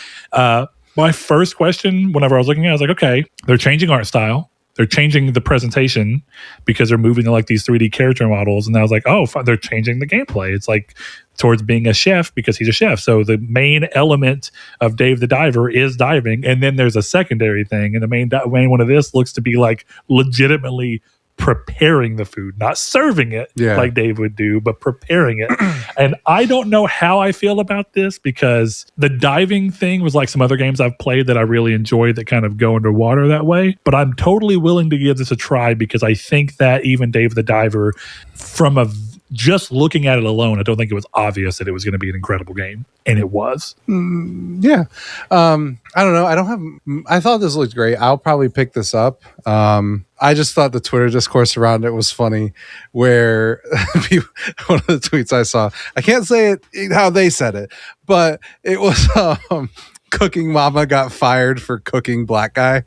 [SPEAKER 1] My first question, whenever I was looking at it, I was like, okay, they're changing art style. They're changing the presentation because they're moving to like these 3D character models. And I was like, oh, they're changing the gameplay. It's like towards being a chef because he's a chef. So the main element of Dave the Diver is diving. And then there's a secondary thing. And the main one of this looks to be like legitimately preparing the food, not serving it like Dave would do, but preparing it. And I don't know how I feel about this because the diving thing was like some other games I've played that I really enjoyed that kind of go underwater that way. But I'm totally willing to give this a try because I think that even Dave the Diver, from just looking at it alone, I don't think it was obvious that it was going to be an incredible game. And it was.
[SPEAKER 2] Yeah. I don't know. I thought this looked great. I'll probably pick this up. I just thought the Twitter discourse around it was funny where one of the tweets I saw, I can't say it how they said it, but it was cooking mama got fired for cooking black guy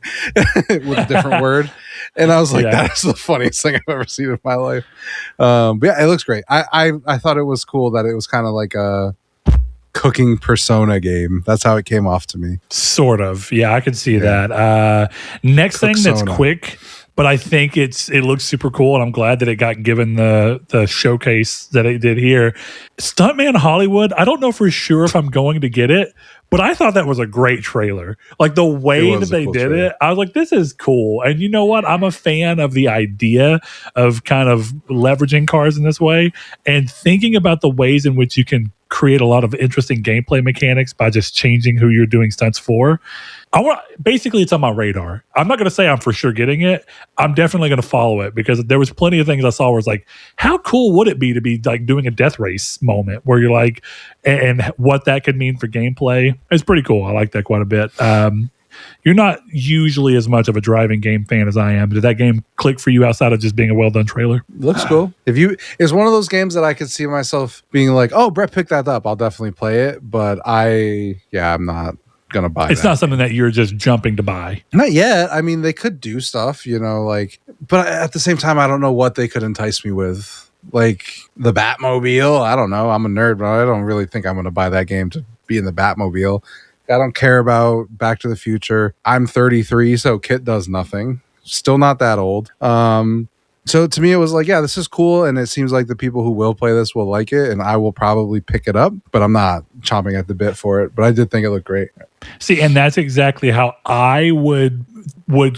[SPEAKER 2] with a different word. And I was like, that is the funniest thing I've ever seen in my life. But yeah, it looks great. I thought it was cool that it was kind of like a cooking Persona game. That's how it came off to me.
[SPEAKER 1] Sort of. Yeah, I could see that. Next thing that's quick, but I think it looks super cool, and I'm glad that it got given the showcase that it did here. Stuntman Hollywood, I don't know for sure if I'm going to get it, but I thought that was a great trailer. Like the way that they did it, I was like, this is cool. And you know what? I'm a fan of the idea of kind of leveraging cars in this way and thinking about the ways in which you can create a lot of interesting gameplay mechanics by just changing who you're doing stunts for. Basically, it's on my radar. I'm not going to say I'm for sure getting it. I'm definitely going to follow it because there was plenty of things I saw where it's like, how cool would it be to be like doing a death race moment where you're like, and what that could mean for gameplay. It's pretty cool. I like that quite a bit. You're not usually as much of a driving game fan as I am. Did that game click for you outside of just being a well-done trailer?
[SPEAKER 2] Looks cool. It's one of those games that I could see myself being like, oh, Brett picked that up. I'll definitely play it. But I'm not gonna buy it.
[SPEAKER 1] It's not something that you're just jumping to buy.
[SPEAKER 2] Not yet. I mean, they could do stuff, but at the same time, I don't know what they could entice me with. Like the Batmobile. I don't know. I'm a nerd, but I don't really think I'm gonna buy that game to be in the Batmobile. I don't care about Back to the Future. I'm 33, so Kit does nothing. Still not that old. So to me, it was like, yeah, this is cool. And it seems like the people who will play this will like it. And I will probably pick it up, but I'm not chomping at the bit for it. But I did think it looked great.
[SPEAKER 1] See, and that's exactly how I would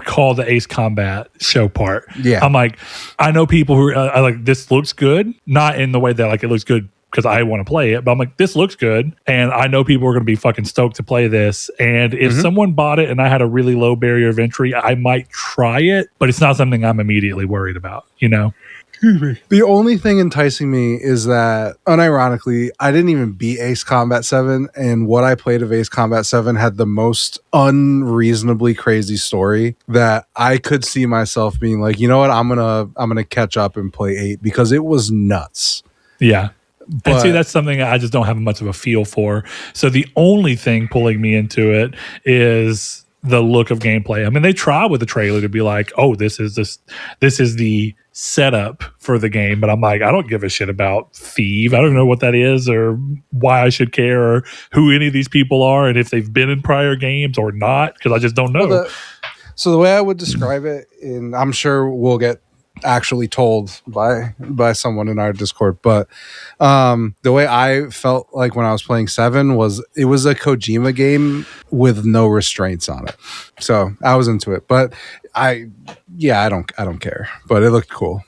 [SPEAKER 1] call the Ace Combat show part.
[SPEAKER 2] Yeah.
[SPEAKER 1] I'm like, I know people who are like, this looks good. Not in the way that like it looks good because I want to play it, but I'm like, this looks good. And I know people are going to be fucking stoked to play this. And if someone bought it and I had a really low barrier of entry, I might try it, but it's not something I'm immediately worried about,
[SPEAKER 2] The only thing enticing me is that, unironically, I didn't even beat Ace Combat 7, and what I played of Ace Combat 7 had the most unreasonably crazy story that I could see myself being like, you know what, I'm gonna catch up and play 8 because it was nuts.
[SPEAKER 1] Yeah. And see, that's something I just don't have much of a feel for. So the only thing pulling me into it is the look of gameplay. I mean, they try with the trailer to be like, oh, this is the setup for the game. But I'm like, I don't give a shit about Thieve. I don't know what that is or why I should care or who any of these people are and if they've been in prior games or not, because I just don't know.
[SPEAKER 2] So the way I would describe it, and I'm sure we'll get actually told by someone in our Discord, but the way I felt like when I was playing 7 was it was a Kojima game with no restraints on it. So I was into it, but I don't care, but it looked cool.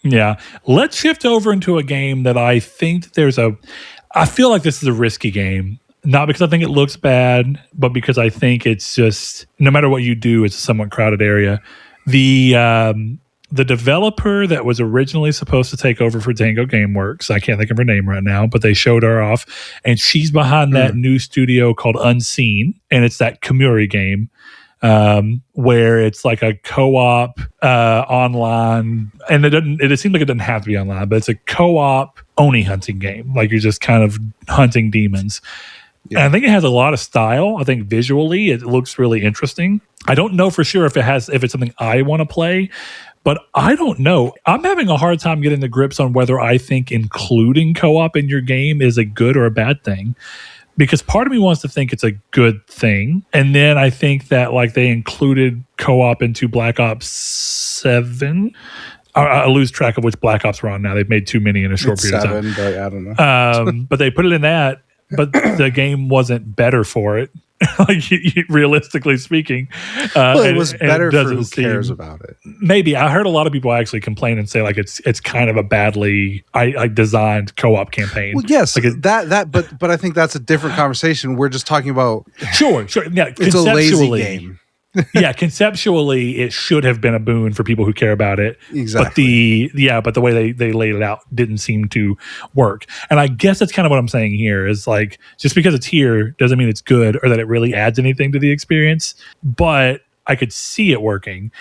[SPEAKER 1] Yeah. Let's shift over into a game that I think I feel like this is a risky game. Not because I think it looks bad, but because I think it's just, no matter what you do, it's a somewhat crowded area. The developer that was originally supposed to take over for Tango Gameworks, I can't think of her name right now, but they showed her off, and she's behind that new studio called Unseen, and it's that Kemuri game where it's like a co-op online, and it seems like it doesn't have to be online, but it's a co-op Oni hunting game, like you're just kind of hunting demons. And I think it has a lot of style. I think visually it looks really interesting. I don't know for sure if it's something I want to play, but I don't know. I'm having a hard time getting the grips on whether I think including co-op in your game is a good or a bad thing. Because part of me wants to think it's a good thing. And then I think that like they included co-op into Black Ops 7. I lose track of which Black Ops we're on now. They've made too many in a short period of time.
[SPEAKER 2] But I don't know.
[SPEAKER 1] But they put it in that, but the game wasn't better for it. Like realistically speaking,
[SPEAKER 2] well, it was better for who cares about it.
[SPEAKER 1] Maybe I heard a lot of people actually complain and say like it's kind of a badly I designed co-op campaign.
[SPEAKER 2] Well, yes,
[SPEAKER 1] like
[SPEAKER 2] but I think that's a different conversation. We're just talking about
[SPEAKER 1] sure, yeah,
[SPEAKER 2] it's a lazy game.
[SPEAKER 1] Yeah, conceptually, it should have been a boon for people who care about it.
[SPEAKER 2] Exactly.
[SPEAKER 1] But the way they laid it out didn't seem to work. And I guess that's kind of what I'm saying here is like, just because it's here doesn't mean it's good or that it really adds anything to the experience. But I could see it working.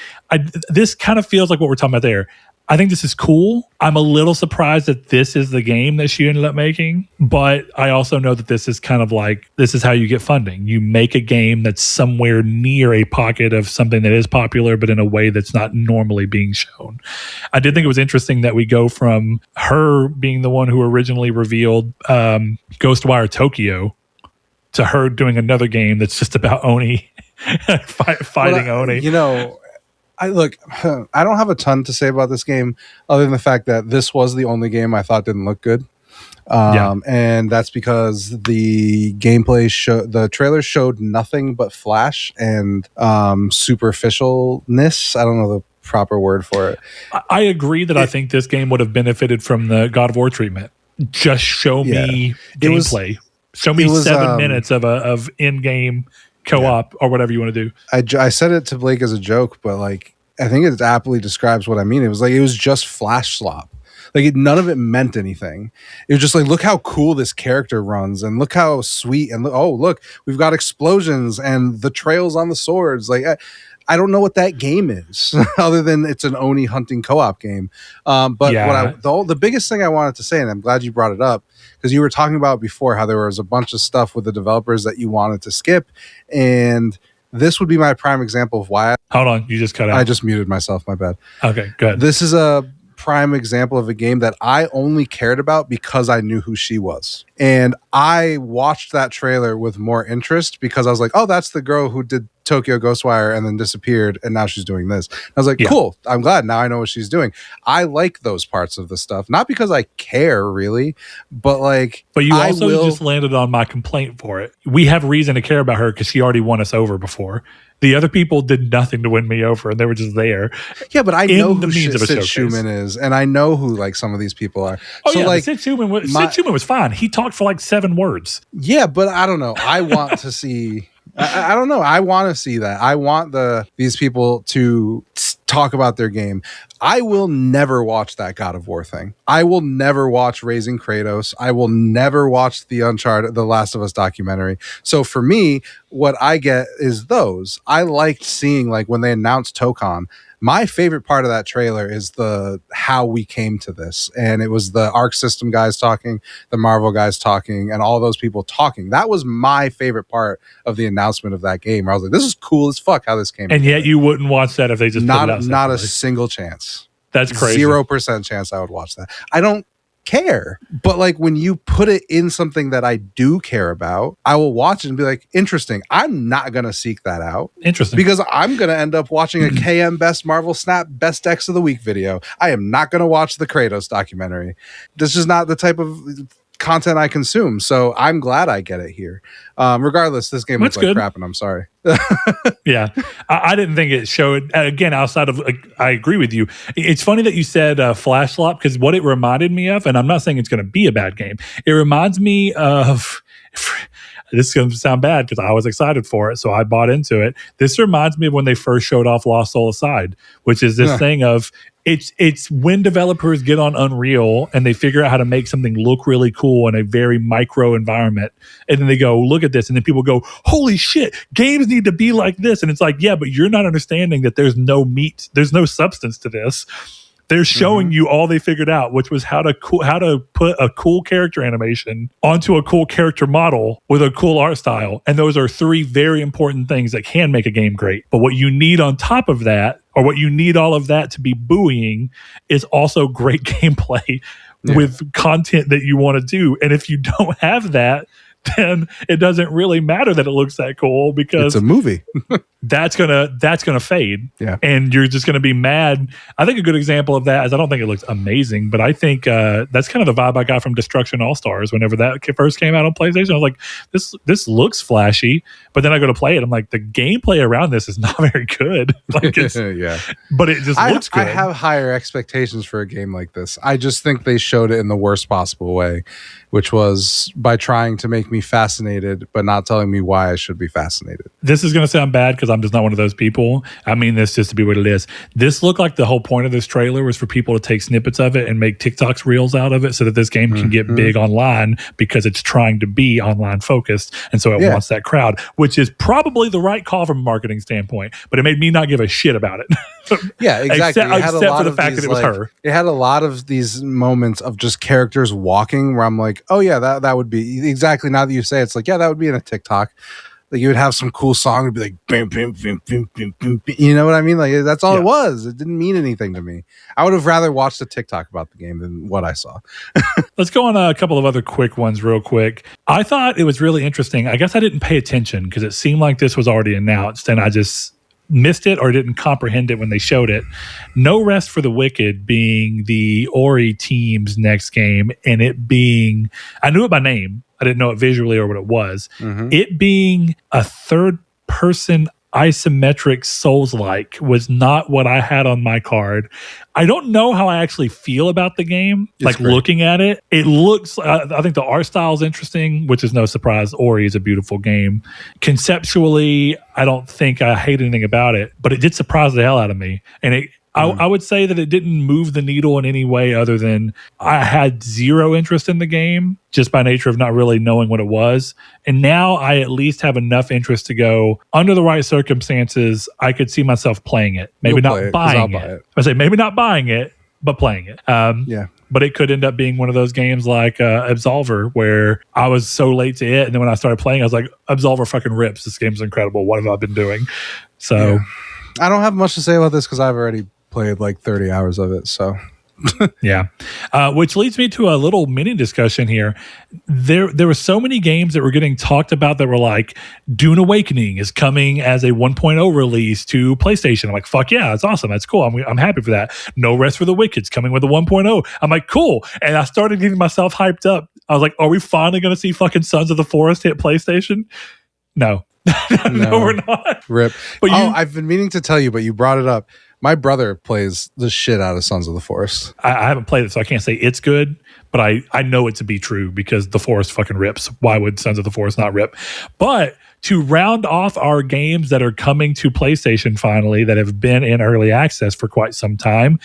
[SPEAKER 1] This kind of feels like what we're talking about there. I think this is cool. I'm a little surprised that this is the game that she ended up making, but I also know that this is kind of like, this is how you get funding. You make a game that's somewhere near a pocket of something that is popular, but in a way that's not normally being shown. I did think it was interesting that we go from her being the one who originally revealed Ghostwire Tokyo to her doing another game that's just about Oni, fighting Oni.
[SPEAKER 2] You know, I don't have a ton to say about this game other than the fact that this was the only game I thought didn't look good. And that's because the the trailer showed nothing but flash and superficialness. I don't know the proper word for it.
[SPEAKER 1] I agree that I think this game would have benefited from the God of War treatment. Just show me gameplay. Show me 7 minutes of in-game co-op or whatever you want to do.
[SPEAKER 2] I said it to Blake as a joke, but like I think it aptly describes what I mean. It was just flash slop. Like none of it meant anything. It was just like, look how cool this character runs, and look how sweet, and look, we've got explosions and the trails on the swords. Like I don't know what that game is, other than it's an Oni hunting co-op game. The biggest thing I wanted to say, and I'm glad you brought it up, because you were talking about before how there was a bunch of stuff with the developers that you wanted to skip, and this would be my prime example of why.
[SPEAKER 1] Hold on, you just cut out.
[SPEAKER 2] I just muted myself. My bad.
[SPEAKER 1] Okay, good.
[SPEAKER 2] This is a prime example of a game that I only cared about because I knew who she was. And I watched that trailer with more interest because I was like, oh, that's the girl who did Tokyo Ghostwire and then disappeared, and now she's doing this. I was like, cool, I'm glad now I know what she's doing. I like those parts of the stuff, not because I care really, but
[SPEAKER 1] you also just landed on my complaint for it. We have reason to care about her because she already won us over before. The other people did nothing to win me over, and they were just there.
[SPEAKER 2] Yeah, but I know who Sid Shuman is, and I know who like some of these people are.
[SPEAKER 1] Oh so, yeah, like, Sid Shuman was fine. He talked for like 7 words.
[SPEAKER 2] Yeah, but I don't know. I want to see. I don't know. I want to see that. I want these people to talk about their game. I will never watch that God of War thing. I will never watch Raising Kratos. I will never watch the Last of Us documentary. So for me, what I get is those. I liked seeing like when they announced Tokon. My favorite part of that trailer is how we came to this. And it was the Arc System guys talking, the Marvel guys talking, and all those people talking. That was my favorite part of the announcement of that game. Where I was like, this is cool as fuck how this came
[SPEAKER 1] And together. Yet you wouldn't watch that if they just put it out
[SPEAKER 2] not a single chance.
[SPEAKER 1] That's crazy.
[SPEAKER 2] 0% chance I would watch that. I don't care. But like when you put it in something that I do care about, I will watch it and be like, interesting. I'm not going to seek that out.
[SPEAKER 1] Interesting.
[SPEAKER 2] Because I'm going to end up watching a KM Best Marvel Snap Best Decks of the Week video. I am not going to watch the Kratos documentary. This is not the type of content I consume. So I'm glad I get it here. Regardless, this game looks like crap, and I'm sorry.
[SPEAKER 1] Yeah. I didn't think it showed, again, outside of, I agree with you. It's funny that you said Flash Slop, because what it reminded me of, and I'm not saying it's going to be a bad game, it reminds me of, this is going to sound bad because I was excited for it, so I bought into it. This reminds me of when they first showed off Lost Soul Aside, which is this thing of, it's when developers get on Unreal and they figure out how to make something look really cool in a very micro environment. And then they go, look at this. And then people go, holy shit, games need to be like this. And it's like, yeah, but you're not understanding that there's no meat, there's no substance to this. They're showing you all they figured out, which was how to put a cool character animation onto a cool character model with a cool art style. And those are 3 very important things that can make a game great. But what you need on top of that, or what you need all of that to be buoying, is also great gameplay with content that you want to do. And if you don't have that, then it doesn't really matter that it looks that cool, because
[SPEAKER 2] it's a movie.
[SPEAKER 1] that's gonna fade.
[SPEAKER 2] Yeah.
[SPEAKER 1] And you're just gonna be mad. I think a good example of that is, I don't think it looks amazing, but I think that's kind of the vibe I got from Destruction All-Stars whenever that first came out on PlayStation. I was like, this looks flashy, but then I go to play it, I'm like, the gameplay around this is not very good. Like, it's, but it just looks good.
[SPEAKER 2] I have higher expectations for a game like this. I just think they showed it in the worst possible way, which was by trying to make me fascinated, but not telling me why I should be fascinated.
[SPEAKER 1] This is going to sound bad because I'm just not one of those people. I mean this just to be what it is. This looked like the whole point of this trailer was for people to take snippets of it and make TikToks reels out of it, so that this game can get big online, because it's trying to be online focused. And so it wants that crowd, which is probably the right call from a marketing standpoint, but it made me not give a shit about it.
[SPEAKER 2] Yeah, exactly.
[SPEAKER 1] Except for the fact that it was her.
[SPEAKER 2] It had a lot of these moments of just characters walking where I'm like, oh yeah, that would be exactly, now that you say it, it's like, yeah, that would be in a TikTok. Like, you would have some cool song and be like, bam, bam, bam, bam, bam, bam, bam. You know what I mean? Like, that's all it was. It didn't mean anything to me. I would have rather watched a TikTok about the game than what I saw.
[SPEAKER 1] Let's go on a couple of other quick ones real quick. I thought it was really interesting. I guess I didn't pay attention because it seemed like this was already announced, and I just missed it or didn't comprehend it when they showed it. No Rest for the Wicked being the Ori team's next game, and it being, I knew it by name, I didn't know it visually or what it was. It being a third person isometric Souls-like was not what I had on my card. I don't know how I actually feel about the game. It's great. Looking at it, it looks, I think the art style is interesting, which is no surprise. Ori is a beautiful game. Conceptually, I don't think I hate anything about it, but it did surprise the hell out of me. And I would say that it didn't move the needle in any way other than I had zero interest in the game just by nature of not really knowing what it was. And now I at least have enough interest to go, under the right circumstances, I could see myself playing it. Maybe not buying it. I say maybe not buying it, but playing it. But it could end up being one of those games like Absolver, where I was so late to it. And then when I started playing, I was like, Absolver fucking rips. This game's incredible. What have I been doing? So
[SPEAKER 2] I don't have much to say about this because I've already played like 30 hours of it, so
[SPEAKER 1] which leads me to a little mini discussion here. There were so many games that were getting talked about that were like, Dune Awakening is coming as a 1.0 release to PlayStation. I'm like, fuck yeah, that's awesome, that's cool, I'm happy for that. No Rest for the Wicked's coming with a 1.0. I'm like, cool. And I started getting myself hyped up. I was like, are we finally going to see fucking Sons of the Forest hit PlayStation? No. No, we're not.
[SPEAKER 2] Rip. But I've been meaning to tell you, but you brought it up. My brother plays the shit out of Sons of the Forest.
[SPEAKER 1] I haven't played it, so I can't say it's good, but I know it to be true because the Forest fucking rips. Why would Sons of the Forest not rip? But to round off our games that are coming to PlayStation finally, that have been in early access for quite some time,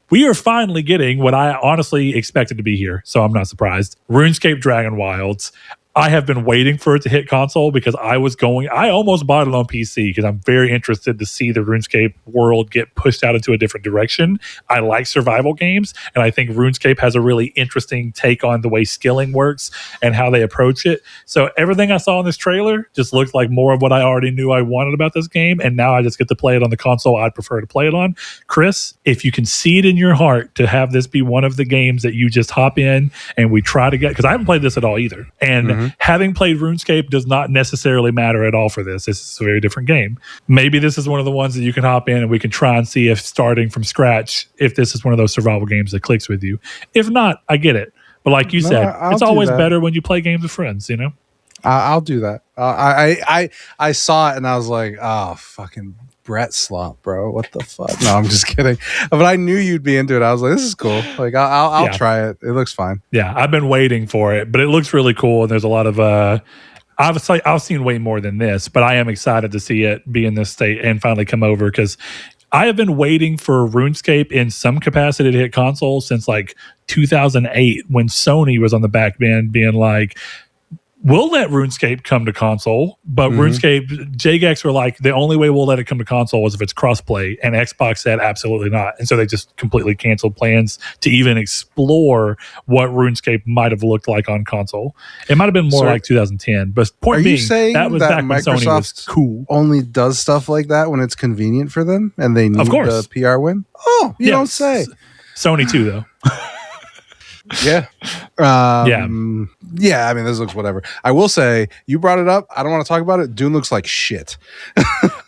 [SPEAKER 1] we are finally getting what I honestly expected to be here, so I'm not surprised. RuneScape Dragon Wilds. I have been waiting for it to hit console because I almost bought it on PC because I'm very interested to see the RuneScape world get pushed out into a different direction. I like survival games, and I think RuneScape has a really interesting take on the way skilling works and how they approach it. So everything I saw in this trailer just looked like more of what I already knew I wanted about this game, and now I just get to play it on the console I'd prefer to play it on. Chris, if you can see it in your heart to have this be one of the games that you just hop in and we try to get, because I haven't played this at all either, and having played RuneScape does not necessarily matter at all for this. This is a very different game. Maybe this is one of the ones that you can hop in and we can try and see if starting from scratch, if this is one of those survival games that clicks with you. If not, I get it. But like you said, it's always better when you play games with friends, you know?
[SPEAKER 2] I'll do that. I saw it and I was like, oh, fucking Brett slop, bro. What the fuck? No, I'm just kidding. But I knew you'd be into it. I was like, this is cool. Like, I'll try it. It looks fine.
[SPEAKER 1] Yeah, I've been waiting for it, but it looks really cool. And there's a lot of obviously I've seen way more than this, but I am excited to see it be in this state and finally come over, because I have been waiting for RuneScape in some capacity to hit consoles since like 2008 when Sony was on the back end being like, we'll let RuneScape come to console, but RuneScape, JGEX were like, the only way we'll let it come to console was if it's crossplay, and Xbox said absolutely not. And so they just completely canceled plans to even explore what RuneScape might have looked like on console. It might have been more like 2010, but point being, that was back when Sony was cool.
[SPEAKER 2] Only does stuff like that when it's convenient for them and they need the PR win? Oh, you don't say.
[SPEAKER 1] Sony too, though.
[SPEAKER 2] Yeah. Yeah, I mean, this looks whatever. I will say, you brought it up. I don't want to talk about it. Dune looks like shit.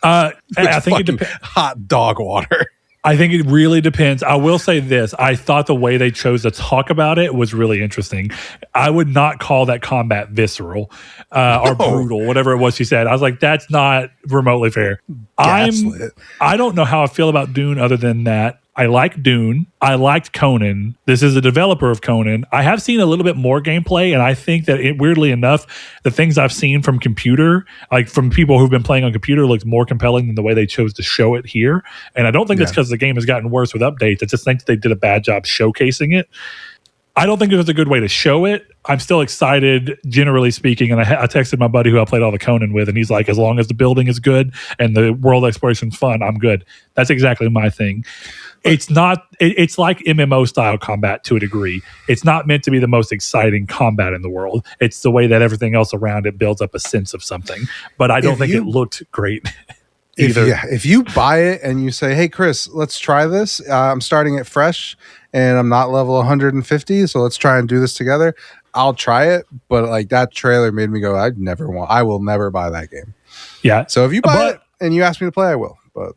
[SPEAKER 1] I think it depends.
[SPEAKER 2] Hot dog water.
[SPEAKER 1] I think it really depends. I will say this. I thought the way they chose to talk about it was really interesting. I would not call that combat visceral or brutal, whatever it was she said. I was like, that's not remotely fair. I don't know how I feel about Dune other than that. I like Dune. I liked Conan. This is a developer of Conan. I have seen a little bit more gameplay, and I think that weirdly enough, the things I've seen from computer, like from people who've been playing on computer, looks more compelling than the way they chose to show it here. And I don't think that's because the game has gotten worse with updates. I just think they did a bad job showcasing it. I don't think it was a good way to show it. I'm still excited, generally speaking. And I texted my buddy who I played all the Conan with, and he's like, as long as the building is good and the world exploration's fun, I'm good. That's exactly my thing. It's not, it's like MMO style combat to a degree. It's not meant to be the most exciting combat in the world. It's the way that everything else around it builds up a sense of something. But I don't think it looked great.
[SPEAKER 2] If you buy it and you say, hey, Chris, let's try this. I'm starting it fresh and I'm not level 150. So let's try and do this together. I'll try it. But like that trailer made me go, I will never buy that game.
[SPEAKER 1] Yeah.
[SPEAKER 2] So if you buy it and you ask me to play, I will. But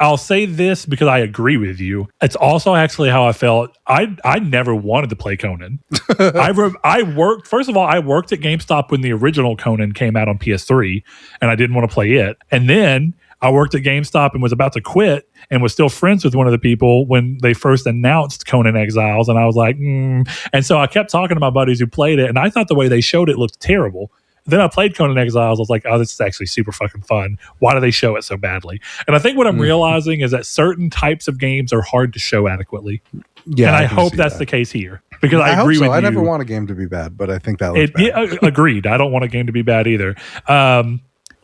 [SPEAKER 1] I'll say this because I agree with you. It's also actually how I felt. I never wanted to play Conan. I worked, first of all, I worked at GameStop when the original Conan came out on PS3 and I didn't want to play it. And then I worked at GameStop and was about to quit and was still friends with one of the people when they first announced Conan Exiles. And I was like, And so I kept talking to my buddies who played it. And I thought the way they showed it looked terrible. Then I played Conan Exiles. I was like, oh, this is actually super fucking fun. Why do they show it so badly? And I think what I'm realizing is that certain types of games are hard to show adequately. Yeah, and I hope that's the case here. Because I agree with you.
[SPEAKER 2] I never want a game to be bad, but I think that looks bad.
[SPEAKER 1] Yeah, agreed. I don't want a game to be bad either.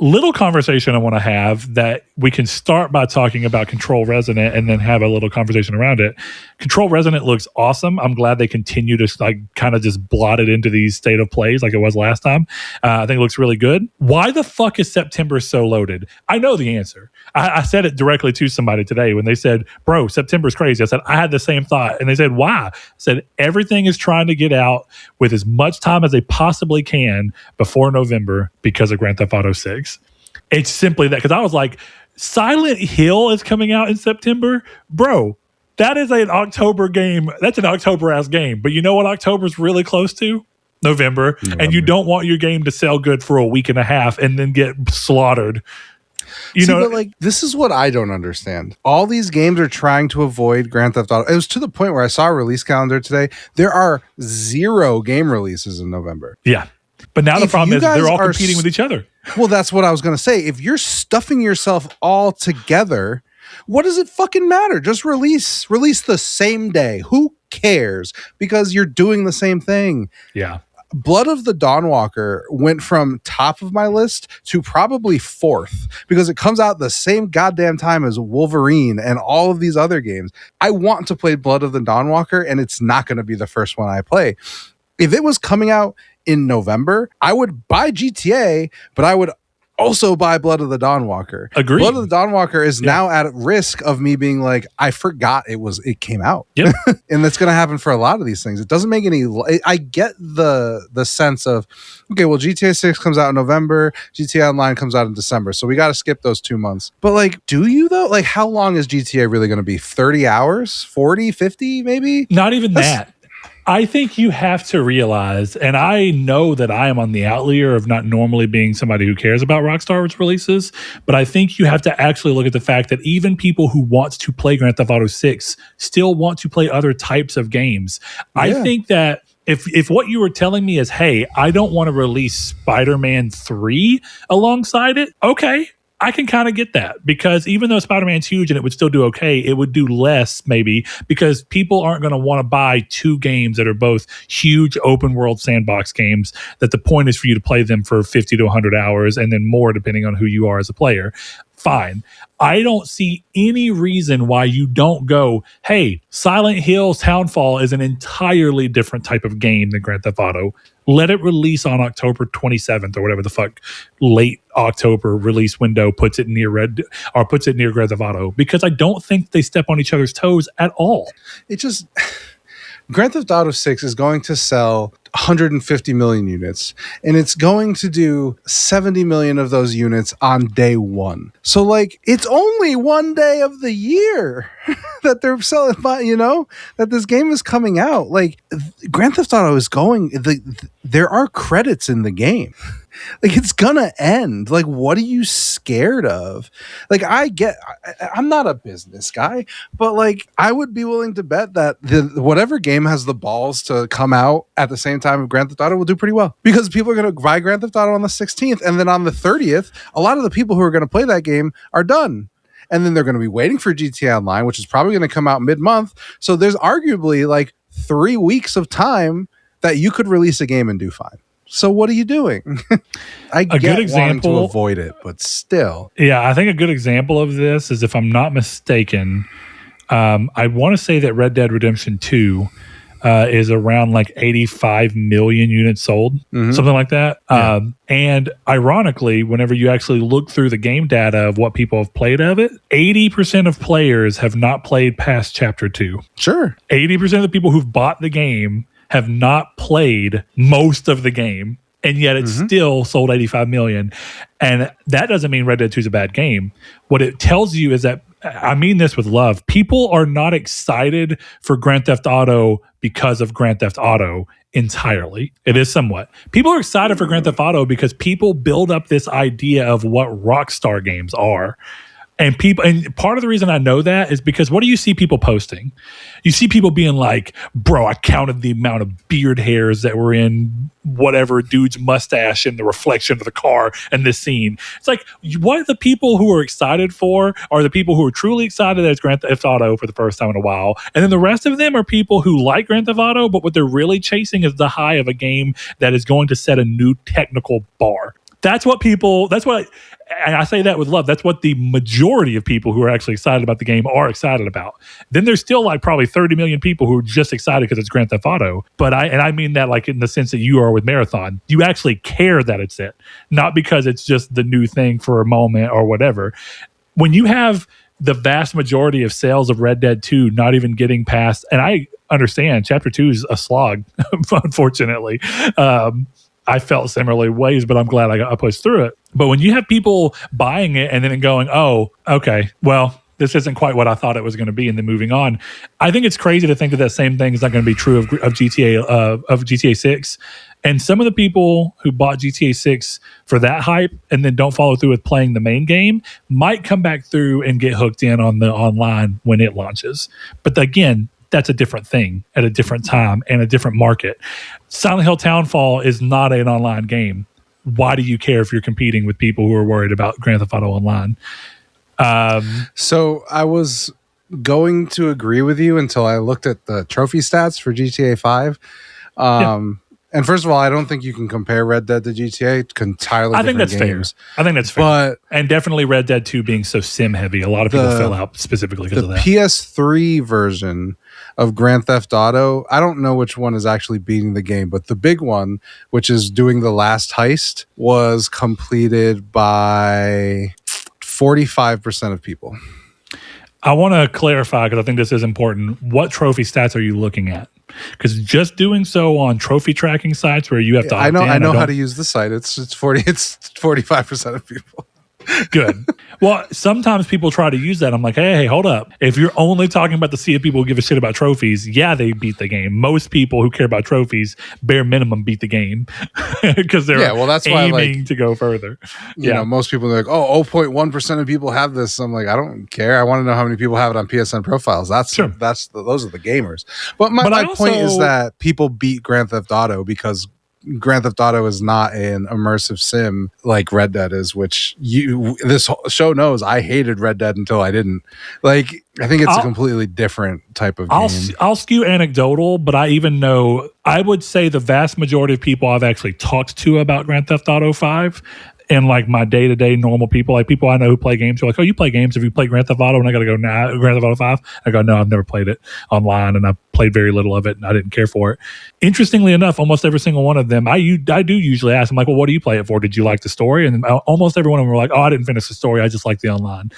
[SPEAKER 1] Little conversation I want to have that we can start by talking about Control Resonant and then have a little conversation around it. Control Resonant looks awesome. I'm glad they continue to like kind of just blot it into these state of plays like it was last time. I think it looks really good. Why the fuck is September so loaded? I know the answer. I said it directly to somebody today when they said, bro, September's crazy. I said, I had the same thought. And they said, why? I said, everything is trying to get out with as much time as they possibly can before November because of Grand Theft Auto 6. It's simply that, because I was like, Silent Hill is coming out in September. Bro, that is an October game. That's an October-ass game. But you know what October's really close to? November. And you don't want your game to sell good for a week and a half and then get slaughtered.
[SPEAKER 2] But like, this is what I don't understand. All these games are trying to avoid Grand Theft Auto. It was to the point where I saw a release calendar today. There are 0 game releases in November.
[SPEAKER 1] Yeah. But now the problem is they're all competing with each other.
[SPEAKER 2] Well, that's what I was going to say. If you're stuffing yourself all together, what does it fucking matter? Just release the same day. Who cares? Because you're doing the same thing.
[SPEAKER 1] Yeah.
[SPEAKER 2] Blood of the Dawnwalker went from top of my list to probably 4th because it comes out the same goddamn time as Wolverine and all of these other games. I want to play Blood of the Dawnwalker, and it's not going to be the first one I play. If it was coming out in November, I would buy GTA, but I would also buy Blood of the Dawnwalker.
[SPEAKER 1] Agreed.
[SPEAKER 2] Blood of the Dawnwalker is now at risk of me being like, I forgot it came out.
[SPEAKER 1] Yep.
[SPEAKER 2] And that's going to happen for a lot of these things. It doesn't make any. I get the sense of, okay, well, GTA 6 comes out in November, GTA Online comes out in December, so we got to skip those 2 months. But like, do you though? Like, how long is GTA really going to be? 30 hours? 40, 50 maybe?
[SPEAKER 1] Not even that. I think you have to realize, and I know that I am on the outlier of not normally being somebody who cares about Rockstar's releases, but I think you have to actually look at the fact that even people who want to play Grand Theft Auto 6 still want to play other types of games. Yeah. I think that if what you were telling me is, hey, I don't want to release Spider-Man 3 alongside it, okay. I can kind of get that, because even though Spider-Man's huge and it would still do okay, it would do less maybe because people aren't going to want to buy two games that are both huge open world sandbox games that the point is for you to play them for 50 to 100 hours and then more depending on who you are as a player. Fine. I don't see any reason why you don't go, hey, Silent Hill Townfall is an entirely different type of game than Grand Theft Auto. Let it release on October 27th or whatever the fuck late October release window puts it near puts it near Grand Theft Auto, because I don't think they step on each other's toes at all.
[SPEAKER 2] It just Grand Theft Auto 6 is going to sell 150 million units, and it's going to do 70 million of those units on day one. So, like, it's only one day of the year that they're selling, that this game is coming out. Like, Grand Theft Auto is going, there are credits in the game. Like, it's gonna end. Like, what are you scared of? Like, I'm not a business guy, but like, I would be willing to bet that whatever game has the balls to come out at the same time of Grand Theft Auto will do pretty well, because people are gonna buy Grand Theft Auto on the 16th, and then on the 30th, a lot of the people who are gonna play that game are done. And then they're going to be waiting for GTA Online, which is probably going to come out mid-month. So there's arguably like 3 weeks of time that you could release a game and do fine. So what are you doing? I get wanting to avoid it, but still.
[SPEAKER 1] Yeah, I think a good example of this is, if I'm not mistaken, I want to say that Red Dead Redemption 2 is around like 85 million units sold, something like that. Yeah. And ironically, whenever you actually look through the game data of what people have played of it, 80% of players have not played past Chapter 2.
[SPEAKER 2] Sure.
[SPEAKER 1] 80% of the people who've bought the game have not played most of the game, and yet it's still sold 85 million. And that doesn't mean Red Dead 2 is a bad game. What it tells you is that, I mean this with love, people are not excited for Grand Theft Auto because of Grand Theft Auto entirely. It is somewhat. People are excited for Grand Theft Auto because people build up this idea of what Rockstar games are. And part of the reason I know that is because what do you see people posting? You see people being like, bro, I counted the amount of beard hairs that were in whatever dude's mustache in the reflection of the car in this scene. It's like, what the people who are excited for are the people who are truly excited that it's Grand Theft Auto for the first time in a while. And then the rest of them are people who like Grand Theft Auto, but what they're really chasing is the high of a game that is going to set a new technical bar. And I say that with love, that's what the majority of people who are actually excited about the game are excited about. Then there's still like probably 30 million people who are just excited because it's Grand Theft Auto. But I mean that like in the sense that you are with Marathon. You actually care that it's it, not because it's just the new thing for a moment or whatever. When you have the vast majority of sales of Red Dead 2 not even getting past, and I understand Chapter 2 is a slog, unfortunately. I felt similarly ways, but I'm glad I pushed through it. But when you have people buying it and then going, oh, okay, well, this isn't quite what I thought it was going to be, and then moving on, I think it's crazy to think that same thing is not going to be true of GTA 6. And some of the people who bought GTA 6 for that hype and then don't follow through with playing the main game might come back through and get hooked in on the online when it launches. But again, that's a different thing at a different time and a different market. Silent Hill Townfall is not an online game. Why do you care if you're competing with people who are worried about Grand Theft Auto Online?
[SPEAKER 2] So I was going to agree with you until I looked at the trophy stats for GTA 5. And first of all, I don't think you can compare Red Dead to GTA. Entirely
[SPEAKER 1] I think that's
[SPEAKER 2] games.
[SPEAKER 1] fair. I think that's fair. And definitely Red Dead 2 being so sim heavy, a lot of people fell out specifically because of that.
[SPEAKER 2] The PS3 version of Grand Theft Auto, I don't know which one is actually beating the game, but the big one, which is doing the last heist, was completed by 45% of people.
[SPEAKER 1] I want to clarify, because I think this is important. What trophy stats are you looking at? Because just doing so on trophy tracking sites where you have to
[SPEAKER 2] I know how to use the site. It's 45% of people.
[SPEAKER 1] Good. Well, sometimes people try to use that. I'm like, hey, hold up. If you're only talking about the sea of people who give a shit about trophies, yeah, they beat the game. Most people who care about trophies, bare minimum, beat the game because they're
[SPEAKER 2] that's
[SPEAKER 1] aiming to go further.
[SPEAKER 2] You know, most people are like, 0.1% of people have this. I'm like, I don't care. I want to know how many people have it on PSN profiles. Those are the gamers. But my point is that people beat Grand Theft Auto because Grand Theft Auto is not an immersive sim like Red Dead is, which this show knows. I hated Red Dead until I didn't. Like, I think it's a completely different type of game.
[SPEAKER 1] I'll skew anecdotal, but I even know, I would say the vast majority of people I've actually talked to about Grand Theft Auto 5 and like my day-to-day normal people, like people I know who play games, are like, oh, you play games? Have you played Grand Theft Auto? And I got to go, nah, Grand Theft Auto 5? I go, no, I've never played it online, and I played very little of it, and I didn't care for it. Interestingly enough, almost every single one of them, I do usually ask them, like, well, what do you play it for? Did you like the story? And almost every one of them were like, oh, I didn't finish the story. I just like the online.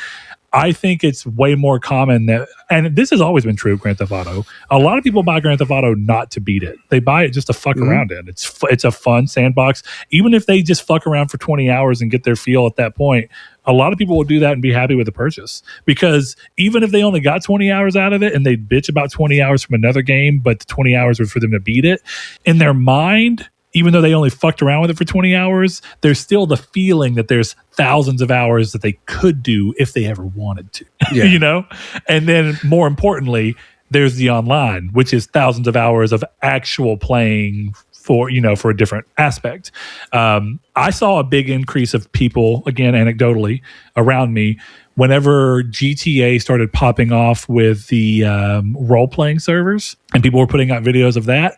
[SPEAKER 1] I think it's way more common that, and this has always been true of Grand Theft Auto, a lot of people buy Grand Theft Auto not to beat it. They buy it just to fuck around in. It's a fun sandbox. Even if they just fuck around for 20 hours and get their feel at that point, a lot of people will do that and be happy with the purchase. Because even if they only got 20 hours out of it and they bitch about 20 hours from another game, but the 20 hours were for them to beat it, in their mind, even though they only fucked around with it for 20 hours, there's still the feeling that there's thousands of hours that they could do if they ever wanted to, you know? And then more importantly, there's the online, which is thousands of hours of actual playing for a different aspect. I saw a big increase of people, again, anecdotally, around me whenever GTA started popping off with the role-playing servers and people were putting out videos of that.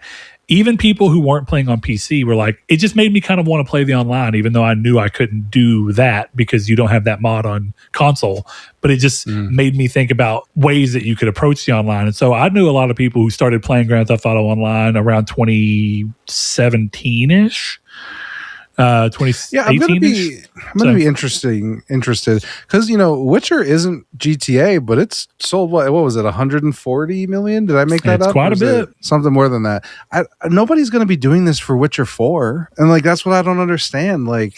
[SPEAKER 1] Even people who weren't playing on PC were like, it just made me kind of want to play the online, even though I knew I couldn't do that because you don't have that mod on console. But it just made me think about ways that you could approach the online. And so I knew a lot of people who started playing Grand Theft Auto Online around 2017-ish. 2018.
[SPEAKER 2] Yeah, I'm gonna be interested because Witcher isn't GTA, but it's sold what was it, 140 million? Did I make that up?
[SPEAKER 1] Quite a bit,
[SPEAKER 2] something more than that. Nobody's gonna be doing this for Witcher 4, and like that's what I don't understand. Like,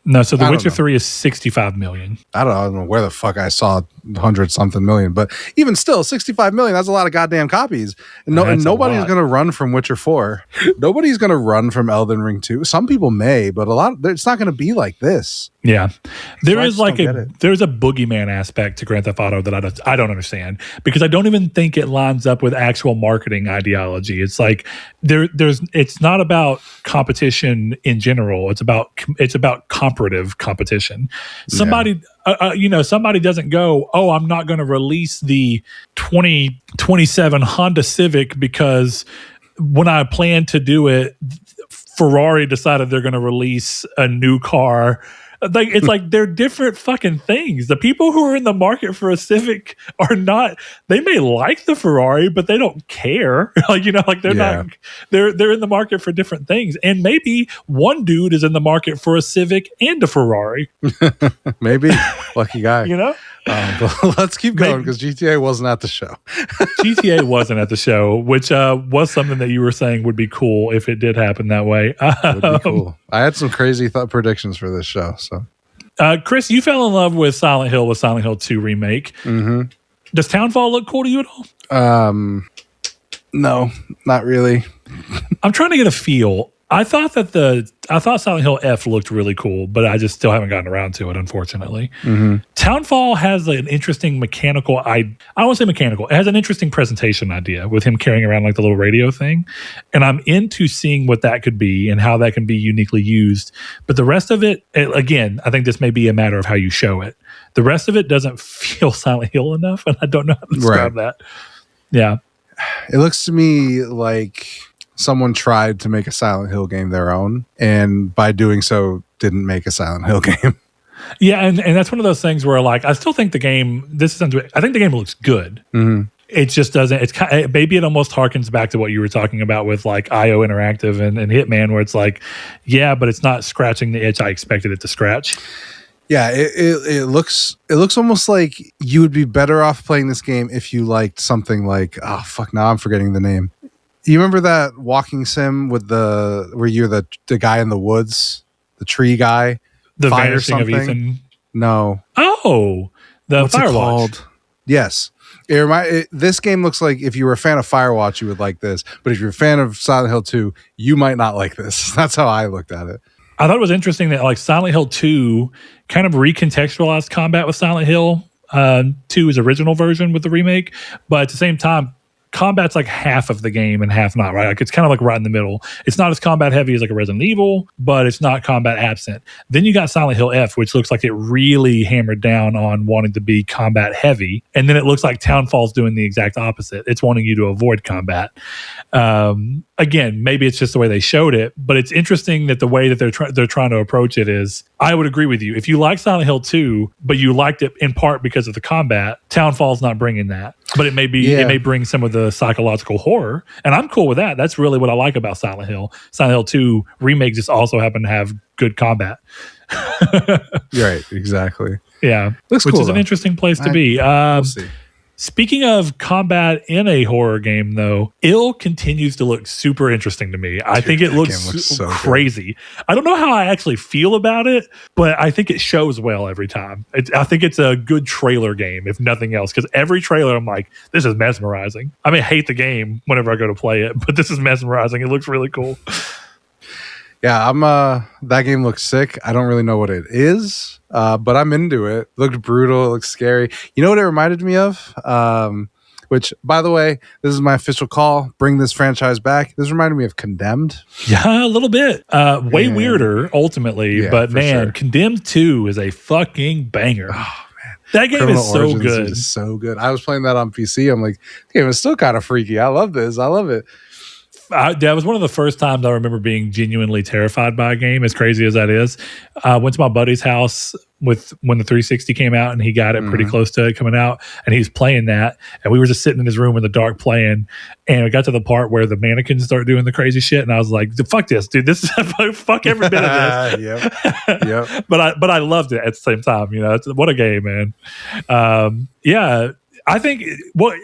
[SPEAKER 1] no, so The Witcher 3 is 65 million.
[SPEAKER 2] I don't know where the fuck I saw 100-something million, but even still, 65 million, that's a lot of goddamn copies. And nobody's going to run from Witcher 4. Nobody's going to run from Elden Ring 2. Some people may, but it's not going to be like this.
[SPEAKER 1] Yeah. There's a boogeyman aspect to Grand Theft Auto that I don't understand, because I don't even think it lines up with actual marketing ideology. It's like it's not about competition in general. It's about comparative competition. Somebody somebody doesn't go, oh, I'm not going to release the 2027 Honda Civic because when I planned to do it, Ferrari decided they're going to release a new car. Like, it's like they're different fucking things. The people who are in the market for a Civic are not, they may like the Ferrari, but they don't care. They're not, they're in the market for different things. And maybe one dude is in the market for a Civic and a Ferrari.
[SPEAKER 2] Maybe. Lucky guy. But let's keep going, because GTA wasn't at the show.
[SPEAKER 1] GTA wasn't at the show, which was something that you were saying would be cool if it did happen that way.
[SPEAKER 2] Would be cool. I had some crazy predictions for this show. So,
[SPEAKER 1] Chris, you fell in love with Silent Hill 2 remake. Mm-hmm. Does Townfall look cool to you at all?
[SPEAKER 2] No, not really.
[SPEAKER 1] I'm trying to get a feel. I thought Silent Hill F looked really cool, but I just still haven't gotten around to it, unfortunately. Mm-hmm. Townfall has an interesting mechanical, I don't want to say mechanical, it has an interesting presentation idea with him carrying around like the little radio thing. And I'm into seeing what that could be and how that can be uniquely used. But the rest of it, again, I think this may be a matter of how you show it. The rest of it doesn't feel Silent Hill enough, and I don't know how to describe that. Yeah.
[SPEAKER 2] It looks to me like someone tried to make a Silent Hill game their own, and by doing so, didn't make a Silent Hill game.
[SPEAKER 1] Yeah, and that's one of those things where, like, I still think I think the game looks good. Mm-hmm. It just doesn't. It's maybe it almost harkens back to what you were talking about with like IO Interactive and Hitman, where it's like, yeah, but it's not scratching the itch I expected it to scratch.
[SPEAKER 2] Yeah, it looks almost like you would be better off playing this game if you liked something like, oh fuck, now I'm forgetting the name. You remember that walking sim with where you're the guy in the woods, the tree guy,
[SPEAKER 1] the Vanishing of Ethan?
[SPEAKER 2] No.
[SPEAKER 1] Oh, What's Firewatch. It called?
[SPEAKER 2] Yes. This game looks like if you were a fan of Firewatch, you would like this. But if you're a fan of Silent Hill 2, you might not like this. That's how I looked at it.
[SPEAKER 1] I thought it was interesting that like Silent Hill 2 kind of recontextualized combat with Silent Hill 2's original version with the remake, but at the same time, combat's like half of the game and half not, right? Like it's kind of like right in the middle. It's not as combat heavy as like a Resident Evil, but it's not combat absent. Then you got Silent Hill F, which looks like it really hammered down on wanting to be combat heavy. And then it looks like Townfall's doing the exact opposite. It's wanting you to avoid combat. Again, maybe it's just the way they showed it, but it's interesting that the way that they're trying to approach it is, I would agree with you. If you like Silent Hill 2, but you liked it in part because of the combat, Townfall's not bringing that. But it may bring some of the psychological horror, and I'm cool with that. That's really what I like about Silent Hill. Silent Hill 2 remake just also happen to have good combat.
[SPEAKER 2] Right, exactly.
[SPEAKER 1] Yeah,
[SPEAKER 2] Looks
[SPEAKER 1] which
[SPEAKER 2] cool,
[SPEAKER 1] is an
[SPEAKER 2] though.
[SPEAKER 1] interesting place to be.
[SPEAKER 2] We'll see.
[SPEAKER 1] Speaking of combat in a horror game, though, Ill continues to look super interesting to me. I think it looks
[SPEAKER 2] so
[SPEAKER 1] crazy. Good. I don't know how I actually feel about it, but I think it shows well every time. I think it's a good trailer game, if nothing else, because every trailer I'm like, this is mesmerizing. I mean, I hate the game whenever I go to play it, but this is mesmerizing. It looks really cool.
[SPEAKER 2] Yeah, that game looks sick. I don't really know what it is, but I'm into it. Looked brutal, it looks scary. You know what it reminded me of? Which, by the way, this is my official call. Bring this franchise back. This reminded me of Condemned.
[SPEAKER 1] Yeah, a little bit. Way weirder, ultimately. But man, sure. Condemned 2 is a fucking banger.
[SPEAKER 2] Oh, man.
[SPEAKER 1] That game
[SPEAKER 2] Criminal
[SPEAKER 1] is so
[SPEAKER 2] Origins
[SPEAKER 1] good.
[SPEAKER 2] Is so good. I was playing that on PC. I'm like, this game is still kind of freaky. I love this. I love it.
[SPEAKER 1] That was one of the first times I remember being genuinely terrified by a game, as crazy as that is. I went to my buddy's house when the 360 came out, and he got it pretty close to it coming out, and he's playing that, and we were just sitting in his room in the dark playing, and we got to the part where the mannequins start doing the crazy shit, and I was like, fuck this, dude. This is fuck every bit of this.
[SPEAKER 2] Yep.
[SPEAKER 1] But I loved it at the same time. You know, what a game, man. Yeah. I think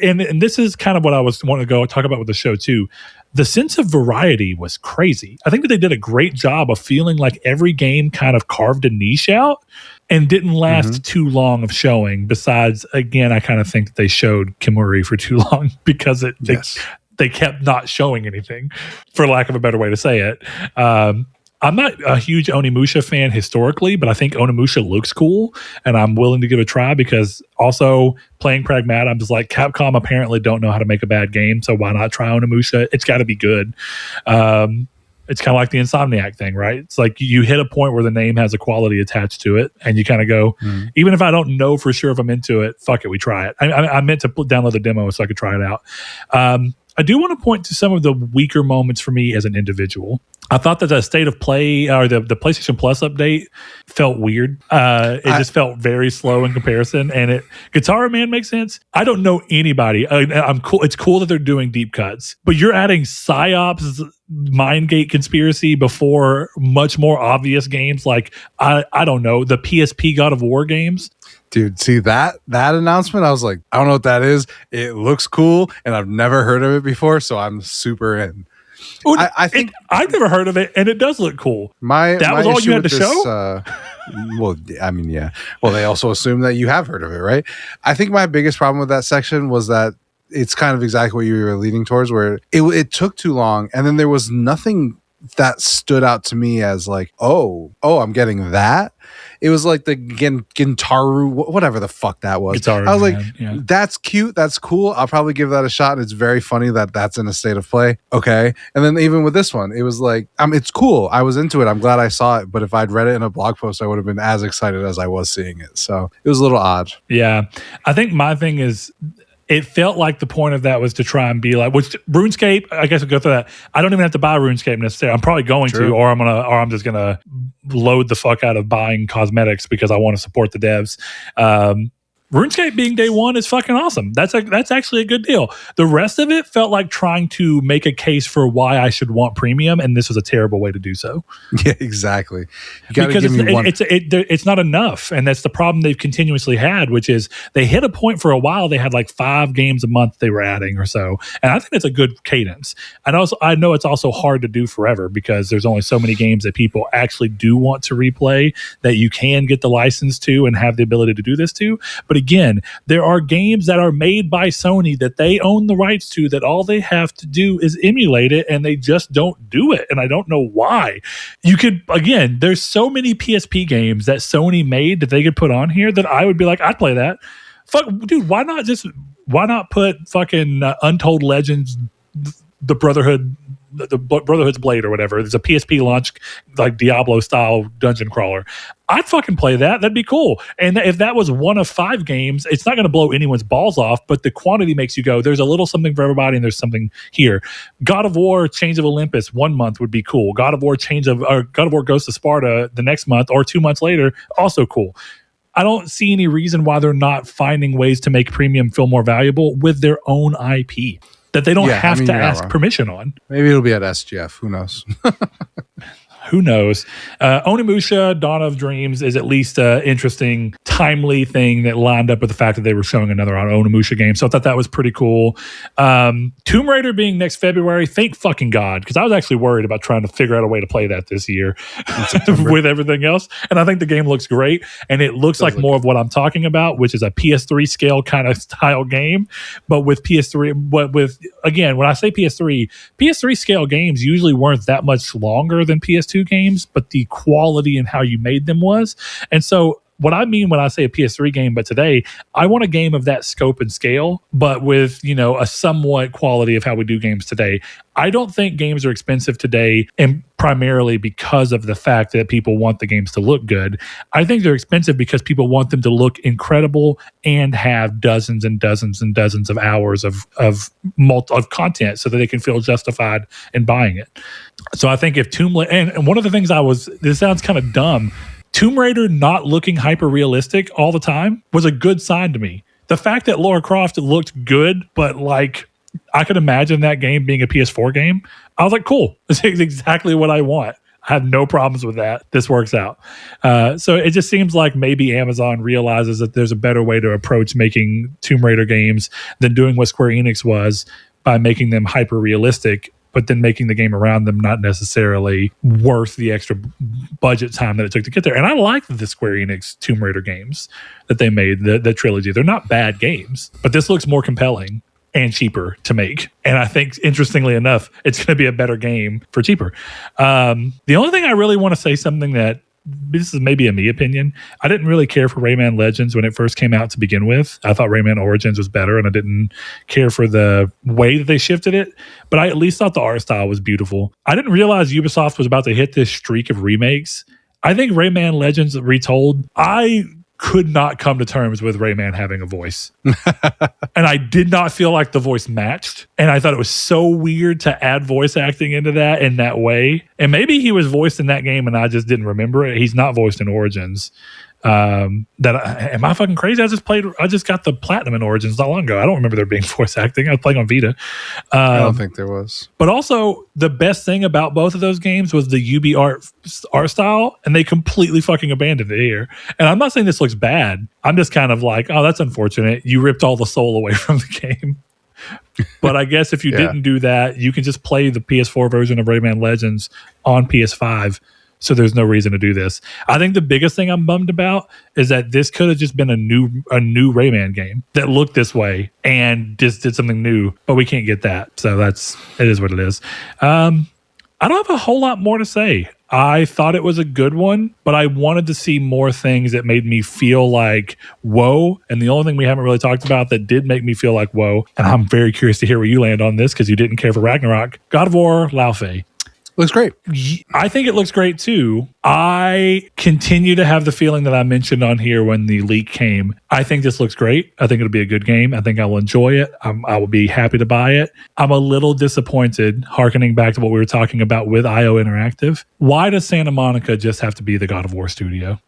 [SPEAKER 1] and this is kind of what I was wanting to go talk about with the show too. The sense of variety was crazy. I think that they did a great job of feeling like every game kind of carved a niche out and didn't last too long of showing. Besides, again, I kind of think that they showed Kemuri for too long because they kept not showing anything, for lack of a better way to say it. I'm not a huge Onimusha fan historically, but I think Onimusha looks cool, and I'm willing to give it a try because also playing Pragmata, I'm just like, Capcom apparently don't know how to make a bad game, so why not try Onimusha? It's got to be good. It's kind of like the Insomniac thing, right? It's like you hit a point where the name has a quality attached to it, and you kind of go, even if I don't know for sure if I'm into it, fuck it, we try it. I meant to download the demo so I could try it out. I do want to point to some of the weaker moments for me as an individual. I thought that the State of Play or the PlayStation Plus update felt weird. It just felt very slow in comparison. And Guitar Man makes sense. I don't know anybody. I'm cool. It's cool that they're doing deep cuts, but you're adding psyops, Mindgate conspiracy before much more obvious games like I don't know, the PSP God of War games.
[SPEAKER 2] Dude, see that announcement? I was like, I don't know what that is. It looks cool, and I've never heard of it before, so I'm super in.
[SPEAKER 1] Well, I think I've never heard of it, and it does look cool. That was all you had to show?
[SPEAKER 2] Well, I mean, yeah. Well, they also assume that you have heard of it, right? I think my biggest problem with that section was that it's kind of exactly what you were leading towards, where it took too long, and then there was nothing that stood out to me as like, oh, I'm getting that. It was like the Gintaru, whatever the fuck that was.
[SPEAKER 1] Guitar,
[SPEAKER 2] I was like, that's cute. That's cool. I'll probably give that a shot. It's very funny that that's in a State of Play. Okay. And then even with this one, it was like, it's cool. I was into it. I'm glad I saw it. But if I'd read it in a blog post, I would have been as excited as I was seeing it. So it was a little odd.
[SPEAKER 1] Yeah. I think my thing is, it felt like the point of that was to try and be like, which RuneScape, I guess we'll go through that. I don't even have to buy RuneScape necessarily. I'm probably going to, or I'm just gonna load the fuck out of buying cosmetics because I want to support the devs. RuneScape being day one is fucking awesome. That's actually a good deal. The rest of it felt like trying to make a case for why I should want premium, and this was a terrible way to do so.
[SPEAKER 2] Yeah, exactly. You gotta
[SPEAKER 1] because
[SPEAKER 2] give me one.
[SPEAKER 1] It's not enough, and that's the problem they've continuously had, which is they hit a point for a while they had like 5 games a month they were adding or so, and I think it's a good cadence. And also, I know it's also hard to do forever because there's only so many games that people actually do want to replay that you can get the license to and have the ability to do this to, but again, there are games that are made by Sony that they own the rights to that all they have to do is emulate it, and they just don't do it. And I don't know why. There's so many PSP games that Sony made that they could put on here that I would be like, I'd play that. Fuck, dude, why not put fucking Untold Legends, the Brotherhood, the Brotherhood's Blade or whatever? There's a PSP launch, like Diablo style dungeon crawler. I'd fucking play that. That'd be cool. And if that was one of 5 games, it's not going to blow anyone's balls off, but the quantity makes you go, there's a little something for everybody, and there's something here. God of War Chains of Olympus 1 month would be cool. God of War Ghost of Sparta the next month or 2 months later, also cool. I don't see any reason why they're not finding ways to make premium feel more valuable with their own IP that they don't have to ask permission on.
[SPEAKER 2] Maybe it'll be at SGF. Who knows?
[SPEAKER 1] Who knows? Onimusha, Dawn of Dreams is at least an interesting, timely thing that lined up with the fact that they were showing another Onimusha game. So I thought that was pretty cool. Tomb Raider being next February, thank fucking God, because I was actually worried about trying to figure out a way to play that this year with everything else. And I think the game looks great. And it looks like more of what I'm talking about, which is a PS3 scale kind of style game. But with PS3, again, when I say PS3 scale games usually weren't that much longer than PS2 games, but the quality and how you made them was. And so what I mean when I say a PS3 game, but today, I want a game of that scope and scale, but with, a somewhat quality of how we do games today. I don't think games are expensive today, and primarily because of the fact that people want the games to look good. I think they're expensive because people want them to look incredible and have dozens and dozens and dozens of hours of content so that they can feel justified in buying it. So I think if and one of the things this sounds kind of dumb, Tomb Raider not looking hyper realistic all the time was a good sign to me. The fact that Lara Croft looked good, but like I could imagine that game being a PS4 game, I was like, cool. This is exactly what I want. I have no problems with that. This works out. So it just seems like maybe Amazon realizes that there's a better way to approach making Tomb Raider games than doing what Square Enix was by making them hyper realistic, but then making the game around them not necessarily worth the extra budget time that it took to get there. And I like the Square Enix Tomb Raider games that they made, the trilogy. They're not bad games, but this looks more compelling and cheaper to make. And I think, interestingly enough, it's going to be a better game for cheaper. The only thing I really want to say, something that this is maybe a me opinion, I didn't really care for Rayman Legends when it first came out to begin with. I thought Rayman Origins was better, and I didn't care for the way that they shifted it, but I at least thought the art style was beautiful. I didn't realize Ubisoft was about to hit this streak of remakes. I think Rayman Legends Retold, I could not come to terms with Rayman having a voice. And I did not feel like the voice matched. And I thought it was so weird to add voice acting into that in that way. And maybe he was voiced in that game and I just didn't remember it. He's not voiced in Origins. Am I fucking crazy? I just got the platinum in Origins not long ago. I don't remember there being voice acting. I was playing on Vita.
[SPEAKER 2] I don't think there was.
[SPEAKER 1] But also, the best thing about both of those games was the UB art style, and they completely fucking abandoned it here. And I'm not saying this looks bad. I'm just kind of like, oh, that's unfortunate. You ripped all the soul away from the game. But I guess if you didn't do that, you can just play the PS4 version of Rayman Legends on PS5. So there's no reason to do this. I think the biggest thing I'm bummed about is that this could have just been a new Rayman game that looked this way and just did something new, but we can't get that. So it is what it is. I don't have a whole lot more to say. I thought it was a good one, but I wanted to see more things that made me feel like, whoa. And the only thing we haven't really talked about that did make me feel like, whoa, and I'm very curious to hear where you land on this because you didn't care for Ragnarok, God of War, Laufey.
[SPEAKER 2] Looks great.
[SPEAKER 1] I think it looks great too. I continue to have the feeling that I mentioned on here when the leak came. I think this looks great. I think it'll be a good game. I think I will enjoy it. I will be happy to buy it. I'm a little disappointed, hearkening back to what we were talking about with IO Interactive. Why does Santa Monica just have to be the God of War studio?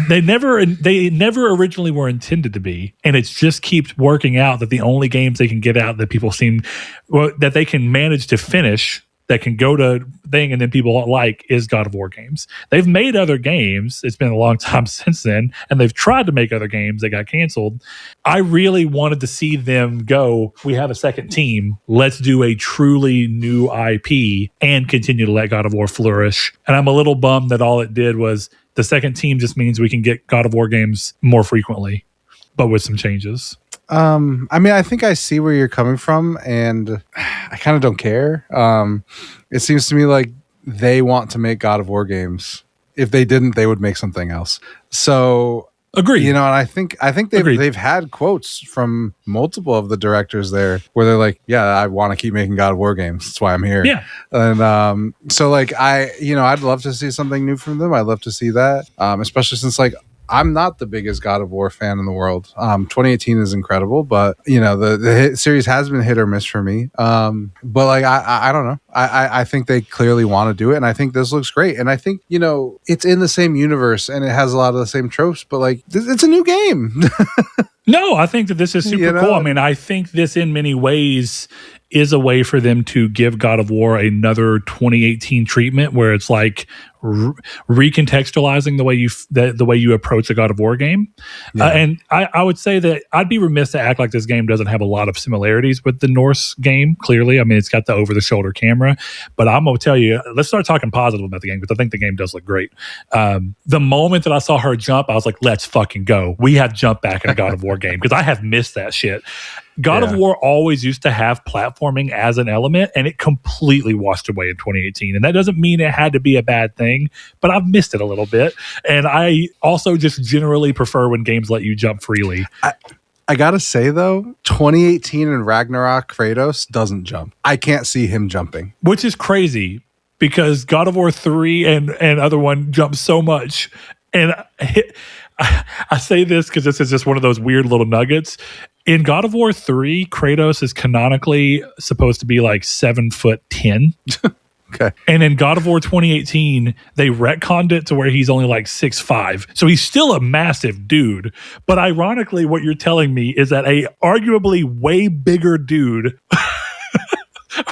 [SPEAKER 1] They never originally were intended to be, and it just keeps working out that the only games they can get out that people that they can manage to finish, that can go to thing and then people like, is God of War games. They've made other games. It's been a long time since then, and they've tried to make other games that got canceled. I really wanted to see them go, we have a second team. Let's do a truly new IP and continue to let God of War flourish. And I'm a little bummed that all it did was the second team just means we can get God of War games more frequently, but with some changes.
[SPEAKER 2] I mean, I think I see where you're coming from, and I kind of don't care. It seems to me like they want to make God of War games. If they didn't, they would make something else. So
[SPEAKER 1] Agreed.
[SPEAKER 2] And I think they've had quotes from multiple of the directors there where they're like, yeah, I want to keep making God of War games. That's why I'm here.
[SPEAKER 1] Yeah.
[SPEAKER 2] And so like I'd love to see something new from them. I'd love to see that. Especially since like I'm not the biggest God of War fan in the world. 2018 is incredible, but the series has been hit or miss for me. But like I don't know. I think they clearly want to do it, and I think this looks great. And I think it's in the same universe and it has a lot of the same tropes, but like it's a new game.
[SPEAKER 1] No, I think that this is super cool. I mean, I think this in many ways is a way for them to give God of War another 2018 treatment where it's like recontextualizing the way you approach a God of War game. Yeah. And I would say that I'd be remiss to act like this game doesn't have a lot of similarities with the Norse game, clearly. I mean, it's got the over-the-shoulder camera. But I'm going to tell you, let's start talking positive about the game because I think the game does look great. The moment that I saw her jump, I was like, let's fucking go. We have jump back in a God of War game because I have missed that shit. God of War always used to have platforming as an element, and it completely washed away in 2018. And that doesn't mean it had to be a bad thing, but I've missed it a little bit. And I also just generally prefer when games let you jump freely.
[SPEAKER 2] I gotta say, though, 2018 and Ragnarok Kratos doesn't jump. I can't see him jumping.
[SPEAKER 1] Which is crazy, because God of War 3 and other one jump so much. And I say this because this is just one of those weird little nuggets. In God of War 3, Kratos is canonically supposed to be like 7'10".
[SPEAKER 2] Okay.
[SPEAKER 1] And in God of War 2018, they retconned it to where he's only like 6'5". So he's still a massive dude. But ironically, what you're telling me is that a arguably way bigger dude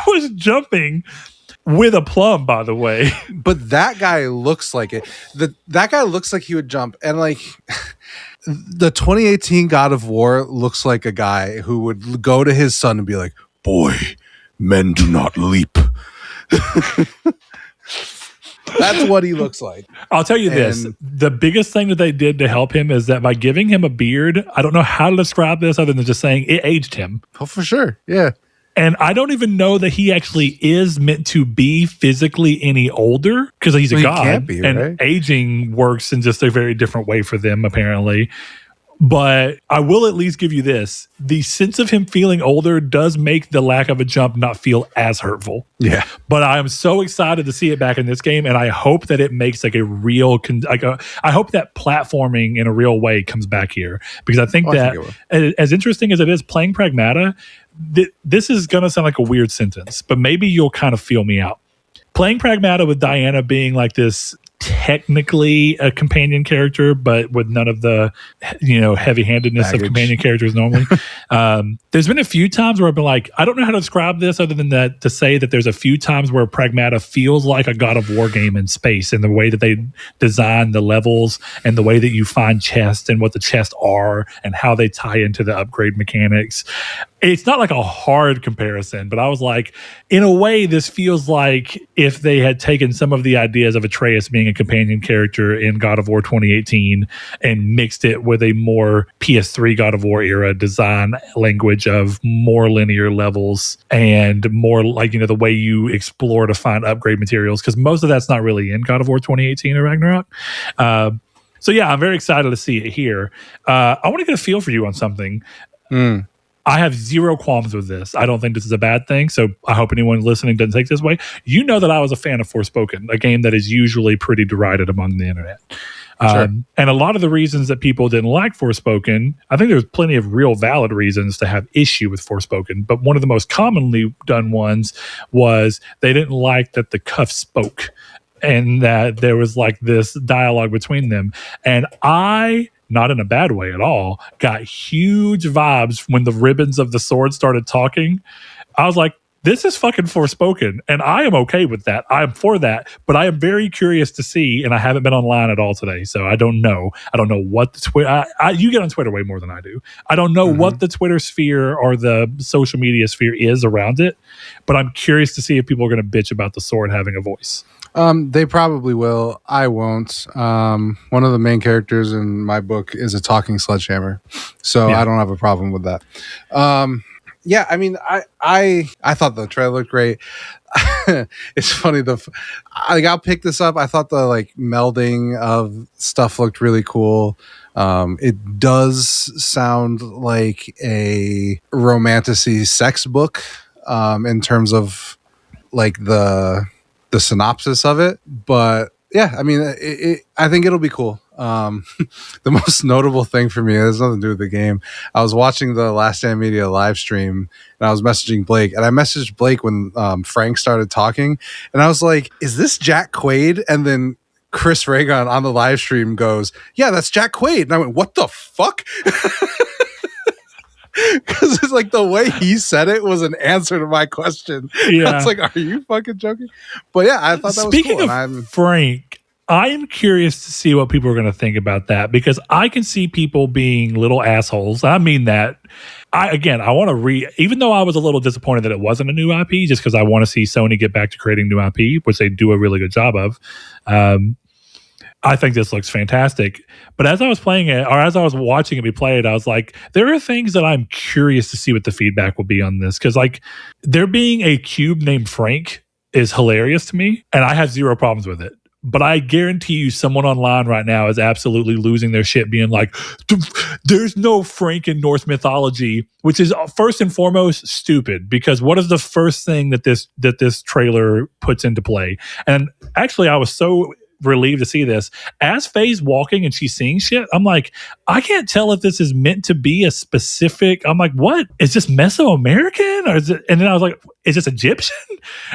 [SPEAKER 1] was jumping with a plum, by the way.
[SPEAKER 2] But that guy looks like it. That guy looks like he would jump. And like the 2018 God of War looks like a guy who would go to his son and be like, boy, men do not leap. That's what he looks like.
[SPEAKER 1] I'll tell you this. The biggest thing that they did to help him is that by giving him a beard, I don't know how to describe this other than just saying it aged him.
[SPEAKER 2] Oh, for sure. Yeah.
[SPEAKER 1] And I don't even know that he actually is meant to be physically any older because he's a god. He can't be, right? And aging works in just a very different way for them, apparently. But I will at least give you this. The sense of him feeling older does make the lack of a jump not feel as hurtful.
[SPEAKER 2] Yeah.
[SPEAKER 1] But I am so excited to see it back in this game, and I hope that it makes like a real I hope that platforming in a real way comes back here, because I think as interesting as it is playing Pragmata, this is going to sound like a weird sentence, but maybe you'll kind of feel me out. Playing Pragmata with Diana being like this technically a companion character, but with none of the heavy-handedness of companion characters normally. There's been a few times where I've been like, I don't know how to describe this other than that to say that there's a few times where Pragmata feels like a God of War game in space, and the way that they design the levels and the way that you find chests and what the chests are and how they tie into the upgrade mechanics. It's not like a hard comparison, but I was like, in a way, this feels like if they had taken some of the ideas of Atreus being a companion character in God of War 2018 and mixed it with a more PS3 God of War era design language of more linear levels and more like, the way you explore to find upgrade materials, because most of that's not really in God of War 2018 or Ragnarok. So yeah, I'm very excited to see it here. I want to get a feel for you on something. I have zero qualms with this. I don't think this is a bad thing, so I hope anyone listening doesn't take this way. You know that I was a fan of Forspoken, a game that is usually pretty derided among the internet. Sure. And a lot of the reasons that people didn't like Forspoken, I think there's plenty of real valid reasons to have issue with Forspoken, but one of the most commonly done ones was they didn't like that the cuff spoke and that there was like this dialogue between them. And I, not in a bad way at all, got huge vibes when the ribbons of the sword started talking. I was like, this is fucking Forspoken, and I am okay with that. I am for that, but I am very curious to see, and I haven't been online at all today, so I don't know. I don't know what the Twitter... you get on Twitter way more than I do. I don't know what the Twitter sphere or the social media sphere is around it, but I'm curious to see if people are going to bitch about the sword having a voice.
[SPEAKER 2] They probably will. I won't. One of the main characters in my book is a talking sledgehammer, so yeah. I don't have a problem with that. Yeah, I mean, I thought the trailer looked great. It's funny, I'll pick this up. I thought the like melding of stuff looked really cool. It does sound like a romantasy sex book, in terms of like the synopsis of it. But yeah, I mean, I think it'll be cool. The most notable thing for me, it has nothing to do with the game. I was watching the Last Stand Media live stream, and I was messaging Blake, and I messaged Blake when Frank started talking, and I was like, "Is this Jack Quaid?" And then Chris Reagan on the live stream goes, "Yeah, that's Jack Quaid." And I went, "What the fuck?" Because it's like the way he said it was an answer to my question.
[SPEAKER 1] Yeah.
[SPEAKER 2] I was like, are you fucking joking? But yeah, I thought that was
[SPEAKER 1] Speaking
[SPEAKER 2] cool.
[SPEAKER 1] of Frank, I am curious to see what people are going to think about that, because I can see people being little assholes. I mean that. I want to even though I was a little disappointed that it wasn't a new IP, just because I want to see Sony get back to creating new IP, which they do a really good job of. I think this looks fantastic. But as I was playing it, or as I was watching it be played, I was like, there are things that I'm curious to see what the feedback will be on this. Because like there being a cube named Frank is hilarious to me, and I have zero problems with it. But I guarantee you someone online right now is absolutely losing their shit being like, there's no Frank in Norse mythology, which is first and foremost stupid, because what is the first thing that this trailer puts into play? And actually, I was so relieved to see this. As Faye's walking and she's seeing shit, I'm like, I can't tell if this is meant to be a specific. I'm like, what? Is this Mesoamerican? Or is it? And then I was like, is this Egyptian?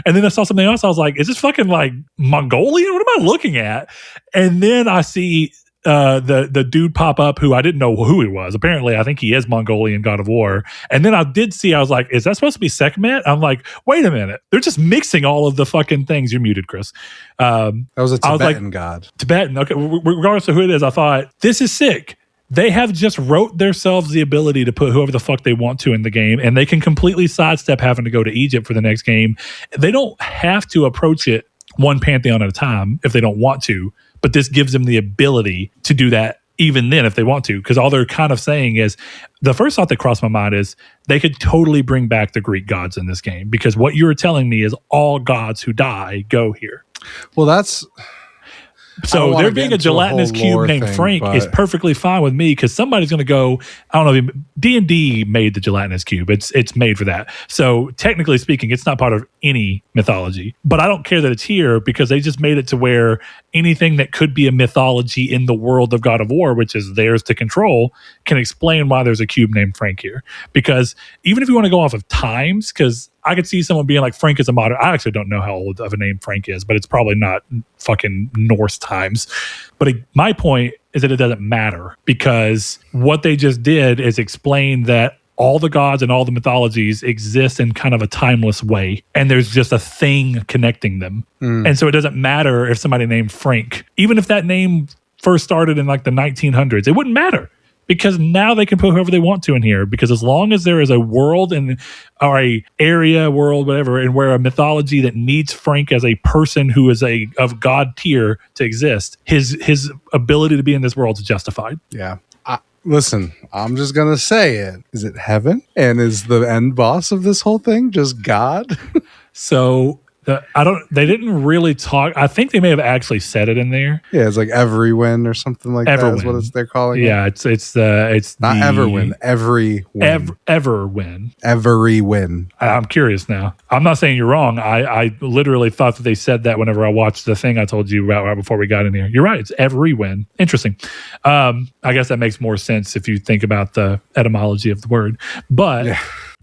[SPEAKER 1] And then I saw something else. I was like, is this fucking like Mongolian? What am I looking at? And then I see the dude pop up who I didn't know who he was. Apparently, I think he is Mongolian God of War. And then I did see, I was like, is that supposed to be Sekhmet? I'm like, wait a minute. They're just mixing all of the fucking things. You're muted, Chris.
[SPEAKER 2] That was a Tibetan god.
[SPEAKER 1] Tibetan. Okay. Regardless of who it is, I thought, this is sick. They have just wrote themselves the ability to put whoever the fuck they want to in the game, and they can completely sidestep having to go to Egypt for the next game. They don't have to approach it one pantheon at a time if they don't want to, but this gives them the ability to do that even then if they want to, because all they're kind of saying is, the first thought that crossed my mind is they could totally bring back the Greek gods in this game, because what you're telling me is all gods who die go here.
[SPEAKER 2] Well, that's...
[SPEAKER 1] So there being a gelatinous cube named Frank is perfectly fine with me, because somebody's going to go, I don't know, D&D made the gelatinous cube. It's made for that. So technically speaking, it's not part of any mythology. But I don't care that it's here, because they just made it to where anything that could be a mythology in the world of God of War, which is theirs to control, can explain why there's a cube named Frank here. Because even if you want to go off of times, because I could see someone being like, Frank is a modern. I actually don't know how old of a name Frank is, but it's probably not fucking Norse times. But my point is that it doesn't matter, because what they just did is explain that all the gods and all the mythologies exist in kind of a timeless way, and there's just a thing connecting them. And so it doesn't matter if somebody named Frank, even if that name first started in like the 1900s, it wouldn't matter. Because now they can put whoever they want to in here. Because as long as there is a world or a area, world, whatever, and where a mythology that needs Frank as a person who is of God tier to exist, his ability to be in this world is justified.
[SPEAKER 2] Yeah. Listen, I'm just gonna say it. Is it heaven? And is the end boss of this whole thing just God?
[SPEAKER 1] So they didn't really talk. I think they may have actually said it in there.
[SPEAKER 2] Yeah, it's like every win or something like that is what they're calling it.
[SPEAKER 1] Yeah, it's
[SPEAKER 2] not ever win, every win.
[SPEAKER 1] Ever win.
[SPEAKER 2] Every win.
[SPEAKER 1] I'm curious now. I'm not saying you're wrong. I literally thought that they said that whenever I watched the thing I told you about right before we got in here. You're right. It's every win. Interesting. I guess that makes more sense if you think about the etymology of the word. But yeah.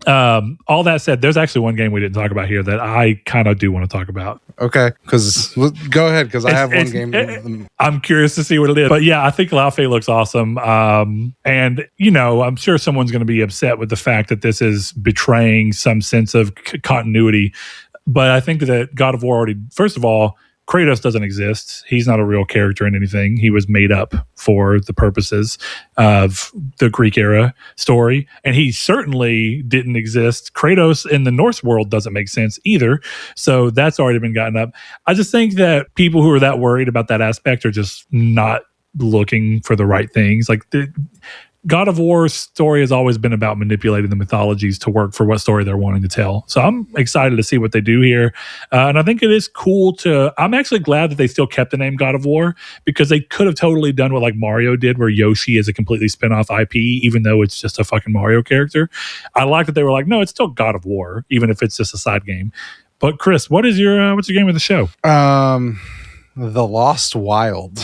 [SPEAKER 1] All that said, there's actually one game we didn't talk about here that I kind of do want to talk about.
[SPEAKER 2] Okay, because go ahead, because I have one game.
[SPEAKER 1] I'm curious to see what it is. But yeah, I think Laufey looks awesome. And, I'm sure someone's going to be upset with the fact that this is betraying some sense of continuity. But I think that God of War already, first of all, Kratos doesn't exist. He's not a real character in anything. He was made up for the purposes of the Greek era story. And he certainly didn't exist. Kratos in the Norse world doesn't make sense either. So that's already been gotten up. I just think that people who are that worried about that aspect are just not looking for the right things. Like God of War's story has always been about manipulating the mythologies to work for what story they're wanting to tell. So I'm excited to see what they do here. And I think it is cool I'm actually glad that they still kept the name God of War, because they could have totally done what like Mario did, where Yoshi is a completely spin-off IP, even though it's just a fucking Mario character. I like that they were like, no, it's still God of War, even if it's just a side game. But Chris, what's your game of the show?
[SPEAKER 2] The Lost Wild.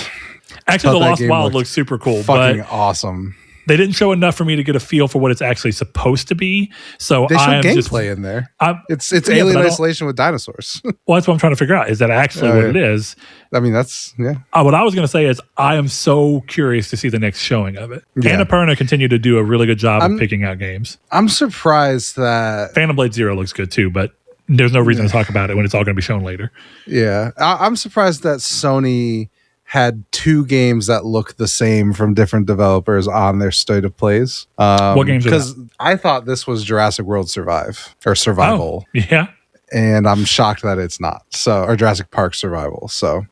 [SPEAKER 1] Actually, The Lost Wild looks super cool.
[SPEAKER 2] Fucking awesome.
[SPEAKER 1] They didn't show enough for me to get a feel for what it's actually supposed to be. So
[SPEAKER 2] they showed gameplay in there. It's Alien Isolation with dinosaurs.
[SPEAKER 1] Well, that's what I'm trying to figure out. Is that actually what it is?
[SPEAKER 2] I mean, that's, yeah.
[SPEAKER 1] What I was going to say is I am so curious to see the next showing of it.
[SPEAKER 2] Yeah.
[SPEAKER 1] Annapurna continue to do a really good job of picking out games.
[SPEAKER 2] I'm surprised that
[SPEAKER 1] Phantom Blade Zero looks good too, but there's no reason to talk about it when it's all going to be shown later.
[SPEAKER 2] Yeah. I'm surprised that Sony had 2 games that look the same from different developers on their state of plays.
[SPEAKER 1] What games are that?
[SPEAKER 2] Because I thought this was Jurassic World Survival.
[SPEAKER 1] Oh, yeah.
[SPEAKER 2] And I'm shocked that it's not. Or Jurassic Park Survival. So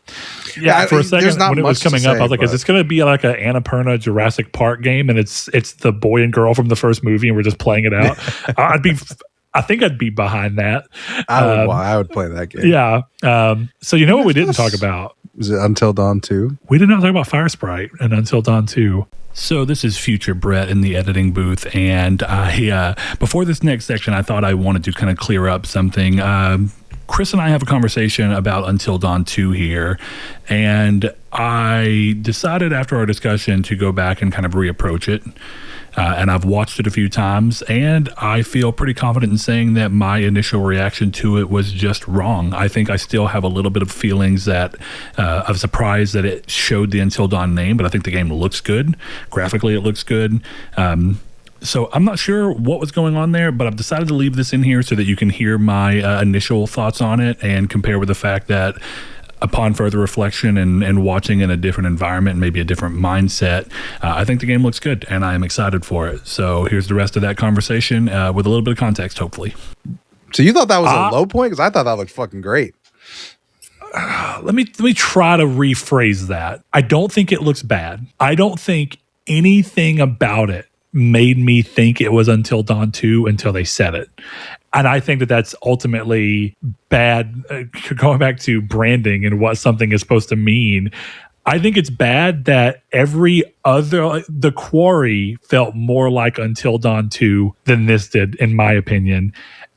[SPEAKER 1] yeah, for a second when it was coming up, I was like, is this going to be like an Annapurna Jurassic Park game? And it's the boy and girl from the first movie and we're just playing it out. I think I'd be behind that.
[SPEAKER 2] I would play that game.
[SPEAKER 1] Yeah. So you know what we didn't talk about?
[SPEAKER 2] Is it Until Dawn 2?
[SPEAKER 1] We did not talk about Fire Sprite and Until Dawn 2. So this is future Brett in the editing booth, and I before this next section, I thought I wanted to kind of clear up something. Chris and I have a conversation about Until Dawn 2 here, and I decided after our discussion to go back and kind of reapproach it. And I've watched it a few times, and I feel pretty confident in saying that my initial reaction to it was just wrong. I think I still have a little bit of feelings of surprise that it showed the Until Dawn name, but I think the game looks good. Graphically, it looks good. So I'm not sure what was going on there, but I've decided to leave this in here so that you can hear my initial thoughts on it and compare with the fact that upon further reflection and watching in a different environment and maybe a different mindset, I think the game looks good and I'm excited for it. So here's the rest of that conversation with a little bit of context, hopefully.
[SPEAKER 2] So you thought that was a low point? Because I thought that looked fucking great.
[SPEAKER 1] Let me try to rephrase that. I don't think it looks bad. I don't think anything about it made me think it was Until Dawn 2 until they said it. And I think that that's ultimately bad. Going back to branding and what something is supposed to mean, I think it's bad that the Quarry felt more like Until Dawn 2 than this did, in my opinion.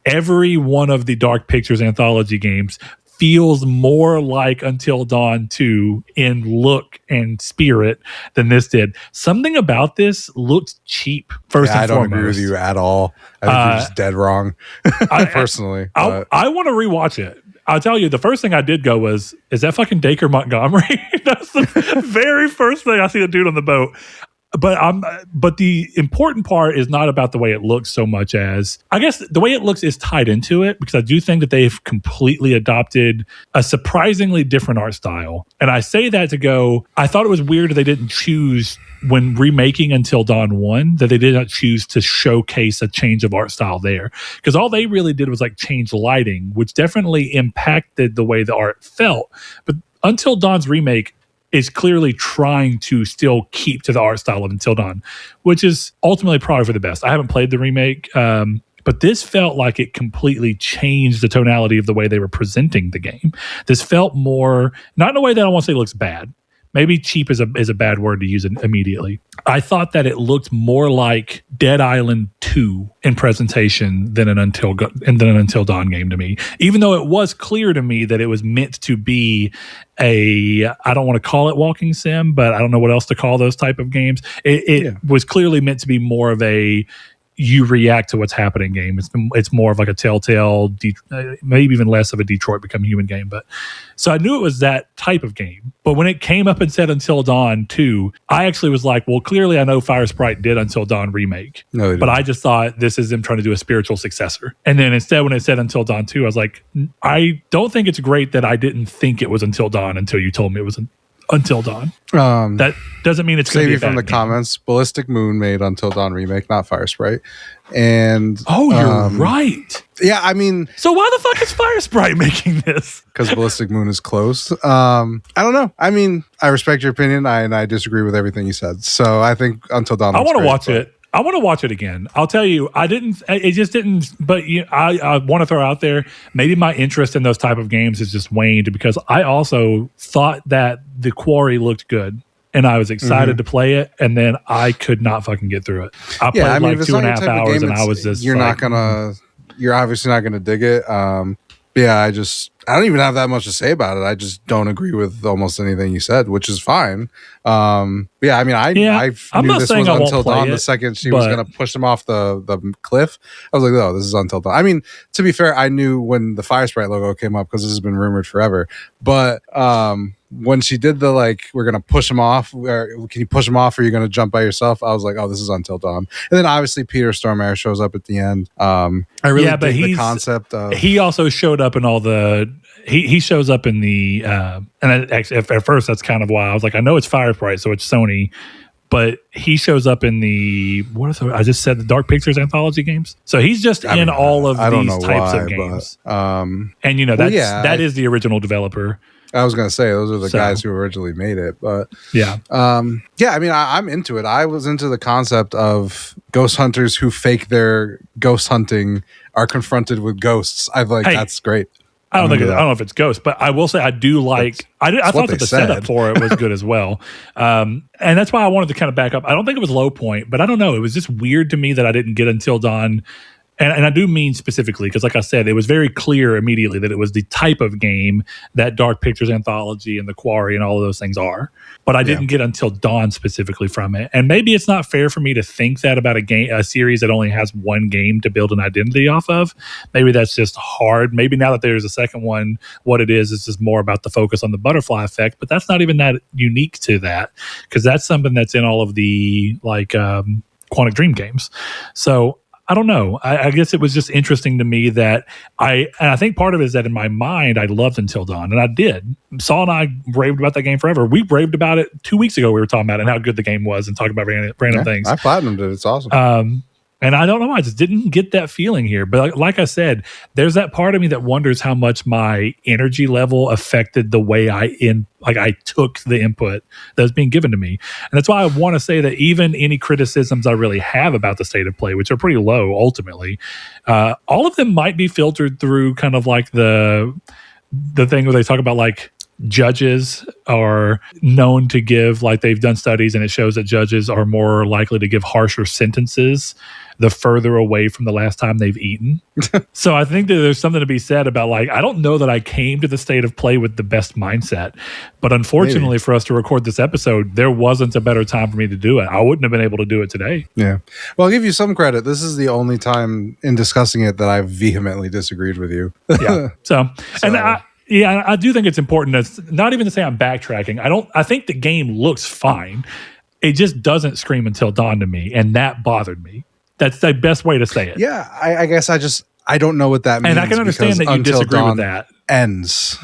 [SPEAKER 1] Every one of the Dark Pictures anthology games feels more like Until Dawn 2 in look and spirit than this did. Something about this looks cheap, first and foremost. I don't agree
[SPEAKER 2] with you at all. I think you're just dead wrong, personally.
[SPEAKER 1] I want to rewatch it. I'll tell you, the first thing I did go was, is that fucking Dacre Montgomery? That's the very first thing I see the dude on the boat. But the important part is not about the way it looks so much as, I guess the way it looks is tied into it, because I do think that they've completely adopted a surprisingly different art style. And I say that to go, I thought it was weird that they didn't choose, when remaking Until Dawn 1, that they did not choose to showcase a change of art style there. Because all they really did was like change lighting, which definitely impacted the way the art felt. But Until Dawn's remake is clearly trying to still keep to the art style of Until Dawn, which is ultimately probably for the best. I haven't played the remake, but this felt like it completely changed the tonality of the way they were presenting the game. This felt more, not in a way that I want to say looks bad. Maybe cheap is a bad word to use immediately. I thought that it looked more like Dead Island 2 in presentation than an Until Dawn game to me. Even though it was clear to me that it was meant to be I don't want to call it walking sim, but I don't know what else to call those type of games. It was clearly meant to be more of a you react to what's happening game. It's more of like a Telltale, maybe even less of a Detroit Become Human game. But so I knew it was that type of game. But when it came up and said Until Dawn 2, I actually was like, well, clearly I know Fire Sprite did Until Dawn remake. No, but I just thought this is them trying to do a spiritual successor. And then instead, when it said Until Dawn 2, I was like, I don't think it's great that I didn't think it was Until Dawn until you told me it was Until Dawn. That doesn't mean it's going to be a bad
[SPEAKER 2] from the
[SPEAKER 1] game.
[SPEAKER 2] Comments. Ballistic Moon made Until Dawn remake, not Fire Sprite. And
[SPEAKER 1] you're right.
[SPEAKER 2] Yeah, I mean,
[SPEAKER 1] so why the fuck is Fire Sprite making this?
[SPEAKER 2] Because Ballistic Moon is closed. I don't know. I mean, I respect your opinion, and I disagree with everything you said. So I think Until Dawn.
[SPEAKER 1] I want to watch it. I want to watch it again. I'll tell you, it just didn't, but I want to throw out there, maybe my interest in those type of games has just waned because I also thought that The Quarry looked good and I was excited to play it. And then I could not fucking get through it. I played like 2.5 hours and I was just
[SPEAKER 2] you're obviously not going to dig it. Yeah, I don't even have that much to say about it. I just don't agree with almost anything you said, which is fine. Yeah, I mean, I knew this was Until Dawn the second she was going to push them off the cliff. I was like, oh, this is Until Dawn. I mean, to be fair, I knew when the Fire Sprite logo came up because this has been rumored forever. But when she did the we're going to push them off, or can you push them off or you're going to jump by yourself? I was like, oh, this is Until Dawn. And then obviously Peter Stormare shows up at the end. I really dig the concept of...
[SPEAKER 1] He also showed up in all the... He shows up in the... and at first, that's kind of why I was like, I know it's Fire Sprite, so it's Sony, but he shows up in the... I just said the Dark Pictures anthology games. So he's just in all of these types of games. And that is the original developer.
[SPEAKER 2] I was going to say, those are the guys who originally made it. But
[SPEAKER 1] yeah.
[SPEAKER 2] I mean, I'm into it. I was into the concept of ghost hunters who fake their ghost hunting are confronted with ghosts. That's great.
[SPEAKER 1] I don't know if it's ghosts, but I will say I do like. I thought that the setup for it was good as well, and that's why I wanted to kind of back up. I don't think it was low point, but I don't know. It was just weird to me that I didn't get Until Dawn. And I do mean specifically because, like I said, it was very clear immediately that it was the type of game that Dark Pictures Anthology and The Quarry and all of those things are. But I didn't get Until Dawn specifically from it. And maybe it's not fair for me to think that about a series that only has one game to build an identity off of. Maybe that's just hard. Maybe now that there's a second one, what it is just more about the focus on the butterfly effect. But that's not even that unique to that because that's something that's in all of the Quantic Dream games. So I don't know. I guess it was just interesting to me that I think part of it is that in my mind, I loved Until Dawn, and I did. Saul and I raved about that game forever. We raved about it 2 weeks ago. We were talking about it and how good the game was and talking about random things.
[SPEAKER 2] I platinumed it. It's awesome.
[SPEAKER 1] And I don't know. I just didn't get that feeling here. But like I said, there's that part of me that wonders how much my energy level affected the way I took the input that was being given to me. And that's why I want to say that even any criticisms I really have about the state of play, which are pretty low ultimately, all of them might be filtered through kind of like the thing where they talk about judges are known to give, they've done studies and it shows that judges are more likely to give harsher sentences the further away from the last time they've eaten. So I think that there's something to be said about I don't know that I came to the state of play with the best mindset, but unfortunately for us to record this episode, there wasn't a better time for me to do it. I wouldn't have been able to do it today.
[SPEAKER 2] Yeah. Well, I'll give you some credit. This is the only time in discussing it that I've vehemently disagreed with you.
[SPEAKER 1] Yeah. And I do think it's important to not even to say I'm backtracking. I think the game looks fine. It just doesn't scream Until Dawn to me, and that bothered me. That's the best way to say it.
[SPEAKER 2] Yeah, I guess I don't know what that means.
[SPEAKER 1] And I can understand that you disagree with that.
[SPEAKER 2] Ends.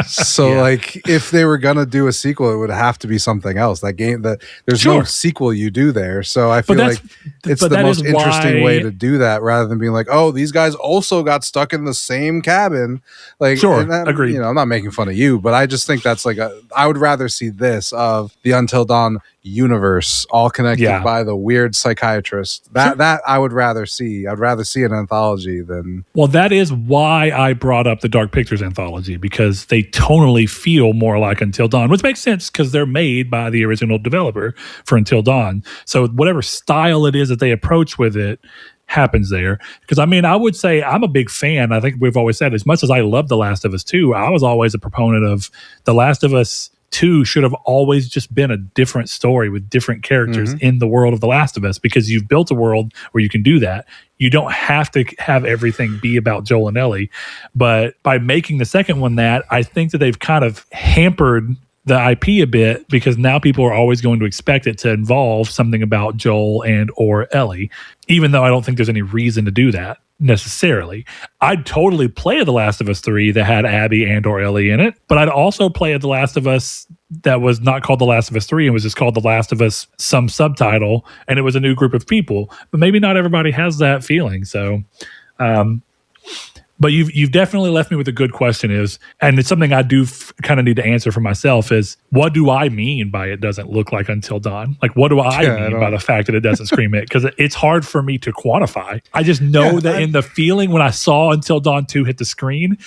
[SPEAKER 2] So if they were gonna do a sequel, it would have to be something else. That game there's no sequel you do there. So I feel like it's the most interesting way to do that rather than being like, oh, these guys also got stuck in the same cabin.
[SPEAKER 1] Agreed.
[SPEAKER 2] I'm not making fun of you, but I just think that's I would rather see this of the Until Dawn universe all connected by the weird psychiatrist. That I would rather see. I'd rather see an anthology than...
[SPEAKER 1] Well, that is why I brought up the Dark Pictures anthology, because they tonally feel more like Until Dawn, which makes sense because they're made by the original developer for Until Dawn. So whatever style it is that they approach with it happens there. Because I would say I'm a big fan. I think we've always said, as much as I love The Last of Us 2, I was always a proponent of The Last of Us 2 should have always just been a different story with different characters in the world of The Last of Us, because you've built a world where you can do that. You don't have to have everything be about Joel and Ellie. But by making the second one that, I think that they've kind of hampered the IP a bit, because now people are always going to expect it to involve something about Joel and or Ellie, even though I don't think there's any reason to do that necessarily. I'd totally play The Last of Us 3 that had Abby and or Ellie in it, but I'd also play The Last of Us that was not called The Last of Us 3 and was just called The Last of Us some subtitle, and it was a new group of people. But maybe not everybody has that feeling. So but you've definitely left me with a good question and it's something I do kind of need to answer for myself is, what do I mean by it doesn't look like Until Dawn? Like, what do I mean by the fact that it doesn't scream it? Because it's hard for me to quantify. I just know that in the feeling when I saw Until Dawn 2 hit the screen,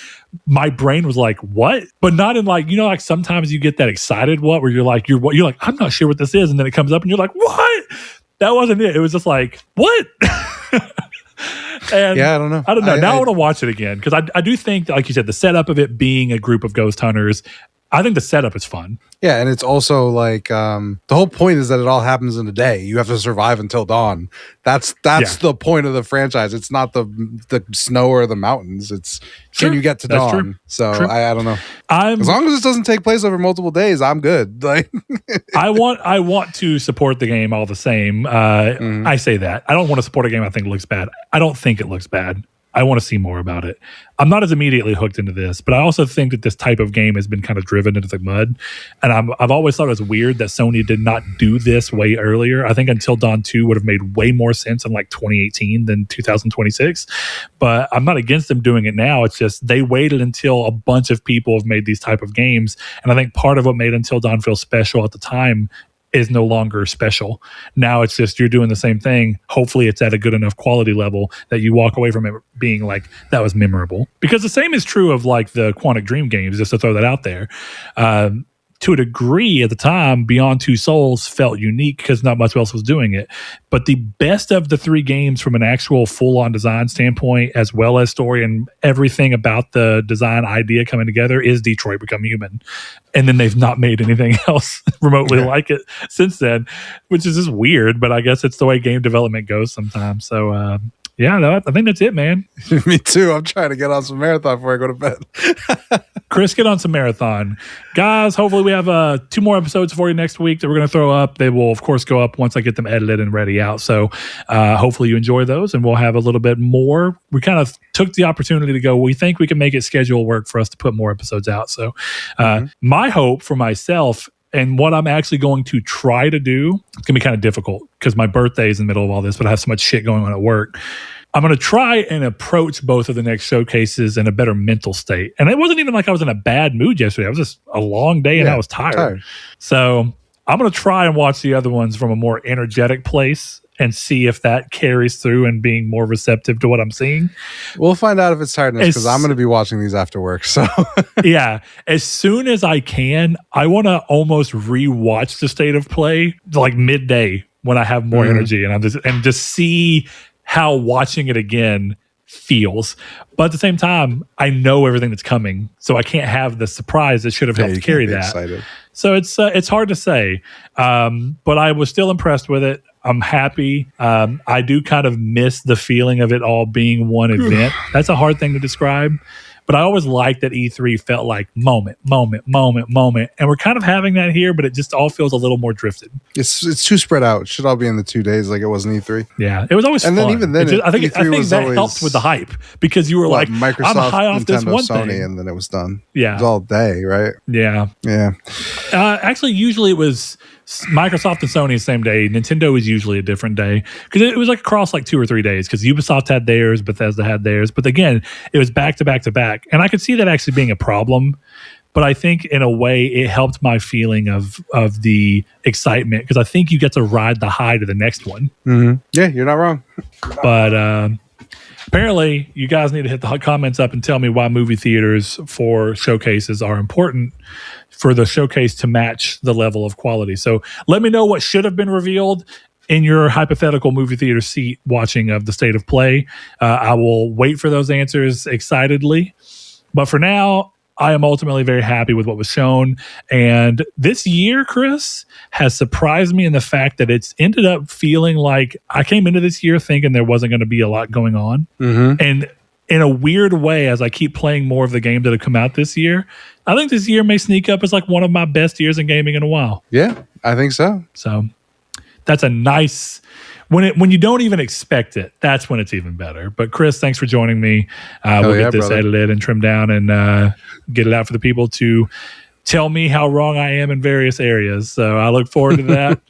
[SPEAKER 1] my brain was like, what? But not in like, like sometimes you get that excited what where you're like, I'm not sure what this is. And then it comes up and you're like, what? That wasn't it. It was just like, what? And
[SPEAKER 2] I don't know.
[SPEAKER 1] Now I want to watch it again because I do think, like you said, the setup of it being a group of ghost hunters, I think the setup is fun.
[SPEAKER 2] Yeah, and it's also like the whole point is that it all happens in a day. You have to survive until dawn. That's the point of the franchise. It's not the snow or the mountains. It's can you get to dawn? True. So I don't know. As long as it doesn't take place over multiple days, I'm good. Like
[SPEAKER 1] I want to support the game all the same. I say that. I don't want to support a game I think looks bad. I don't think it looks bad. I want to see more about it. I'm not as immediately hooked into this, but I also think that this type of game has been kind of driven into the mud. And I've always thought it was weird that Sony did not do this way earlier. I think Until Dawn 2 would have made way more sense in like 2018 than 2026. But I'm not against them doing it now. It's just they waited until a bunch of people have made these type of games. And I think part of what made Until Dawn feel special at the time is no longer special. Now it's just you're doing the same thing. Hopefully it's at a good enough quality level that you walk away from it being like, that was memorable. Because the same is true of like the Quantic Dream games, just to throw that out there. To a degree at the time, Beyond Two Souls felt unique because not much else was doing it. But the best of the three games from an actual full-on design standpoint, as well as story and everything about the design idea coming together, is Detroit Become Human. And then they've not made anything else remotely like it since then, which is just weird, but I guess it's the way game development goes sometimes. So, I think that's it, man.
[SPEAKER 2] Me too. I'm trying to get on some marathon before I go to bed.
[SPEAKER 1] Chris, get on some marathon. Guys, hopefully we have 2 more episodes for you next week that we're going to throw up. They will, of course, go up once I get them edited and ready out. So hopefully you enjoy those, and we'll have a little bit more. We kind of took the opportunity to go, we think we can make it schedule work for us to put more episodes out. So my hope for myself and what I'm actually going to try to do, it's going to be kind of difficult because my birthday is in the middle of all this, but I have so much shit going on at work. I'm going to try and approach both of the next showcases in a better mental state. And it wasn't even like I was in a bad mood yesterday. It was just a long day and I was tired. So I'm going to try and watch the other ones from a more energetic place and see if that carries through and being more receptive to what I'm seeing.
[SPEAKER 2] We'll find out if it's tiredness because I'm going to be watching these after work. So
[SPEAKER 1] yeah, as soon as I can, I want to almost rewatch the State of Play like midday when I have more energy and just see how watching it again feels. But at the same time, I know everything that's coming, so I can't have the surprise that should have helped carry that.
[SPEAKER 2] Excited.
[SPEAKER 1] So it's hard to say, but I was still impressed with it. I'm happy. I do kind of miss the feeling of it all being one event. That's a hard thing to describe. But I always liked that E3 felt like moment. And we're kind of having that here, but it just all feels a little more drifted.
[SPEAKER 2] It's too spread out. It should all be in the 2 days like it was in E3.
[SPEAKER 1] Yeah, it was always fun.
[SPEAKER 2] Then even then,
[SPEAKER 1] I think that helped with the hype because you were like,
[SPEAKER 2] Microsoft,
[SPEAKER 1] I'm high off
[SPEAKER 2] Nintendo,
[SPEAKER 1] this one
[SPEAKER 2] Sony,
[SPEAKER 1] thing.
[SPEAKER 2] and then it was done.
[SPEAKER 1] Yeah.
[SPEAKER 2] It was all day, right?
[SPEAKER 1] Yeah. Actually, usually it was Microsoft and Sony the same day. Nintendo is usually a different day because it was like across like 2 or 3 days because Ubisoft had theirs, Bethesda had theirs. But again, it was back to back to back. And I could see that actually being a problem. But I think in a way it helped my feeling of the excitement because I think you get to ride the high to the next one.
[SPEAKER 2] Mm-hmm. Yeah, you're not wrong.
[SPEAKER 1] But apparently you guys need to hit the comments up and tell me why movie theaters for showcases are important for the showcase to match the level of quality. So let me know what should have been revealed in your hypothetical movie theater seat watching of the State of Play. I will wait for those answers excitedly. But for now, I am ultimately very happy with what was shown. And this year, Chris, has surprised me in the fact that it's ended up feeling like I came into this year thinking there wasn't going to be a lot going on. Mm-hmm. And in a weird way, as I keep playing more of the games that have come out this year, I think this year may sneak up as like one of my best years in gaming in a while.
[SPEAKER 2] Yeah, I think so.
[SPEAKER 1] So that's a nice... When you don't even expect it, that's when it's even better. But Chris, thanks for joining me. We'll get this edited and trimmed down and get it out for the people to tell me how wrong I am in various areas. So I look forward to that.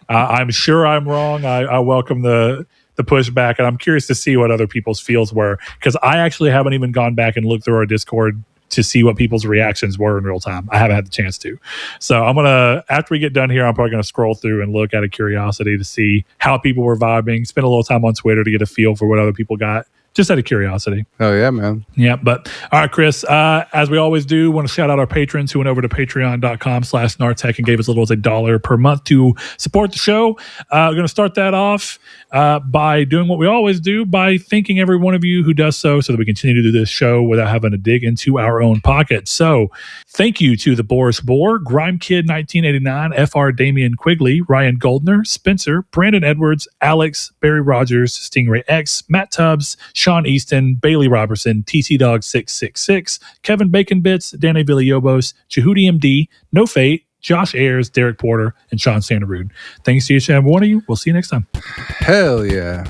[SPEAKER 1] I'm sure I'm wrong. I welcome the pushback, and I'm curious to see what other people's feels were, because I actually haven't even gone back and looked through our Discord to see what people's reactions were in real time. I haven't had the chance to. So I'm going to, after we get done here, I'm probably going to scroll through and look out of curiosity to see how people were vibing, spend a little time on Twitter to get a feel for what other people got, just out of curiosity.
[SPEAKER 2] Oh, yeah, man.
[SPEAKER 1] Yeah, but all right, Chris, as we always do, want to shout out our patrons who went over to patreon.com/Nartech and gave us as little as $1 per month to support the show. We're going to start that off by doing what we always do, by thanking every one of you who does so that we continue to do this show without having to dig into our own pockets. So thank you to the Boris Bohr, Grime Kid 1989, FR Damian Quigley, Ryan Goldner, Spencer, Brandon Edwards, Alex, Barry Rogers, Stingray X, Matt Tubbs, Sean Easton, Bailey Robertson, TC Dog 666, Kevin Bacon Bits, Danny Villalobos, Jehudi MD, No Fate, Josh Ayers, Derek Porter, and Sean Sanderud. Thanks to each and every one of you. We'll see you next time.
[SPEAKER 2] Hell yeah.